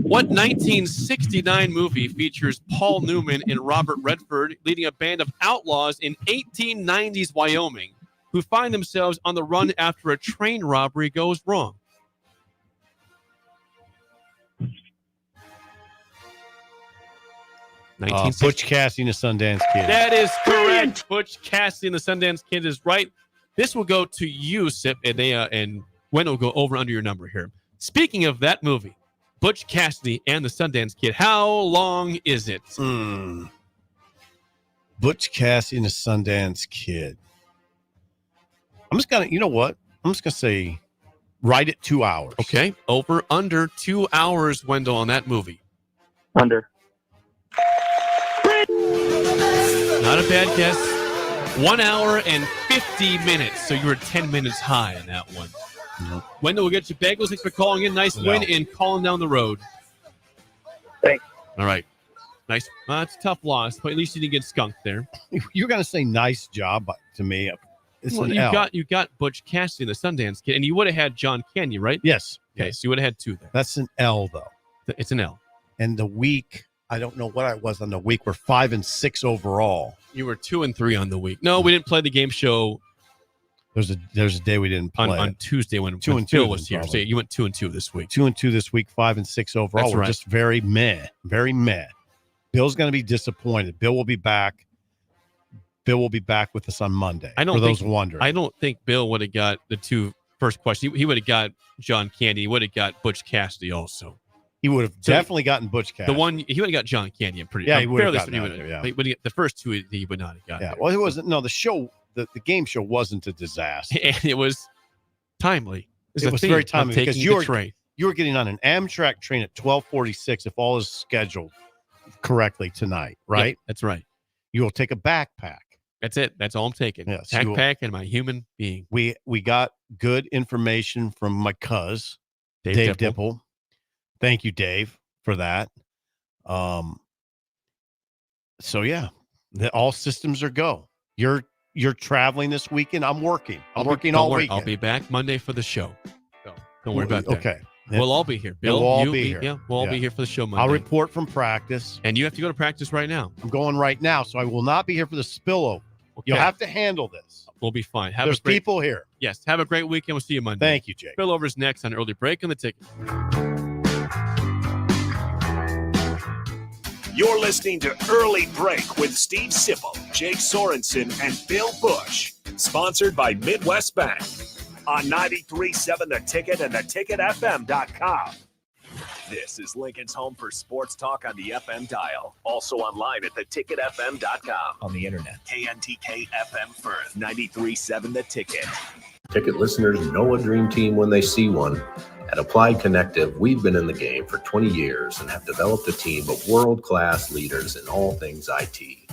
What 1969 movie features Paul Newman and Robert Redford leading a band of outlaws in 1890s Wyoming who find themselves on the run after a train robbery goes wrong? Butch Cassidy and the Sundance Kid. That is correct. Butch Cassidy and the Sundance Kid is right. This will go to you, Sip, and Wendell will go over under your number here. Speaking of that movie, Butch Cassidy and the Sundance Kid, how long is it? Butch Cassidy and the Sundance Kid. I'm just going to, you know what? I'm just going to say right at 2 hours. Okay. Over, under 2 hours, Wendell, on that movie. Under. Not a bad guess. 1 hour and 50 minutes. So you were 10 minutes high on that one. Wendell, we'll get you bagels. Thanks for calling in. Nice win and calling down the road. Thanks. All right. Nice. It's a tough loss, but at least you didn't get skunked there. You're going to say nice job to me. It's well, an you L. got Butch Cassidy, the Sundance Kid, and you would have had John Candy, right? Yes. Okay, so you would have had two there. That's an L, though. It's an L. And the week, I don't know what I was on the week. We're 5 and 6 overall. You were 2 and 3 on the week. No, we didn't play the game show There's a day we didn't play on Tuesday when 2-2 Phil was here. probably. So you went 2-2 this week. 2-2 this week, 5-6 overall. That's We're right. just very meh. Bill's going to be disappointed. Bill will be back. Bill will be back with us on Monday. For those wondering. I don't think Bill would have got the two first questions. He would have got John Candy. He would have got Butch Cassidy also. He would have definitely gotten Butch Cassidy. The one he would have got John Candy. He would have gotten fairly that, yeah. But the first two he would not have gotten. Yeah. Well, it wasn't. No, the show, the game show wasn't a disaster. And it was timely. It was very timely because you were getting on an Amtrak train at 12:46 if all is scheduled correctly tonight, right? Yeah, that's right. You will take a backpack. That's it. That's all I'm taking. Yes, Backpack and my human being. We got good information from my cuz, Dave Dipple. Thank you, Dave, for that. So yeah, all systems are go. You're traveling this weekend. I'm working. I'm working all weekend. I'll be back Monday for the show. So don't worry about that. Okay. We'll all be here. Bill, we'll all be here. Yeah, we'll all be here for the show Monday. I'll report from practice. And you have to go to practice right now. I'm going right now, so I will not be here for the spillover. Okay. You'll have to handle this. We'll be fine. There's people here. Yes. Have a great weekend. We'll see you Monday. Thank you, Jake. Spillover's next on Early Break on the Ticket. You're listening to Early Break with Steve Sipple, Jake Sorensen, and Bill Busch. Sponsored by Midwest Bank. On 93.7 The Ticket and theticketfm.com. This is Lincoln's home for sports talk on the FM dial. Also online at theticketfm.com. On the internet. KNTK FM Firth, 93.7 The Ticket. Ticket listeners know a dream team when they see one. At Applied Connective, we've been in the game for 20 years and have developed a team of world-class leaders in all things IT.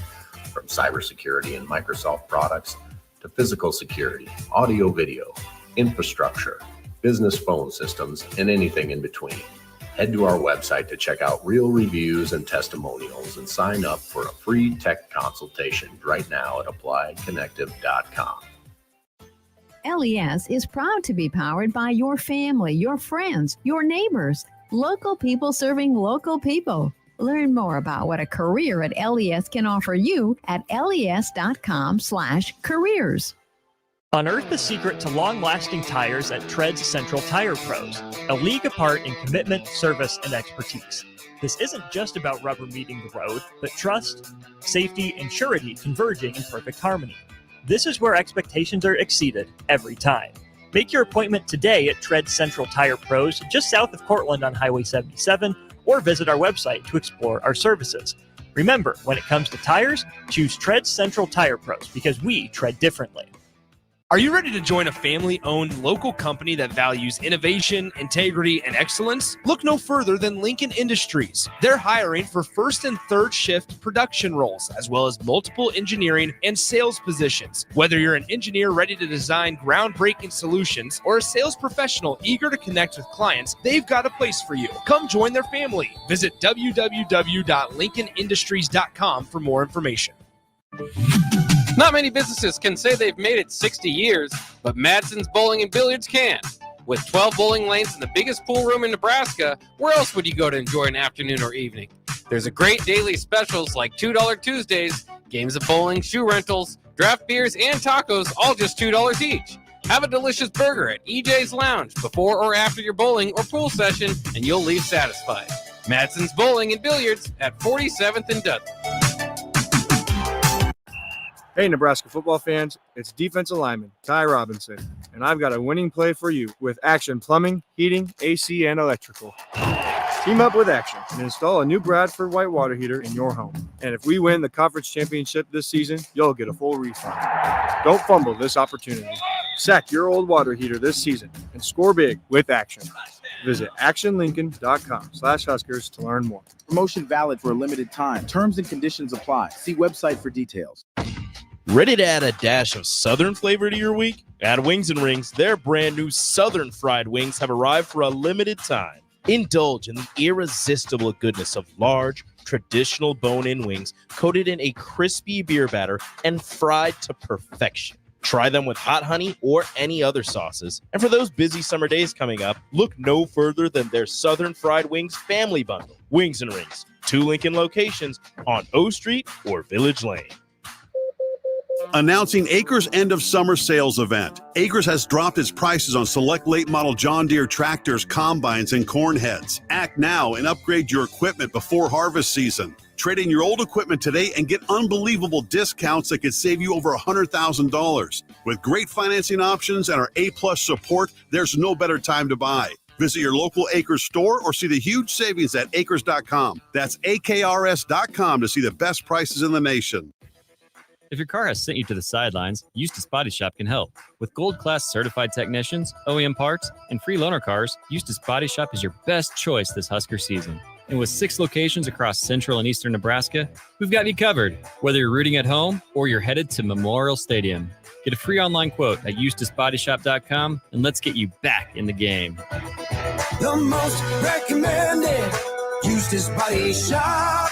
From cybersecurity and Microsoft products to physical security, audio-video, infrastructure, business phone systems, and anything in between. Head to our website to check out real reviews and testimonials and sign up for a free tech consultation right now at appliedconnective.com. LES is proud to be powered by your family, your friends, your neighbors, local people serving local people. Learn more about what a career at LES can offer you at les.com/careers. Unearth the secret to long-lasting tires at Tread's Central Tire Pros, a league apart in commitment, service, and expertise. This isn't just about rubber meeting the road, but trust, safety, and surety converging in perfect harmony. This is where expectations are exceeded every time. Make your appointment today at Tread's Central Tire Pros, just south of Cortland on Highway 77, or visit our website to explore our services. Remember, when it comes to tires, choose Tread's Central Tire Pros because we tread differently. Are you ready to join a family-owned local company that values innovation, integrity, and excellence? Look no further than Lincoln Industries. They're hiring for first and third shift production roles, as well as multiple engineering and sales positions. Whether you're an engineer ready to design groundbreaking solutions or a sales professional eager to connect with clients, they've got a place for you. Come join their family. Visit www.lincolnindustries.com for more information. Not many businesses can say they've made it 60 years, but Madsen's Bowling and Billiards can. With 12 bowling lanes and the biggest pool room in Nebraska, where else would you go to enjoy an afternoon or evening? There's a great daily specials like $2 Tuesdays, games of bowling, shoe rentals, draft beers, and tacos, all just $2 each. Have a delicious burger at EJ's Lounge before or after your bowling or pool session, and you'll leave satisfied. Madsen's Bowling and Billiards at 47th and Dudley. Hey, Nebraska football fans, it's defensive lineman Ty Robinson, and I've got a winning play for you with Action Plumbing, Heating, AC, and Electrical. Team up with Action and install a new Bradford white water heater in your home. And if we win the conference championship this season, you'll get a full refund. Don't fumble this opportunity. Sack your old water heater this season and score big with Action. Visit actionlincoln.com/Huskers to learn more. Promotion valid for a limited time. Terms and conditions apply. See website for details. Ready to add a dash of Southern flavor to your week? At Wings and Rings, their brand new Southern fried wings have arrived for a limited time. Indulge in the irresistible goodness of large, traditional bone-in wings coated in a crispy beer batter and fried to perfection. Try them with hot honey or any other sauces. And for those busy summer days coming up, look no further than their Southern Fried Wings Family Bundle. Wings and Rings, 2 Lincoln locations on O Street or Village Lane. Announcing Acres' end of summer sales event. Acres has dropped its prices on select late model John Deere tractors, combines, and corn heads. Act now and upgrade your equipment before harvest season. Trade in your old equipment today and get unbelievable discounts that could save you over $100,000. With great financing options and our A-plus support, there's no better time to buy. Visit your local Acres store or see the huge savings at acres.com. That's AKRS.com to see the best prices in the nation. If your car has sent you to the sidelines, Eustace Body Shop can help. With gold-class certified technicians, OEM parts, and free loaner cars, Eustace Body Shop is your best choice this Husker season. And with 6 locations across central and eastern Nebraska, we've got you covered, whether you're rooting at home or you're headed to Memorial Stadium. Get a free online quote at EustaceBodyShop.com, and let's get you back in the game. The most recommended Eustace Body Shop.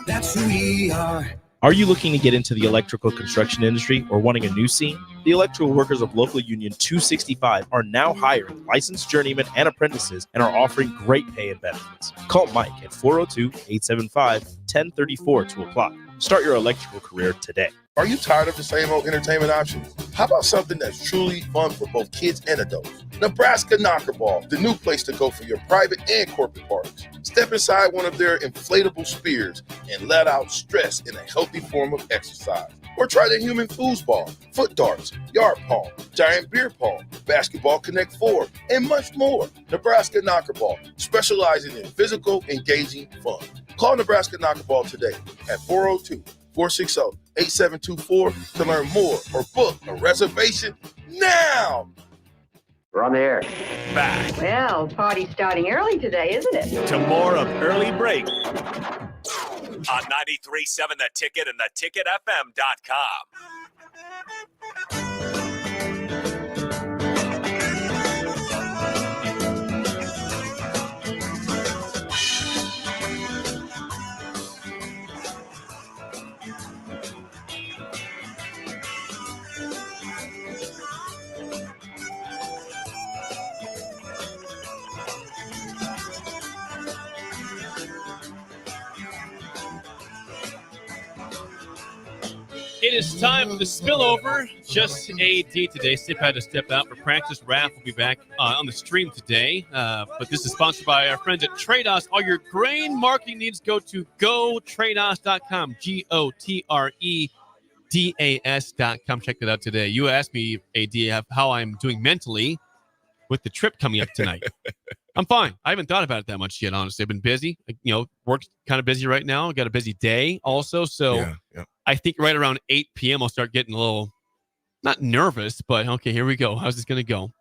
That's who we are. Are you looking to get into the electrical construction industry or wanting a new scene? The electrical workers of Local Union 265 are now hiring licensed journeymen and apprentices and are offering great pay and benefits. Call Mike at 402-875-1034 to apply. Start your electrical career today. Are you tired of the same old entertainment options? How about something that's truly fun for both kids and adults? Nebraska Knockerball, the new place to go for your private and corporate parties. Step inside one of their inflatable spears and let out stress in a healthy form of exercise. Or try the human foosball, foot darts, yard pong, giant beer pong, basketball connect 4, and much more. Nebraska Knockerball, specializing in physical, engaging fun. Call Nebraska Knockerball today at 402-460-8724 to learn more or book a reservation now. We're on the air. Back Well, party's starting early today, isn't it? to more of Early Break on 93.7 The Ticket and theticketfm.com. It is time for the spillover. Just AD today. Sip had to step out for practice. Raph will be back on the stream today. But this is sponsored by our friends at Trados. All your grain marketing needs go to gotrados.com. GOTREDAS.com. Check that out today. You asked me, AD, how I'm doing mentally with the trip coming up tonight. I'm fine. I haven't thought about it that much yet, honestly. I've been busy. Work's kind of busy right now. Got a busy day also. So Yeah. I think right around 8 p.m. I'll start getting a little, not nervous, but okay, here we go. How's this going to go?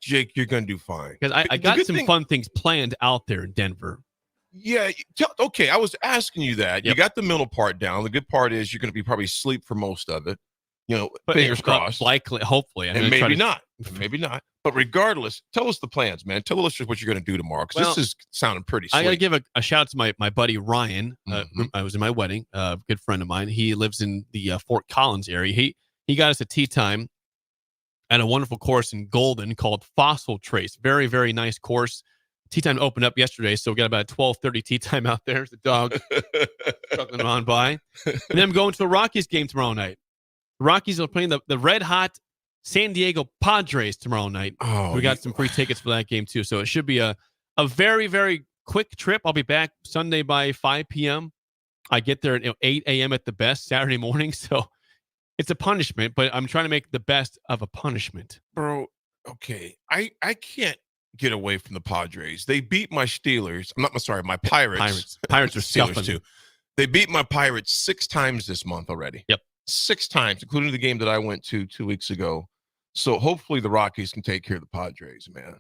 Jake, you're going to do fine. Because I got some fun things planned out there in Denver. Yeah. Okay. I was asking you that. Yep. You got the mental part down. The good part is you're going to be probably asleep for most of it. But Fingers crossed. Likely, hopefully. And maybe not. Maybe not. But regardless, tell us the plans, man. Tell the listeners what you're going to do tomorrow, because this is sounding pretty sweet. I got to give a shout out to my buddy Ryan. I was in my wedding. A good friend of mine. He lives in the Fort Collins area. He got us a tea time at a wonderful course in Golden called Fossil Trace. Very, very nice course. Tea time opened up yesterday, so we got about 12:30 tea time out there. The dog chuckling on by. And then I'm going to a Rockies game tomorrow night. The Rockies are playing the red-hot San Diego Padres tomorrow night. We got some free tickets for that game, too. So it should be a very, very quick trip. I'll be back Sunday by 5 p.m. I get there at 8 a.m. at the best Saturday morning. So it's a punishment, but I'm trying to make the best of a punishment. Bro, okay. I can't get away from the Padres. They beat my Steelers. My Pirates. Pirates are Steelers, scuffing. too. They beat my Pirates 6 times this month already. Yep. 6 times, including the game that I went to 2 weeks ago. So hopefully the Rockies can take care of the Padres, man.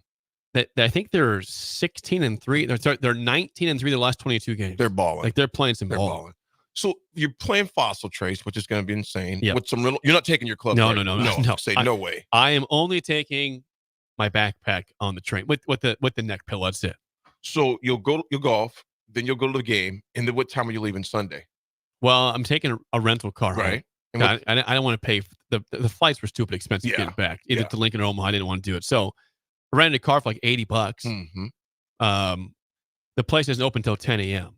I think they're 16-3. They're 19-3 the last 22 games. They're balling. Like they're playing some They're ball. balling. So you're playing Fossil Trace, which is going to be insane. Yep. With some real, you're not taking your club. No. Say no way. I am only taking my backpack on the train with the neck pillow. That's it. So you'll golf, then you'll go to the game, and then what time are you leaving Sunday? Well, I'm taking a rental car. Right. And I don't want to pay. The flights were stupid expensive to get back. Either to Lincoln or Omaha. I didn't want to do it. So I rented a car for like $80. Mm-hmm. The place doesn't open until 10 a.m.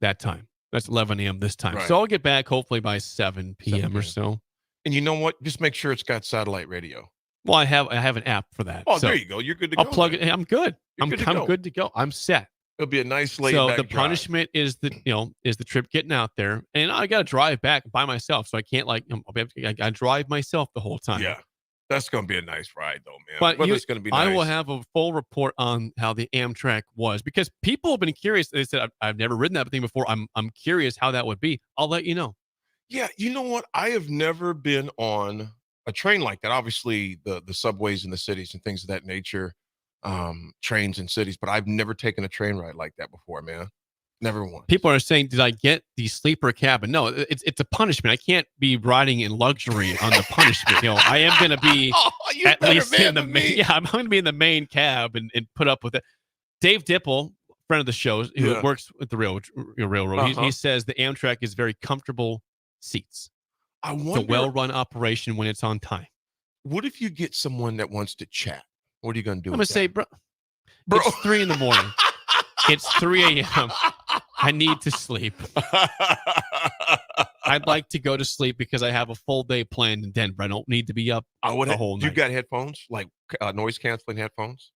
that time. That's 11 a.m. this time. Right. So I'll get back hopefully by 7 p.m. or so. And you know what? Just make sure it's got satellite radio. Well, I have an app for that. Oh, so there you go. You're good to go. I'll plug it. I'm good. You're I'm good to go. I'm set. It'll be a nice laid So back the drive. punishment is the trip getting out there, and I got to drive back by myself, so I can't I drive myself the whole time. Yeah, that's gonna be a nice ride though, man. But It's gonna be nice. I will have a full report on how the Amtrak was, because people have been curious. They said I've never ridden that thing before. I'm curious how that would be. I'll let you know. Yeah, you know what? I have never been on a train like that. Obviously, the subways in the cities and things of that nature. Trains in cities, but I've never taken a train ride like that before, man. Never once. People are saying, did I get the sleeper cabin? No, it's a punishment. I can't be riding in luxury on the punishment. I am going to be at least in the main. Yeah, I'm going to be in the main cab and put up with it. Dave Dipple, friend of the show, who works with the railroad, he says the Amtrak is very comfortable seats. I wonder, it's a well-run operation when it's on time. What if you get someone that wants to chat? What are you going to do? I'm going to say, bro, it's 3 a.m. It's 3 a.m. I need to sleep. I'd like to go to sleep because I have a full day planned in Denver. I don't need to be up the whole night. You got headphones, like noise canceling headphones?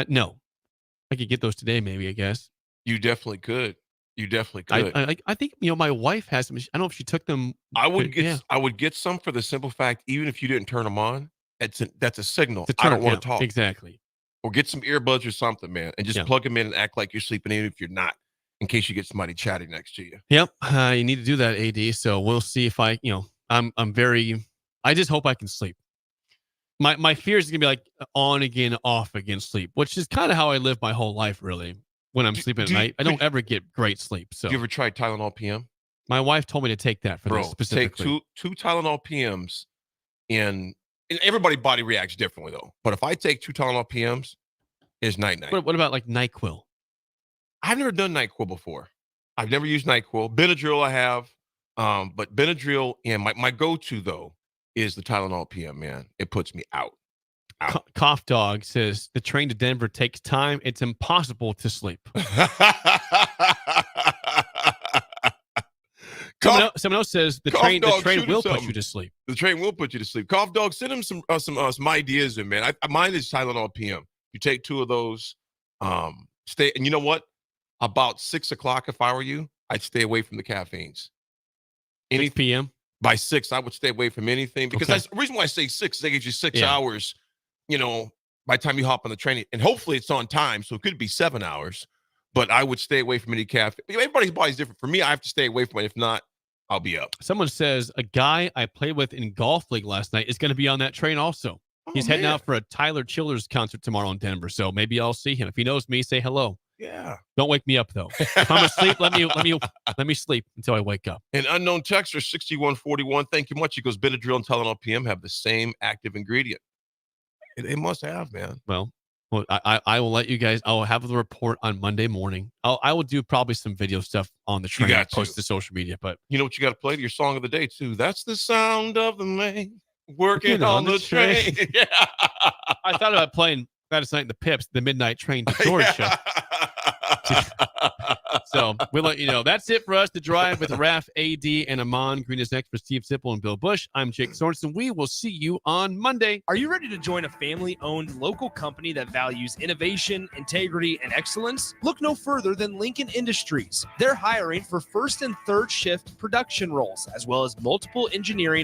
No. I could get those today, maybe, I guess. You definitely could. I think my wife has them. I don't know if she took them. I would get some for the simple fact, even if you didn't turn them on, that's a signal. I don't want to talk. Exactly. Or get some earbuds or something, man, and just plug them in and act like you're sleeping, even if you're not, in case you get somebody chatting next to you. Yep. You need to do that, AD. So we'll see if I just hope I can sleep. My fear is going to be like on again, off again sleep, which is kind of how I live my whole life, really. When I'm sleeping at night, I don't ever get great sleep. So, you ever tried Tylenol PM? My wife told me to take that for this specifically. Take two Tylenol PMs, and everybody's body reacts differently though. But if I take 2 Tylenol PMs, it's night. What about like NyQuil? I've never done NyQuil before. I've never used NyQuil. Benadryl I have, but Benadryl and my go-to though is the Tylenol PM. Man, it puts me out. Cough Dog says the train to Denver takes time. It's impossible to sleep. Someone else says the train will put you to sleep. The train will put you to sleep. Cough Dog, send him some ideas in, man. Mine is Tylenol PM. You take 2 of those, stay, and you know what? About 6 o'clock, if I were you, I'd stay away from the caffeines. 6 p.m. By 6, I would stay away from anything, because that's the reason why I say 6. They give you 6 hours. By the time you hop on the train, and hopefully it's on time, so it could be 7 hours, but I would stay away from any caffeine. Everybody's body's different. For me, I have to stay away from it. If not, I'll be up. Someone says a guy I played with in golf league last night is going to be on that train also. He's heading out for a Tyler Childers concert tomorrow in Denver, so maybe I'll see him. If he knows me, say hello. Yeah. Don't wake me up though. If I'm asleep, let me sleep until I wake up. An unknown texter 6141. Thank you much. He goes, Benadryl and Tylenol PM have the same active ingredient. It must have, man. Well, I will let you guys. I will have the report on Monday morning. I will do probably some video stuff on the train. You got post to social media, but you know what you got to play? Your song of the day too. That's the sound of the man working on the train. Yeah. I thought about playing Gladys Knight and the Pips, the Midnight Train to Georgia. So we'll let you know. That's it for us to drive with Raf, AD, and Amon. Green is next for Steve Sipple and Bill Busch. I'm Jake Sorensen. We will see you on Monday. Are you ready to join a family-owned local company that values innovation, integrity, and excellence? Look no further than Lincoln Industries. They're hiring for first and third shift production roles, as well as multiple engineering,